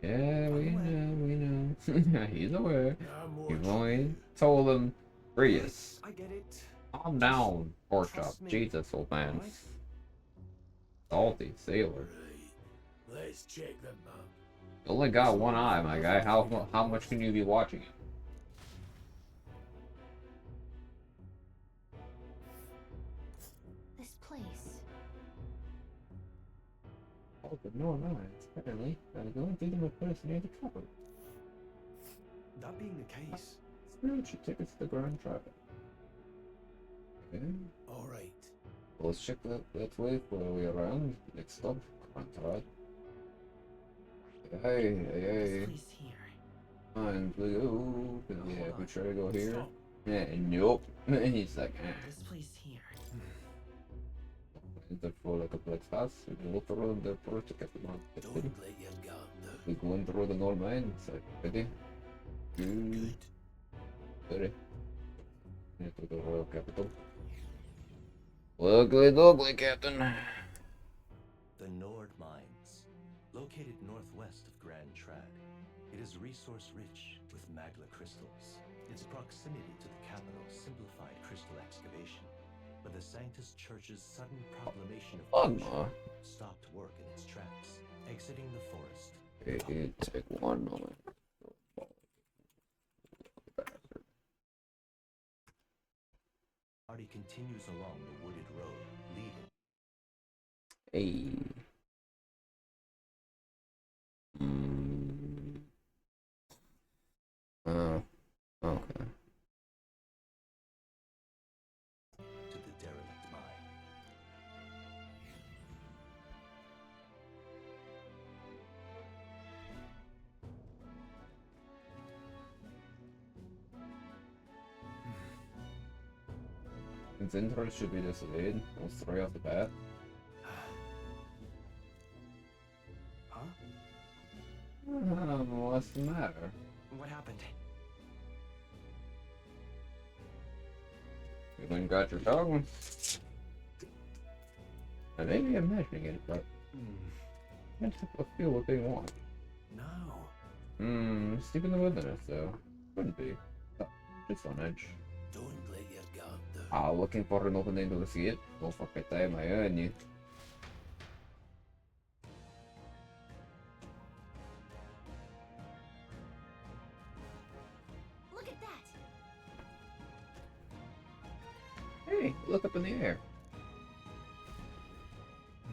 Yeah, we know. He's aware. I'm more You've only told him Prius. I get it. Calm down, pork chop. Trust me. Jesus, old man. Alright? Salty sailor. Let's check them out. You only got one eye, my guy. How much can you be watching it? This place. Oh, but no, apparently. The only thing that put us near the cover. That being the case, Spiritual tickets to the Grand Traffic. Okay. Alright. Well, let's check that way for we around. Next stop, Grand Traffic. Hey. And blue. Yeah, we try to go here. Stop. Yeah, nope. He's like, This place here. Therefore, like a black pass, we can look around the port to get the man. Don't let your guard down. We go in through the north mine. It's like, ready? Good. Ready? Into the Royal Capital. Ugly, Captain. The Nord Mines, located northwest of Grand Trad. It is resource-rich with magla crystals. Its proximity to the capital simplified crystal excavation, but the Sanctus Church's sudden proclamation of closure stopped work in its tracks, exiting the forest. Okay, take one moment. Party continues along the wooded road, leading. Hey. Okay. To the derelict mine. Its intro should be disobeyed. Almost right off the bat. huh? What's the matter? What happened? You went and got your dog? I may be imagining it, but I can't help but feel what they want. No. Sleep in the wilderness, though. Wouldn't be. Just on edge. Don't let your guard down. Looking for an opening to see it. Go for a time, I earn you. Look at that! Hey, look up in the air.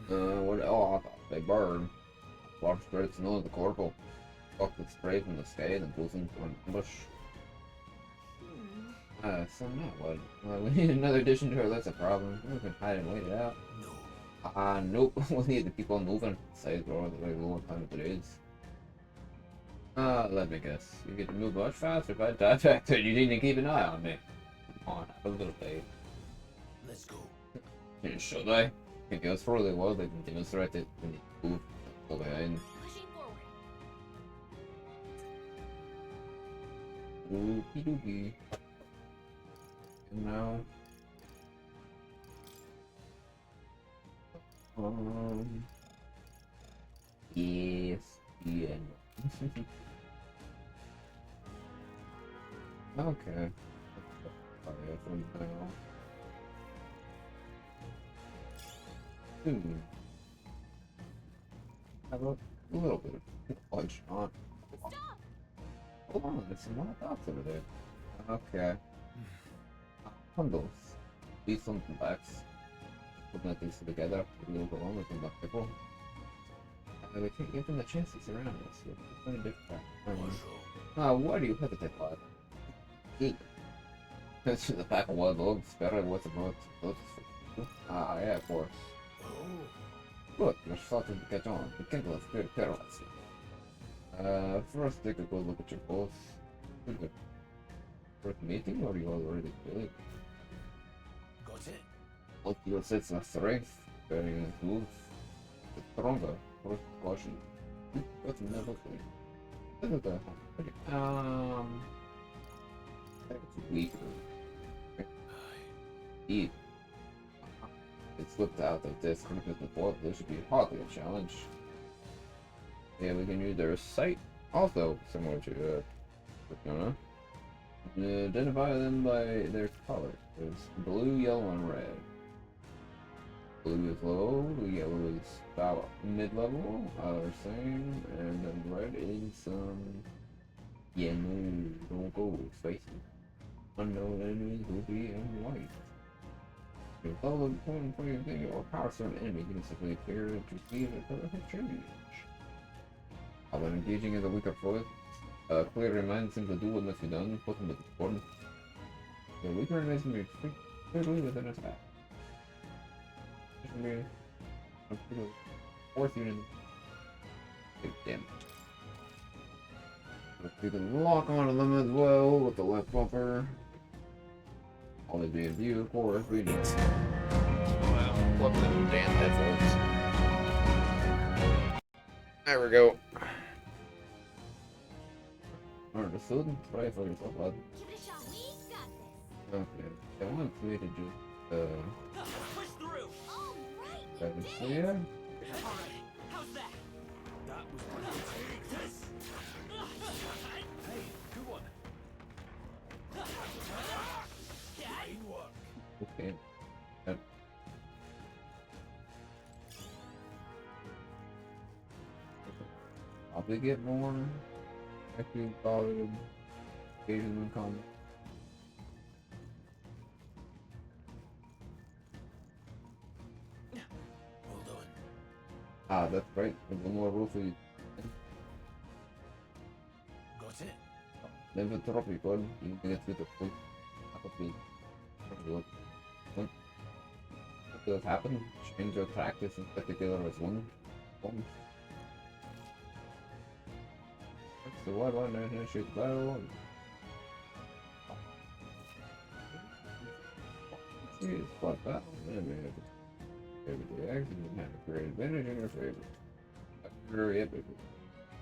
What? Oh, I thought they burned. Large spirits know the corporal. Fuck the spray from the sky and goes into an ambush. So now what? We need another addition to her, that's a problem. We can hide and wait it out. No. Nope. We'll need to keep on moving. Side road, the regular time of the days. Let me guess. You get to move much faster if I die back there. You need to keep an eye on me. Come on, have a little faith. Let's go. Should I? If it goes for really well, they can demonstrate it when you move. Go behind. Pushing forward. Oopie doopie. And now. Yes. Yeah. Okay. Fire from now. Have a little bit of punch on. Stop! Hold on, there's some more dots over there. Okay. Bundles. These something backs. Putting these together. A little bit longer than the people. We can't give them the chance to surround us. It's been a difficult. Why do you hesitate, lad? Eat. To the pack of wild dogs, better what's about closest for you. Yeah, of course. Look, you're starting to catch on. We can't let spirit paralyze you. First take a good look at your pulse. Good. First meeting, or you already feel it? Got it? Look, your sense of strength, bearing tools. It's stronger. First caution. What's never clean? It's weaker. Eat. It slipped out of this because before this should be hardly a challenge. Yeah, we can use their sight, also similar to Persona. Identify them by their color. It's blue, yellow, and red. Blue is low, yellow is about mid-level, same, and then red is no go, spicy. Unknown enemies will be in white. If all the point for your thing or power certain enemy, you can simply appear to see the color has changed. Although engaging is a weaker foe, clear reminds him to do what must be done, put him with important. The weaker enemies can be clearly within attack. This can be a fourth unit. Big damage. You can lock onto them as well with the left bumper. Always be in view, of course, we need. Well, plug them damn headphones. There we go. Understood? Try for yourself, lad. Give it a shot. We got this. Okay. I want me to just, Push through. All right. Let me see ya. All right. How's that? That was take this. Hey, good one. Okay. Probably get more. Actually, probably Asian combat. Well done. That's right. There's one more rule for you. Got it? Never drop your gun. You can get through the full. What does happen? Change your practice in particular as one. So what one and shoot battle? See, spot battle. Everyday action can have a great advantage in your favor. Very epic.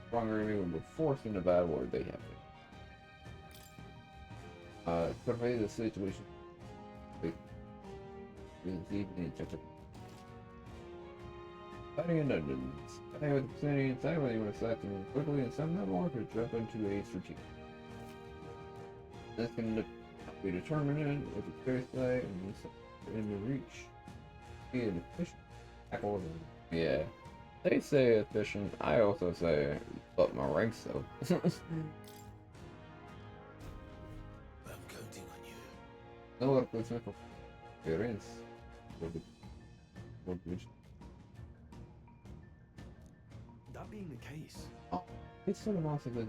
Stronger enemy will be forced into battle where they have to. Survey the situation. Fighting in dungeons. Fighting with the vicinity inside whether you want to select to move quickly and some level or to jump into a strategic. This can be determined with the clear sight and enemy reach. Be an efficient tackle. Yeah. They say efficient, I also say up my ranks though. I'm counting on you. No replacement for experience. That being the case, It's sort of also good.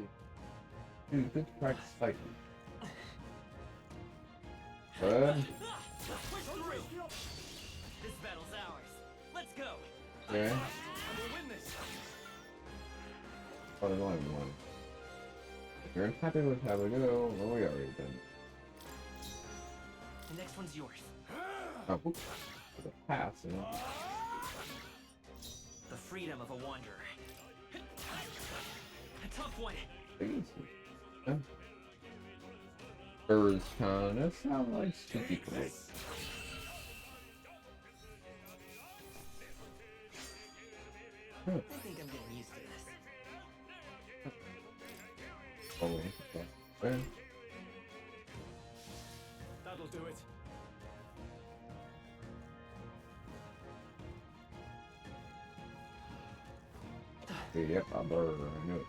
Dude, good practice fighting. Good. This battle's ours. Let's go. Okay. And we'll win this. What do I want? If you're happy with how we go, well, we already done. The next one's yours. Oh, oops. With a pass, you know. The freedom of a wanderer. A tough one. Yeah. Birds kinda sound like sticky clothes. I think I'm getting used to this. Oh, wait. Okay. That'll do it. Yep, I knew it.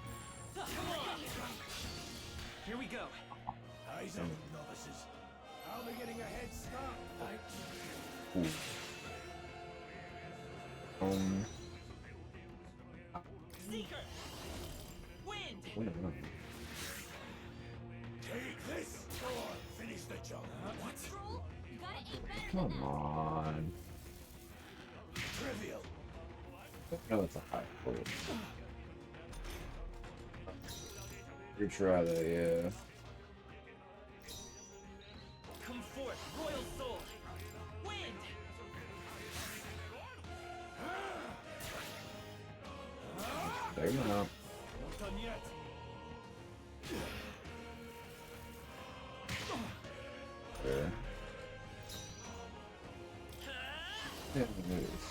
Here we go. Eyes up, novices. I'll be getting a head start, thanks. Ooh. Seeker! Wind! Take this, or finish the job. What? Troll, you gotta aim better Come than that. on. Trivial. No, it's a high foot. Retry that, yeah. Come forth, royal soul! Wind! There you go. Not done yet. There. Yeah, it is.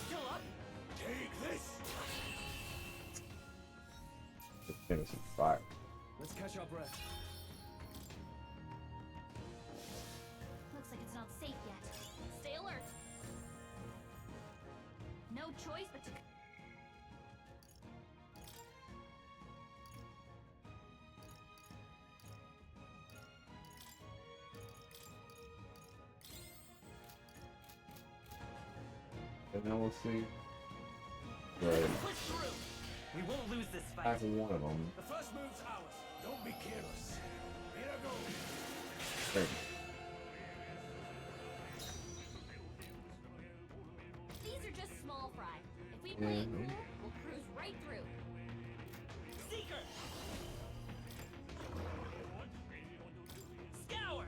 Still up? Take this. Just give us some fire. Let's catch our breath. Looks like it's not safe yet. Stay alert. No choice but to. And then we'll see. Right. Push through! We won't lose this fight. Half of one of them. The first move's ours. Don't be careless. Here I go. There. These are just small fry. If we play it cool, we'll cruise right through. Seeker! Scour!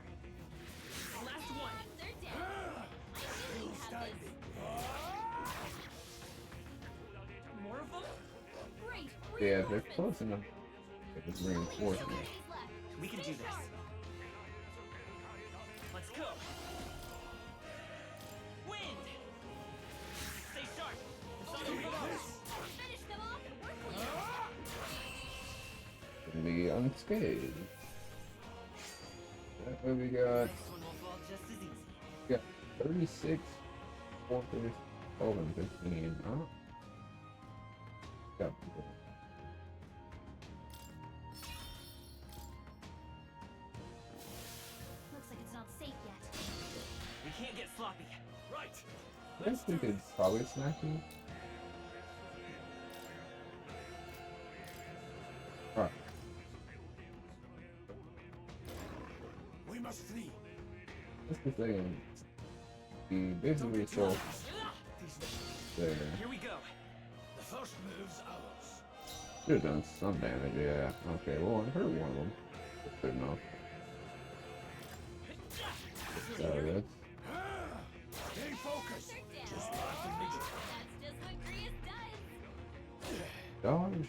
Last one! They're dead. I knew you'd have this. More of them? Great. Yeah, they're close enough. It's reinforcement. We can do this. Let's go. Wind! Stay sharp. It's not over. Finish them off and we're clear. Gonna be unscathed. That way we got. This one will fall just as easy. We got 36, 4, 12, and 15. Huh? Got people. Looks like it's not safe yet. We can't get sloppy. Right. I guess we could probably snack you. Alright. We must flee. That's the thing. He basically so there. Here we go. The first move's ours. Should have done some damage, yeah. Okay, well, I hurt one of them. That's good enough. So that's Stay focused. Just like the midget. That's just what Grius does. dodge.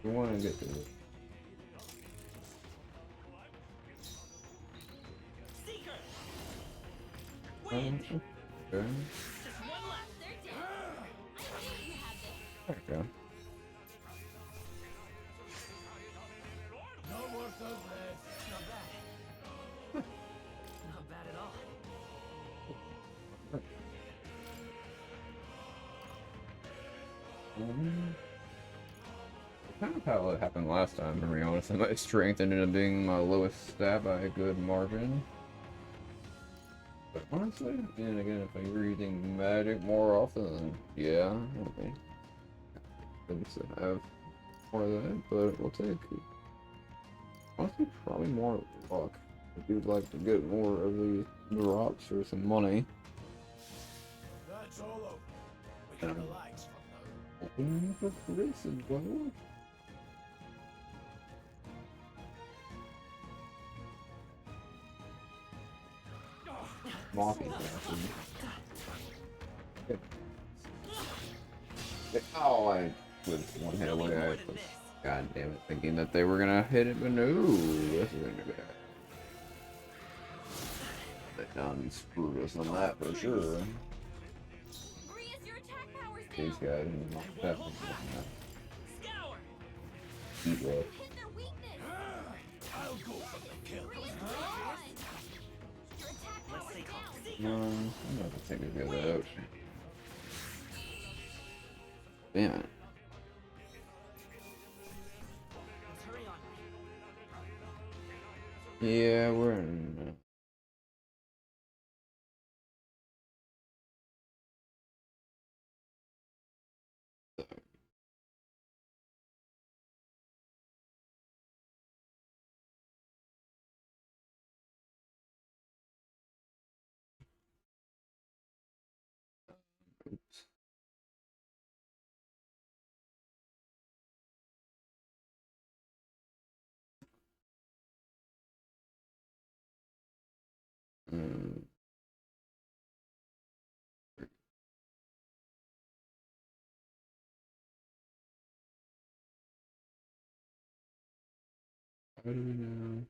You want to get to it. Seeker! Okay. Wind! Okay. Just one left. They're dead. I knew you had this. There we go. No worth of breath. Not bad. Not bad at all. Kind of how it happened last time, to be honest. My strength ended up being my lowest stat by a good margin. But honestly, and again, if you're using magic more often, then yeah, okay. Good to have more of that, but we'll take honestly probably more luck. If you'd like to get more of these drops or some money. That's all over. We can relax for now. Open for this as well. Moppy. Oh, I was one hit away. I was, god damn it, thinking that they were gonna hit it, but no, this is gonna be bad. They done screwed us on that for sure. Grius, your attack power's These down. guys are definitely Scour! eat well. Hit their weakness. I'll go for the kill. Grius, run. Your attack Let's power's stay calm. down. No, I'm not gonna take it the other out. Damn it. Let's hurry on. Yeah, we're in. Hmm. How do we know?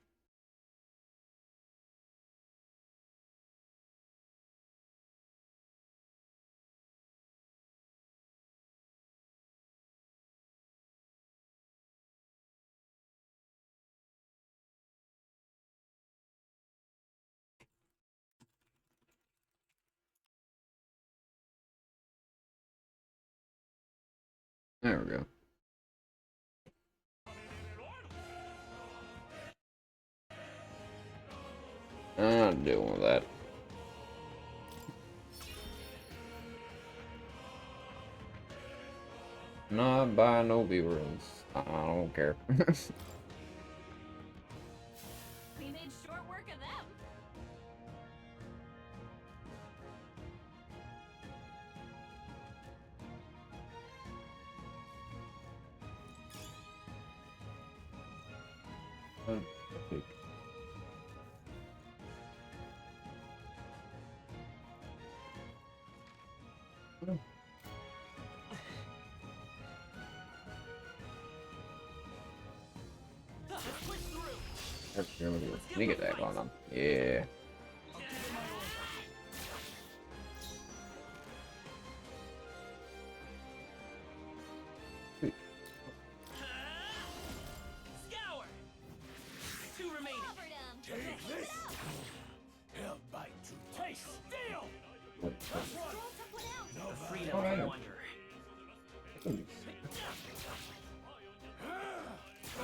There we go. I'm not dealing with that. Not by no viewers. I don't care. We made short work of them. Okay. Sneak attack on them. Yeah. Sweet. Scour. 2 remaining. Take this. Hell bite to taste. Steel. No Freedom Oh, I from know. wonder.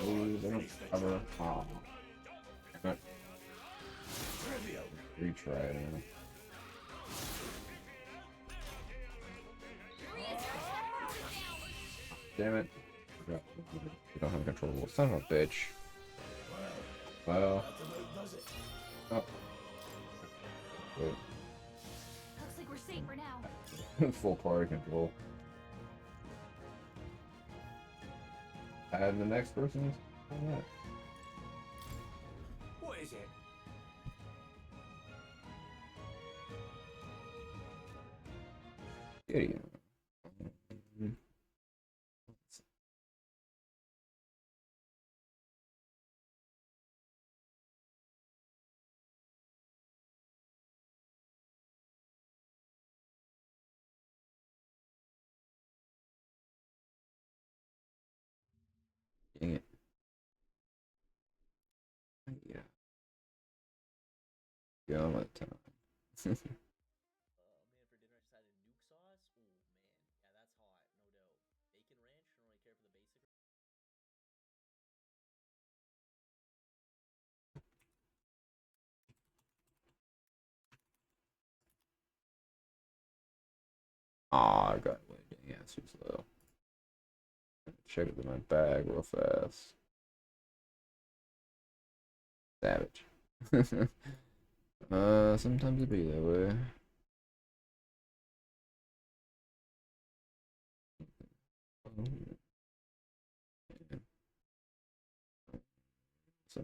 Oh, they don't cover. Oh. Not retry it. Damn it. You don't have control. Son of a bitch. Well. Oh. Wait. Looks like we're safe for now. Full party control. And the next person is that. What is it? Idiot. Dang it. Yeah. Yeah, I'm at time. Man, for dinner I just had a nuke sauce. Oh man, yeah, that's hot, no doubt. Bacon ranch, I don't really care for the basic. Aw, I got way dang ass too slow. Check it in my bag real fast. Savage. Sometimes it be that way. So.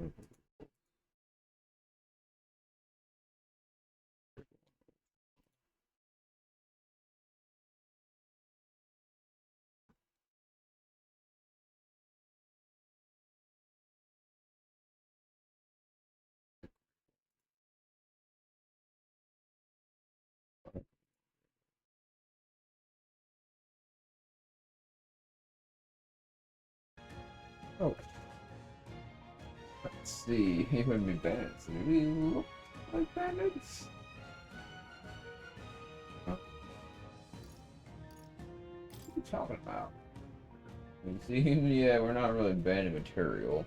Oh. Let's see. He wouldn't be bad. So we look like bandits. Huh? What are you talking about? You see, yeah, we're not really bandit material.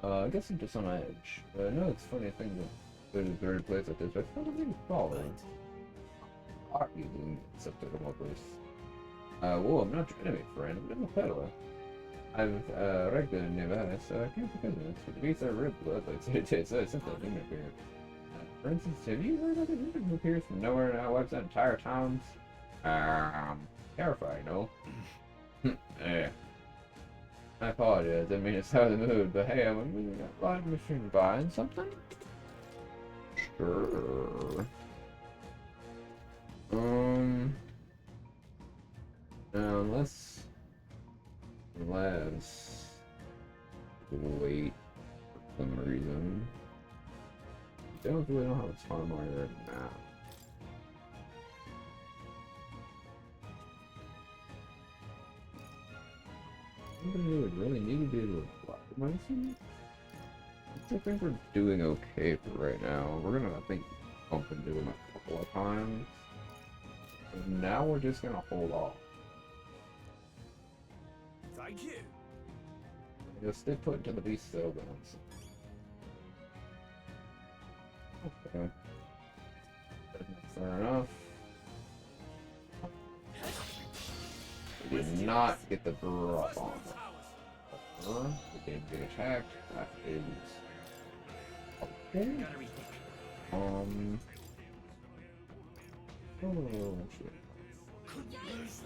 I guess I'm just on edge. I know it's a funny thing to go to the third place like this, but I feel like I'm falling. Are you doing something about this? Whoa, I'm not your enemy, friend. I'm a peddler. I've wrecked the Nevada, so I came for business. But the beasts are red blood, like it's simply a human appear. For instance, have you heard of a human who appears from nowhere and wipes out entire towns? Terrifying, no? Yeah. I apologize, I mean it's out of the mood, but hey, I'm a lot of machine buying something? Sure. Now let's wait for some reason. Don't really have a timeline right now. Somebody would really need to do a black medicine? I think we're doing okay for right now. We're gonna, I think, bump into them a couple of times. And now we're just gonna hold off. Thank you. Just stay put into the beast cell guns. Okay. Fair enough. We did not get the drop on her. We didn't get attacked. That is okay. Oh shit. There's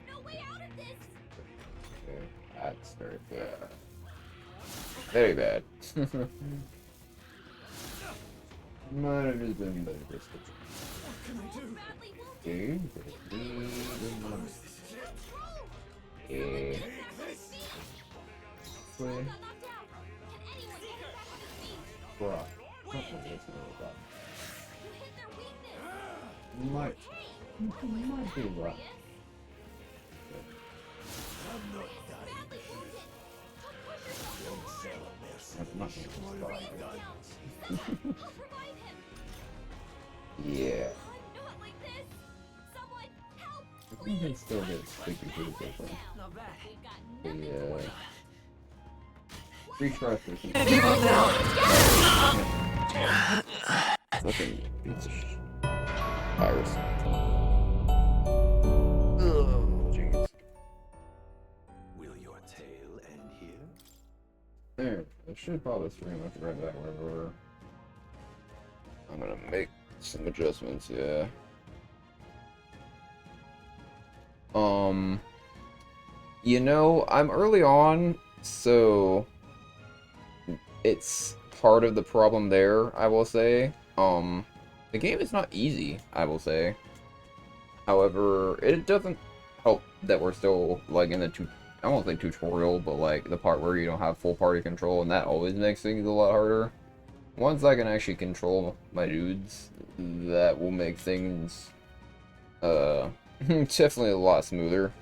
no way out of this. Okay, that's very bad. Very bad. Might have just been better this time. What can I do? Okay. Okay. Play. Bruh. Might be right. That's not yeah. I think they still get sticky pretty quickly. Yeah. Retry for fucking piece of virus. Jeez. Will your tale end here? There. I should probably stream after right back where we were. I'm gonna make some adjustments, yeah. You know, I'm early on, so it's part of the problem there, I will say. The game is not easy, I will say. However, it doesn't help that we're still, like, in the I won't say tutorial, but, like, the part where you don't have full party control, and that always makes things a lot harder. Once I can actually control my dudes, that will make things, definitely a lot smoother.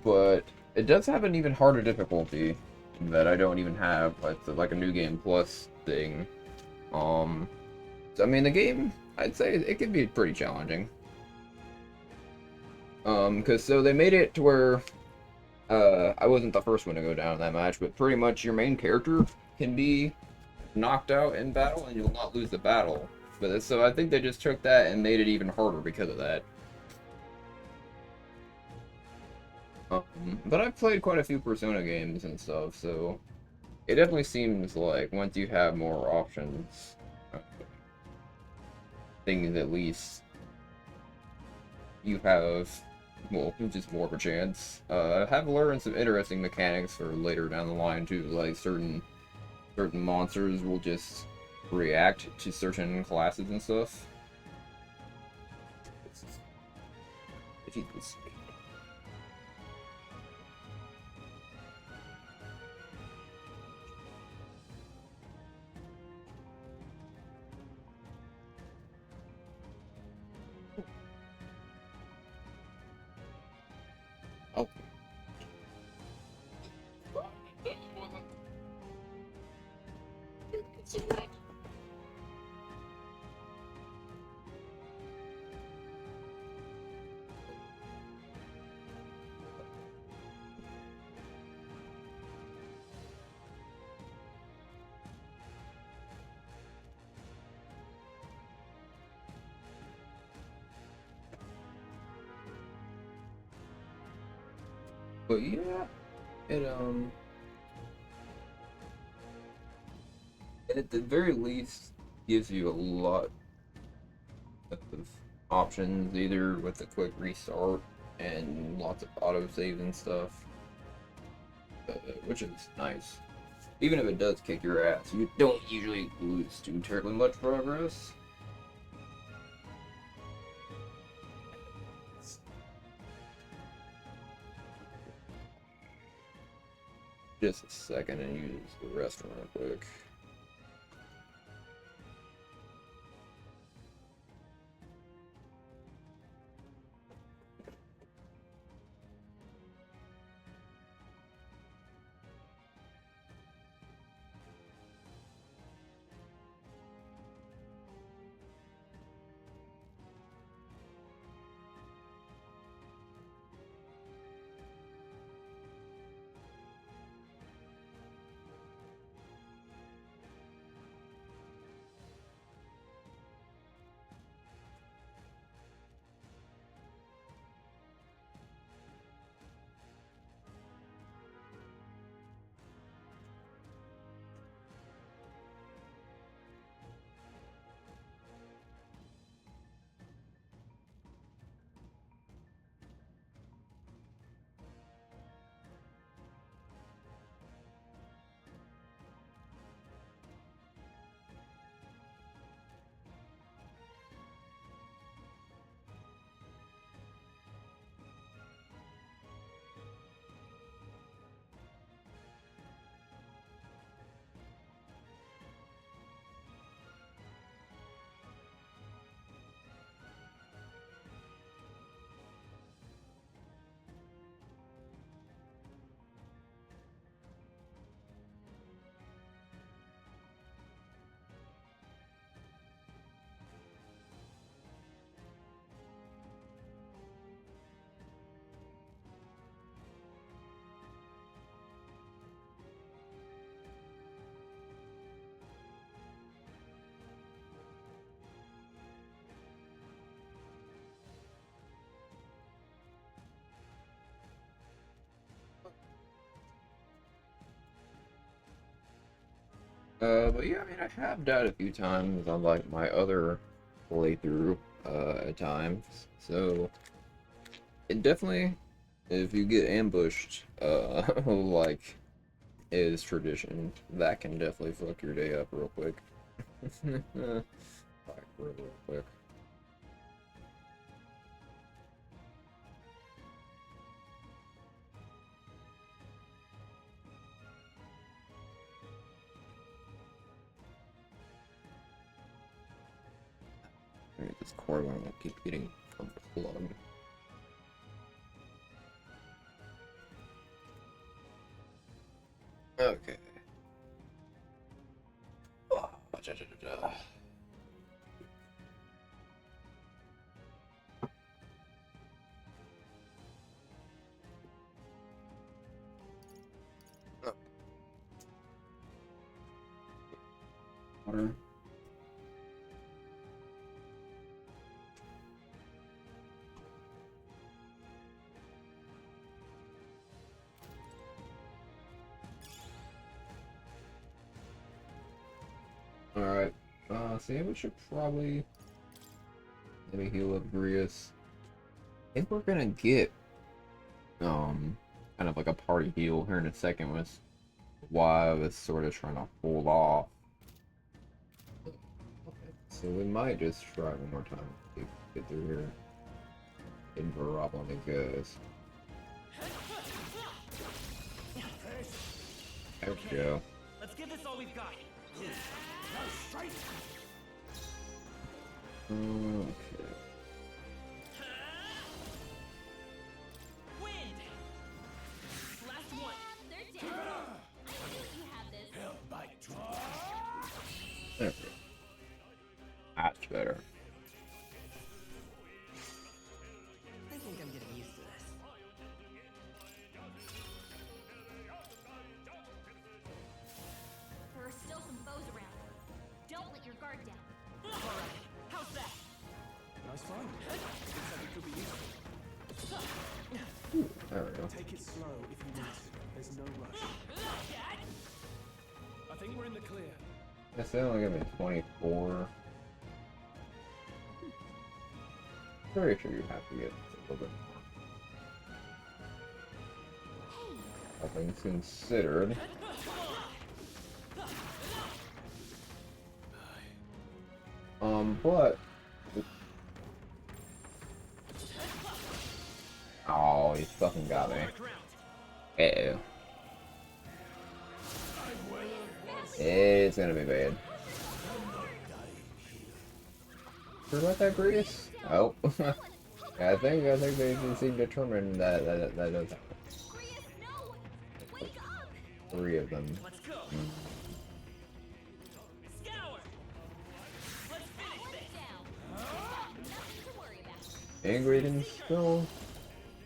But it does have an even harder difficulty that I don't even have. It's like a New Game Plus thing. So, I mean, the game, I'd say it could be pretty challenging. Cause so they made it to where, I wasn't the first one to go down in that match, but pretty much your main character can be knocked out in battle and you'll not lose the battle. But so I think they just took that and made it even harder because of that. But I've played quite a few Persona games and stuff, so it definitely seems like once you have more options, things at least, you have, well, just more of a chance. Have learned some interesting mechanics for later down the line too, like certain monsters will just react to certain classes and stuff. If you can see. Oh. But yeah, it at the very least gives you a lot of options, either with a quick restart and lots of autosave and stuff, which is nice. Even if it does kick your ass, you don't usually lose too terribly much progress. Just a second and use the restroom real quick. But yeah, I mean, I have died a few times on like my other playthrough, at times. So it definitely, if you get ambushed, like is tradition, that can definitely fuck your day up real quick. Like real quick. This core one will keep getting unplugged. Okay. Water. Alright, see, we should probably maybe heal up Grius. I think we're gonna get, kind of like a party heal here in a second, was why I was sort of trying to hold off. So we might just try one more time to get through here. And probably goes. There we go. Let's give this all we've got. Okay. Wind. Last one. They're dead. I think you have this. Hell bite. There we go. That's better. I think I'm getting used to this. There are still some foes around. Don't let your guard down. Alright, how's that? Nice find. Looks like it could be useful. Ooh, there we go. Take it slow if you need to. There's no rush. I think we're in the clear. Yes, they only give me 24. Very sure you have to get a little bit more. All things considered. But oh, he fucking got me. Uh-oh. It's gonna be bad. Sure about that, Grease? Oh. I think they seem determined that does happen. 3 of them. Let's go. Scour. Let's finish this. Angry and still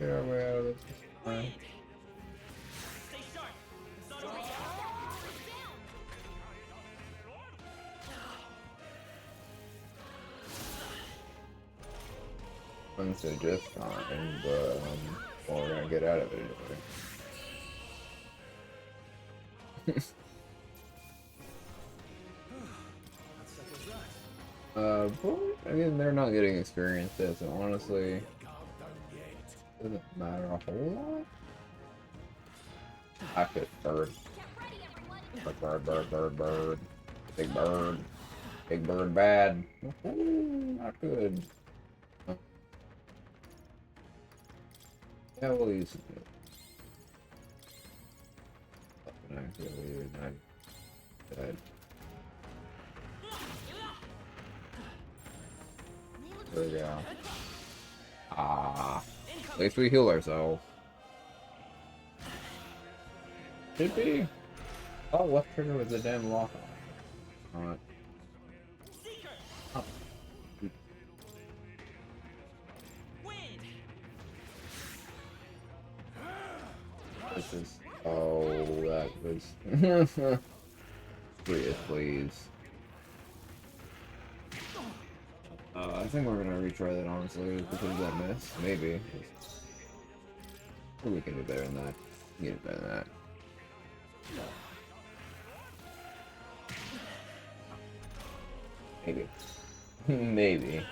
get our way out of this. Fine. Stay sharp. It's not over yet. Ones are just fine, but well, we're gonna get out of it anyway. But again, they're not getting experience there, so honestly, doesn't matter a whole lot. I could bird. Bird. Big bird. Big bird bad. Ooh, not good. Yeah, we'll use it. Dead. There we go. Ah, at least we heal ourselves. Should be. Oh, left trigger was a damn lock on. Alright. Oh. This is. Oh, that was. Please. I think we're gonna retry that honestly because of that miss. Maybe. We can do better than that. We can do better than that. Maybe. Maybe.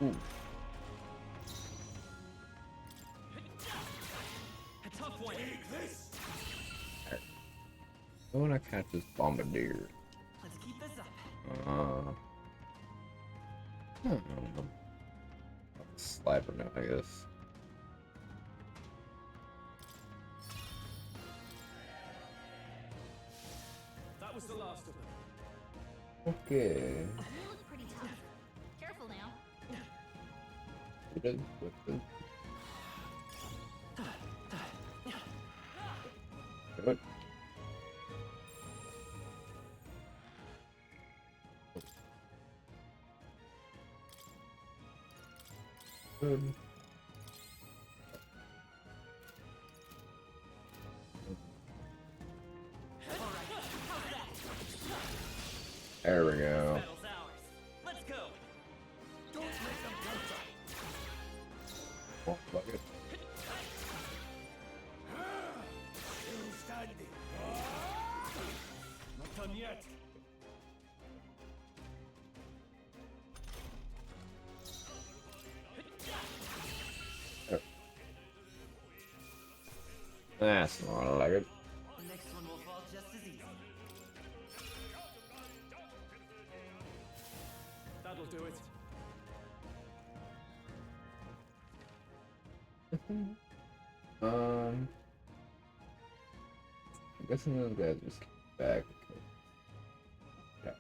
Ooh. I wanna catch this bombardier. Let's keep this up. I don't know. Slider now, I guess. That was the last of them. Okay. You look pretty tough. Careful now. Good. Good. Good. There we go. Let's go. Don't let them counter. Oh, fuck it. Still standing. Not done yet. That's not like it. The next one will fall just as easy. That'll do it. I'm guessing those guys just came back. Yeah.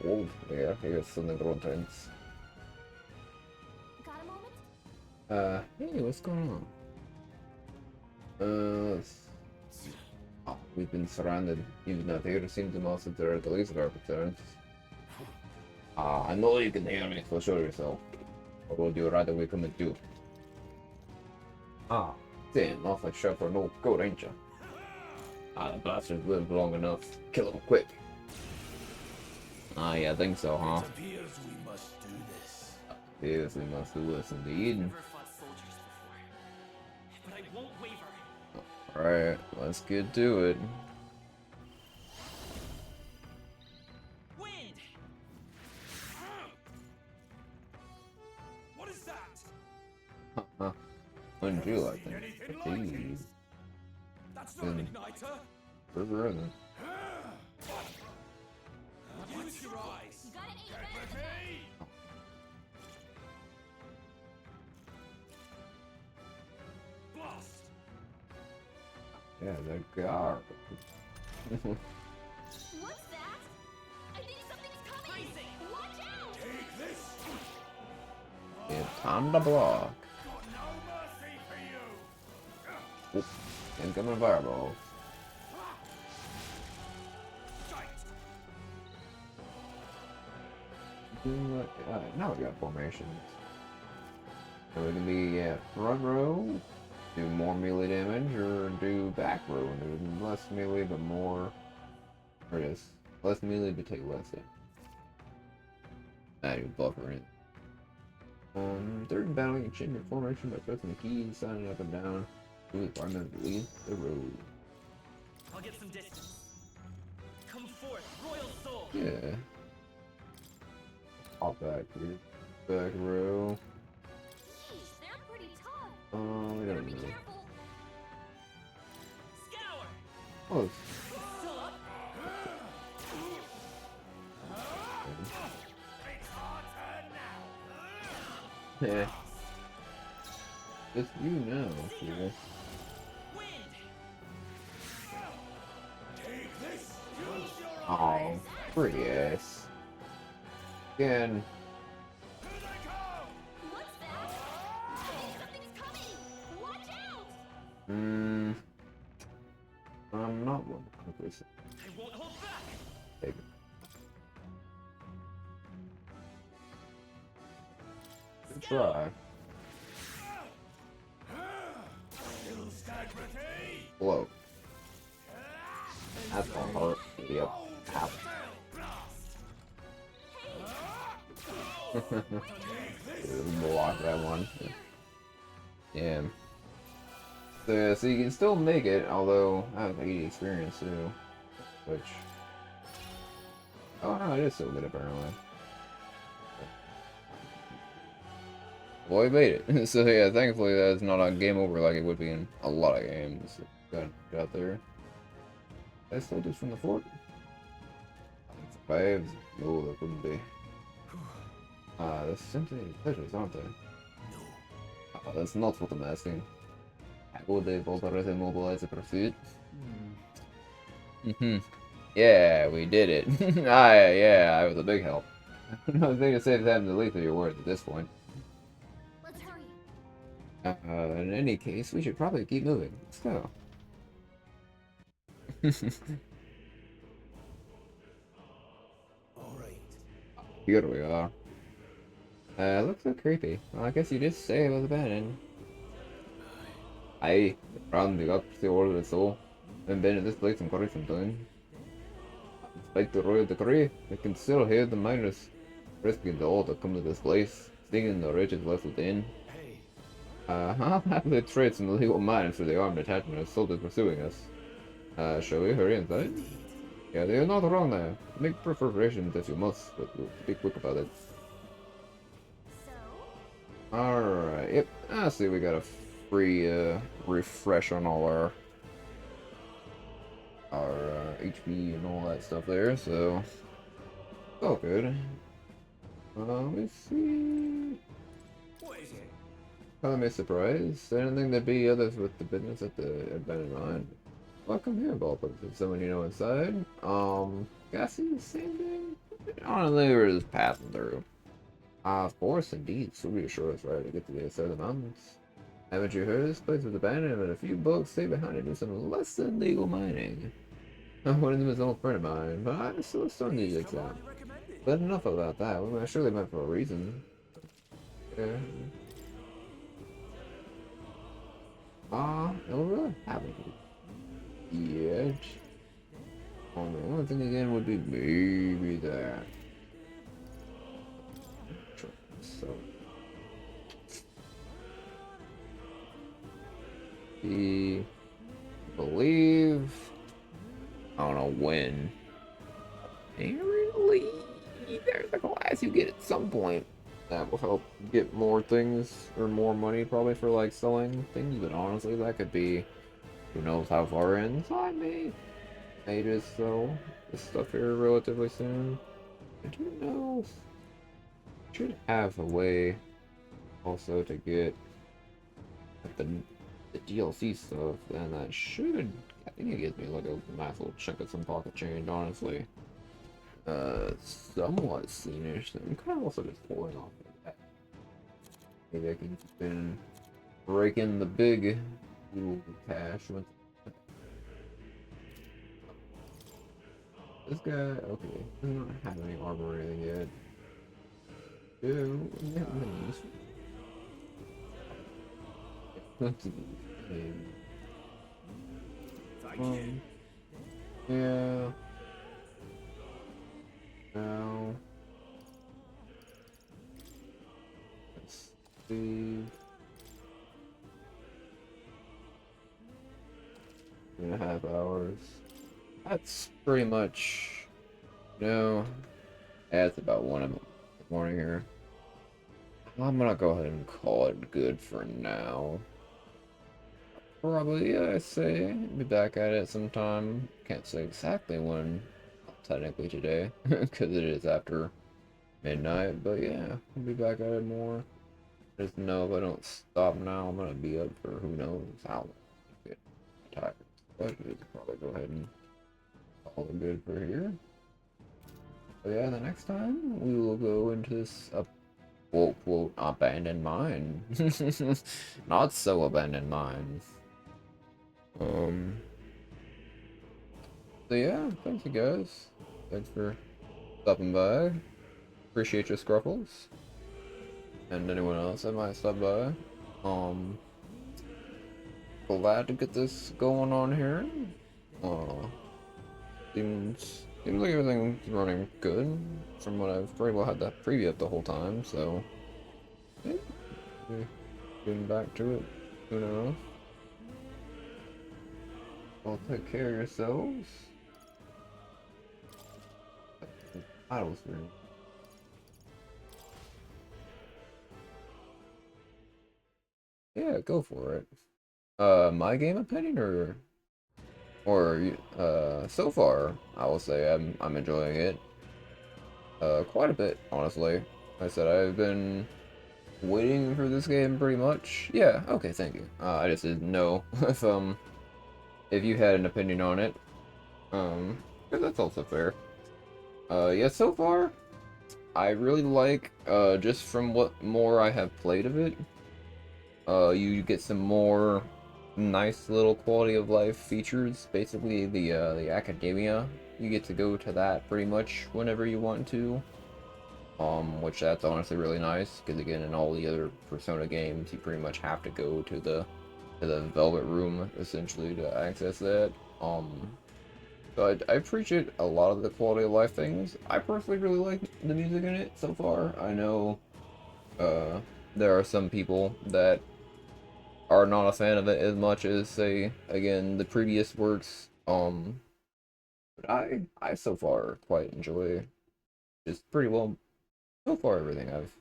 Oh, yeah, here's something intense. Got a moment? Hey, what's going on? Oh, we've been surrounded. Even though here seems the most that there are the least of our concerns. I know you can hear me, so show yourself. Or would you rather we come and do? Damn, awfully sharp for an old goat, ain't you? The bastards lived long enough. Kill him quick. Yeah, I think so, huh? It appears we must do this. Yes, we must do this indeed. Never fought soldiers before, but I won't waver. Alright, let's get to it. Wouldn't you like that? Fatigue. That's not an igniter. River isn't. Use your eyes. Blast. Yeah, that guard. What's that? I think something's coming. Watch out! Take this. It's time to block. Got no mercy for you. Oop. Incoming fireball. Now we got formations. So we can be front row, do more melee damage, or do back row and do less melee but more. Or just less melee but take less damage. You buffer in. Third in battle, you can change your formation by pressing the keys, signing up and down. Do the requirement to leave the road. I'll get some distance. Come forth, royal soul. Yeah. Hop back here. Back row. Jeez, they're pretty tough. We don't know. Careful. Scour. Oh. Still up. Yeah. Just you know, yeah. Oh, pretty ass. Again. What's that? I think something's coming. Watch out! I'm not 100%. I won't hold back. Take it. Good try. Whoa. That's gonna hurt. Yep. Ow. Block that one. Yeah. So you can still make it, although I have 80 experience too. Which. Oh no, it is still good apparently. Well, we made it. So yeah, thankfully that's not a game over like it would be in a lot of games. Got there. That's still just from the fort. Survived? No, that wouldn't be. They're simply pleasures, aren't they? No. That's not what I'm asking. How would they already mobilize the pursuit? Yeah, we did it. Yeah, I was a big help. I think it saves having to leave your words at this point. Let's hurry. In any case, we should probably keep moving. Let's go. Here we are. Looks so creepy. Well, I guess you just say it was abandoned. Aye, rounding up the order of soul. I've been in this place in quite some time. Despite the royal decree, I can still hear the miners risking the all to come to this place, stinging the riches left within. I'll have the threats and the legal miners for the armed detachment of soldiers pursuing us. Shall we hurry inside? Yeah, they are not wrong there. Make preparations if you must, but be quick about it. Alright, yep. I see we got a free refresh on all our HP and all that stuff there, so oh good. Let's see. I'm surprised. Anything to be others with the business at the abandoned mine. Welcome here, ballpark. If someone you know inside. Guessing the same thing? Honestly, we're just passing through. Of course, indeed. So reassure us right to get to the other side of the mountains. Haven't you heard this place was abandoned and a few bugs stay behind to do some less than legal mining? One of them is an old friend of mine, but I'm still starting the exam. But enough about that. We surely meant for a reason. Yeah. It really happened yet. The only thing again would be maybe that. So I believe I don't know when. Apparently there's a class you get at some point. that will help get more things, or more money probably for like selling things, but honestly that could be, who knows how far in, so I may just sell this stuff here relatively soon. I don't know. Should have a way also to get the DLC stuff, and that should, I think it gives me like a nice little chunk of some pocket change, honestly. Somewhat sceenish. I'm kind of also just pulling off of that. Maybe I can spend breaking the big little cash with this guy. Okay, does not have any armor or anything yet. Yeah. Now, let's see. 2.5 hours. That's pretty much, yeah, it's about 1 in the morning here. I'm gonna go ahead and call it good for now. Probably, yeah, I say, be back at it sometime. Can't say exactly when, technically today, because it is after midnight, but yeah, I'll be back at it more. Just know if I don't stop now, I'm gonna be up for who knows how long. Get tired. But we could probably go ahead and call it good for here. But yeah, the next time we will go into this quote abandoned mine. Not so abandoned mines. So yeah, thank you guys. Thanks for stopping by. Appreciate your scruffles. And anyone else that might stop by. Glad to get this going on here. Seems like everything's running good from what I've pretty well had that preview up the whole time, so yeah, getting back to it soon enough. Well, take care of yourselves. Idle screen. Yeah, go for it. My game opinion, or so far, I will say I'm enjoying it. Quite a bit, honestly. Like I said, I've been waiting for this game pretty much. Yeah, okay, thank you. I just didn't know if you had an opinion on it. 'Cause that's also fair. Yeah, so far, I really like, just from what more I have played of it, you get some more nice little quality of life features. Basically, the academia, you get to go to that pretty much whenever you want to. Which that's honestly really nice, because again, in all the other Persona games, you pretty much have to go to the Velvet Room, essentially, to access that. So I appreciate a lot of the quality of life things. I personally really like the music in it so far. I know there are some people that are not a fan of it as much as, say, again, the previous works. But I so far quite enjoy just pretty well so far everything I've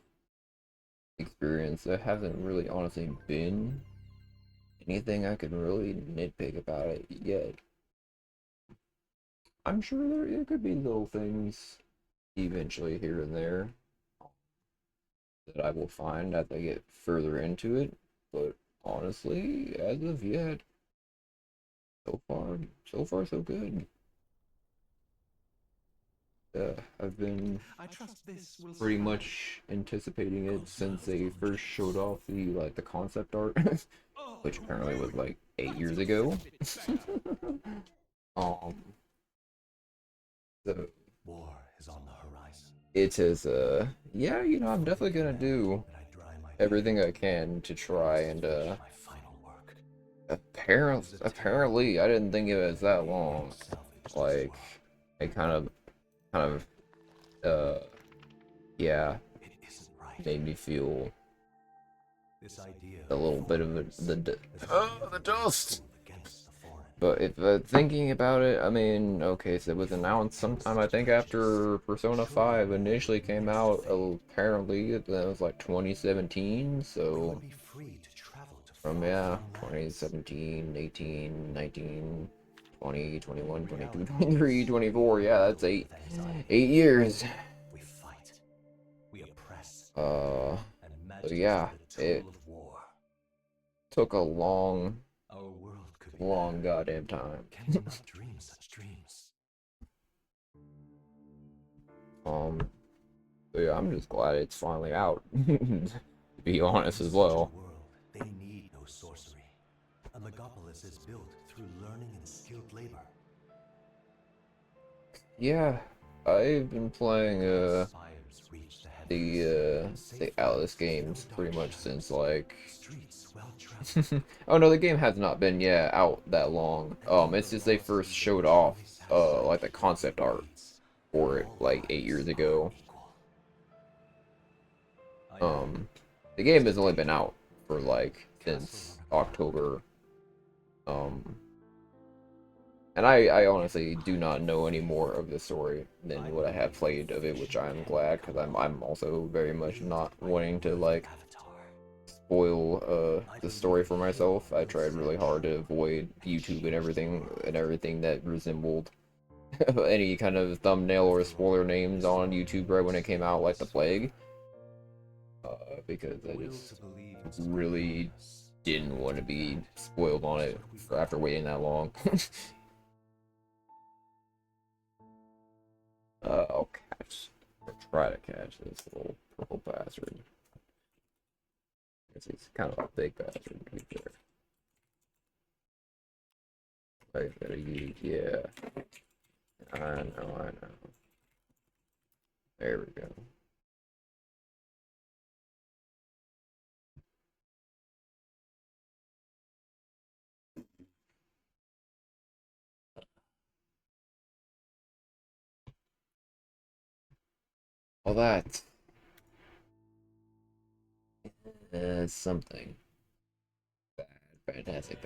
experienced. There hasn't really honestly been anything I could really nitpick about it yet. I'm sure there could be little things eventually here and there that I will find as I get further into it, but honestly, as of yet, so far so good. I've been pretty much anticipating it since they first showed off the concept art, which apparently was like 8 years ago. So war is on the horizon. It is yeah, you know, I'm definitely gonna do everything I can to try and apparently I didn't think it was that long. Like it kind of yeah, made me feel a little bit of the dust. But if thinking about it, I mean, okay, so it was announced sometime, I think, after Persona 5 initially came out, apparently, that was like 2017, so from, yeah, 2017, 18, 19, 20, 21, 22, 23, 24, yeah, that's 8 years. We fight. We oppress. So magic yeah, is but a it tool of war. took a long, Our world could be long goddamn time. Can we not dream such dreams? So yeah, I'm just glad it's finally out, to be honest as well. They need no sorcery. A megapolis is built through learning and skilled labor. Yeah, I've been playing the Alice games pretty much since like oh no, the game has not been out that long. It's just they first showed off like the concept art for it like 8 years ago. The game has only been out for like since October. And I honestly do not know any more of the story than what I have played of it, which I'm glad, because I'm also very much not wanting to like spoil the story for myself. I tried really hard to avoid YouTube and everything that resembled any kind of thumbnail or spoiler names on YouTube right when it came out, like the plague. Because I just really didn't want to be spoiled on it after waiting that long. I'll catch, or try to catch this little purple bastard. Guess he's kind of a big bastard, to be fair. I gotta use, yeah. I know. There we go. All that is something bad, fantastic,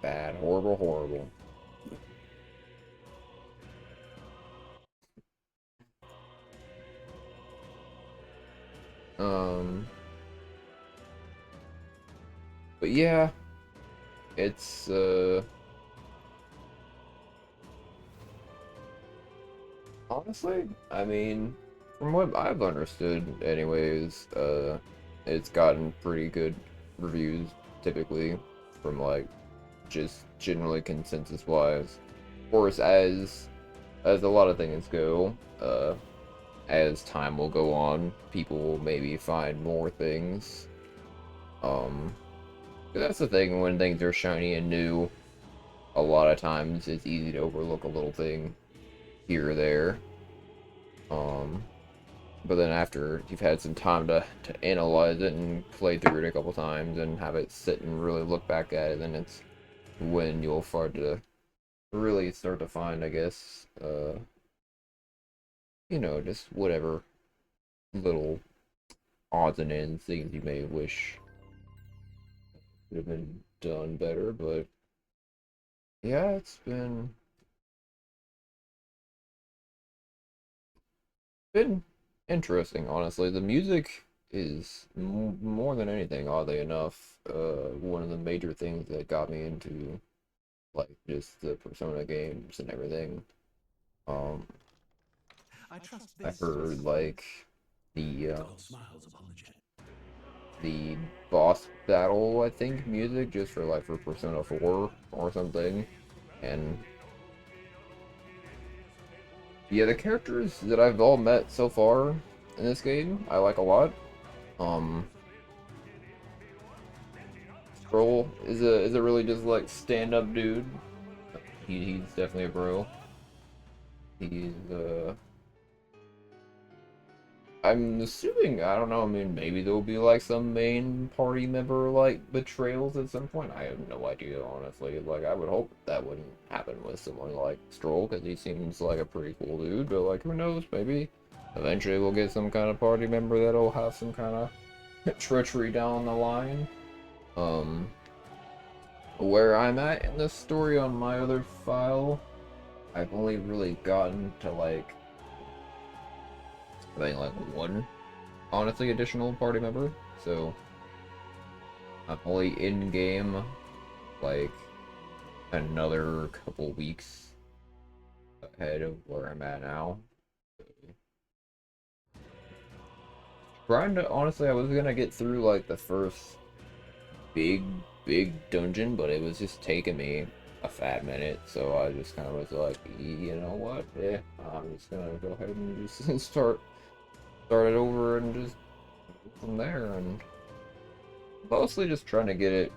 bad, horrible. But yeah, it's honestly, I mean, from what I've understood anyways, it's gotten pretty good reviews typically from like just generally consensus wise. Of course, as a lot of things go, as time will go on, people will maybe find more things. That's the thing, when things are shiny and new, a lot of times it's easy to overlook a little thing here or there. But then after you've had some time to analyze it and play through it a couple times and have it sit and really look back at it, then it's when you'll really start to find, I guess, you know, just whatever little odds and ends, things you may wish could have been done better. But yeah, it's been interesting, honestly. The music is more than anything, oddly enough, one of the major things that got me into like just the Persona games and everything. I heard like the boss battle, I think, music just for like for Persona 4 or something, and yeah, the characters that I've all met so far in this game, I like a lot. Scroll is a really just like stand-up dude. He's definitely a bro. He's I'm assuming, I don't know, I mean, maybe there'll be like some main party member like betrayals at some point. I have no idea, honestly. Like, I would hope that wouldn't happen with someone like Stroll, because he seems like a pretty cool dude, but like, who knows, maybe eventually we'll get some kind of party member that'll have some kind of treachery down the line. where I'm at in this story on my other file, I've only really gotten to like, I think like one, honestly, additional party member. So I'm only in game like another couple weeks ahead of where I'm at now. Trying to, honestly, I was gonna get through like the first big dungeon, but it was just taking me a fat minute, so I just kind of was like, you know what, yeah, I'm just gonna go ahead and just start it over and just from there, and mostly just trying to get it.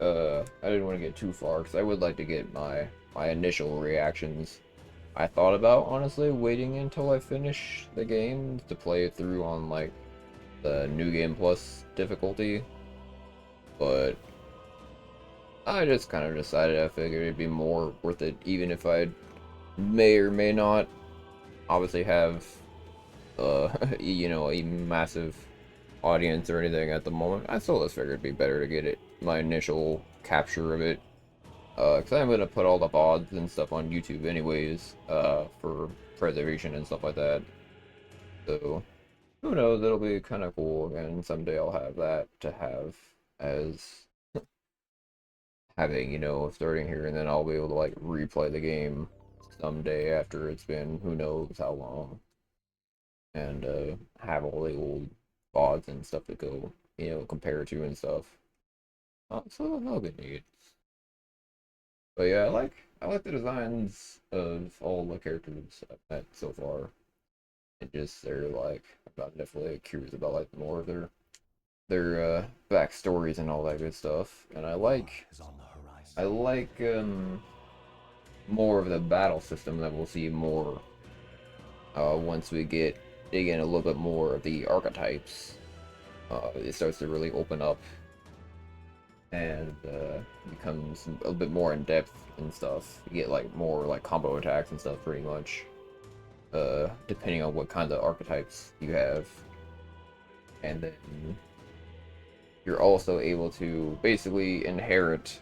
I didn't want to get too far because I would like to get my initial reactions. I thought about honestly waiting until I finish the game to play it through on like the New Game Plus difficulty, but I just kind of decided I figured it'd be more worth it, even if I may or may not obviously have you know, a massive audience or anything at the moment. I still just figured it'd be better to get my initial capture of it, because I'm gonna put all the VODs and stuff on YouTube anyways, for preservation and stuff like that. So who knows, it'll be kind of cool, and someday I'll have that to have as having, you know, starting here, and then I'll be able to like replay the game someday after it's been who knows how long, and have all the old VODs and stuff to go, you know, compare to and stuff. So that'll be neat. But yeah, I like the designs of all the characters I've met so far. And just they're like, I'm definitely curious about like more of their backstories and all that good stuff. And I like more of the battle system that we'll see more once we dig in a little bit more of the archetypes. It starts to really open up and becomes a little bit more in depth and stuff. You get like more like combo attacks and stuff pretty much, depending on what kind of archetypes you have. And then you're also able to basically inherit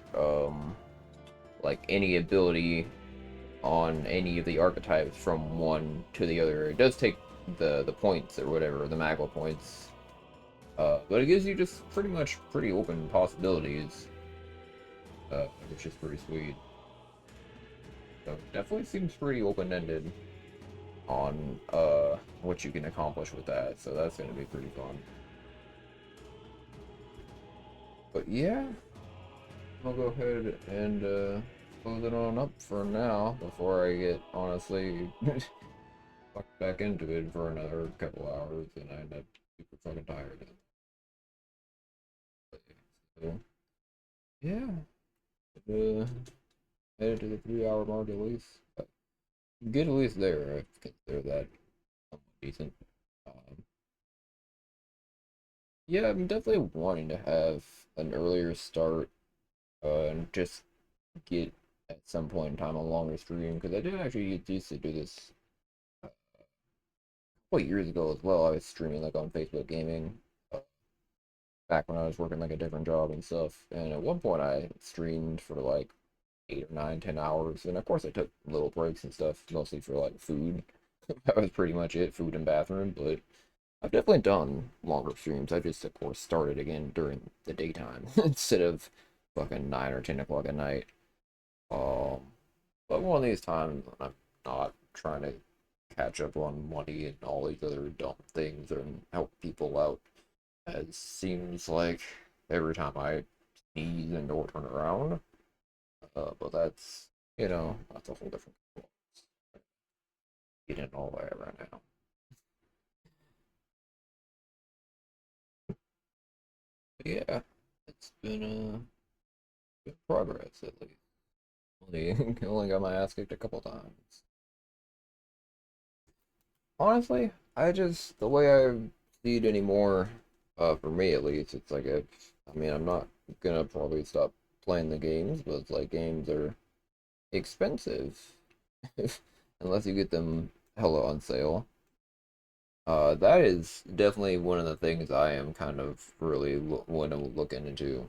like any ability on any of the archetypes from one to the other. It does take the points or whatever, the magma points, but it gives you just pretty open possibilities, which is pretty sweet. So definitely seems pretty open-ended on what you can accomplish with that, so that's going to be pretty fun. But yeah, I'll go ahead and close it on up for now before I get honestly sucked back into it for another couple hours and I end up super fucking tired. So yeah, headed to the 3-hour mark at least. But get at least there. I consider that decent. Yeah, I'm definitely wanting to have an earlier start and just get at some point in time a longer stream, because I did actually used to do this a couple years ago as well. I was streaming like on Facebook Gaming back when I was working like a different job and stuff, and at one point I streamed for like 8 or 9, 10 hours, and of course I took little breaks and stuff, mostly for like food. That was pretty much it, food and bathroom, but I've definitely done longer streams. I just, of course, started again during the daytime instead of fucking 9 or 10 o'clock at night. But one of these times, I'm not trying to catch up on money and all these other dumb things and help people out. It seems like every time I sneeze and don't turn around. But that's, you know, that's a whole different getting all the way right now. Yeah, it's been good progress at least. Only got my ass kicked a couple times. Honestly, the way I see it anymore, for me at least, it's like I mean, I'm not gonna probably stop playing the games, but it's like games are expensive unless you get them hella on sale. That is definitely one of the things I am kind of really want to look into.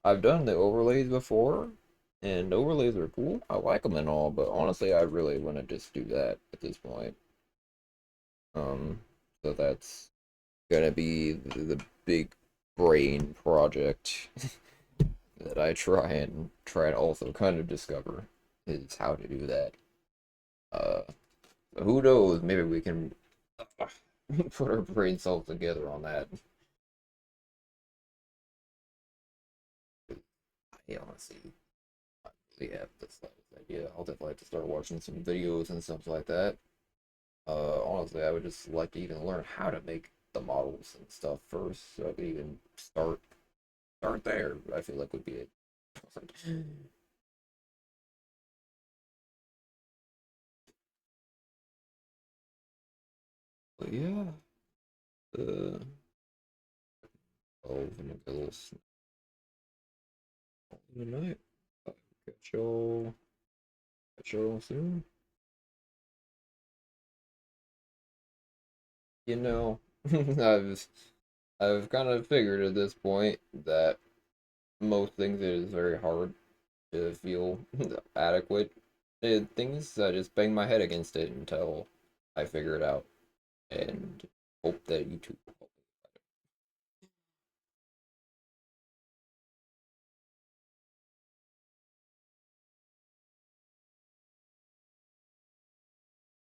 I've done the overlays before, and overlays are cool. I like them and all, but honestly, I really want to just do that at this point. So that's gonna be the big brain project that I try and also kind of discover is how to do that. Who knows? Maybe we can put our brain cells together on that. I honestly, I really have this idea. I'll definitely have to start watching some videos and stuff like that. Honestly, I would just like to even learn how to make the models and stuff first, so I could even start there. I feel like would be it. But yeah, 12 and a little in the night. Catch y'all soon. You know, I've kind of figured at this point that most things it is very hard to feel adequate. Things I just bang my head against it until I figure it out, and hope that you too.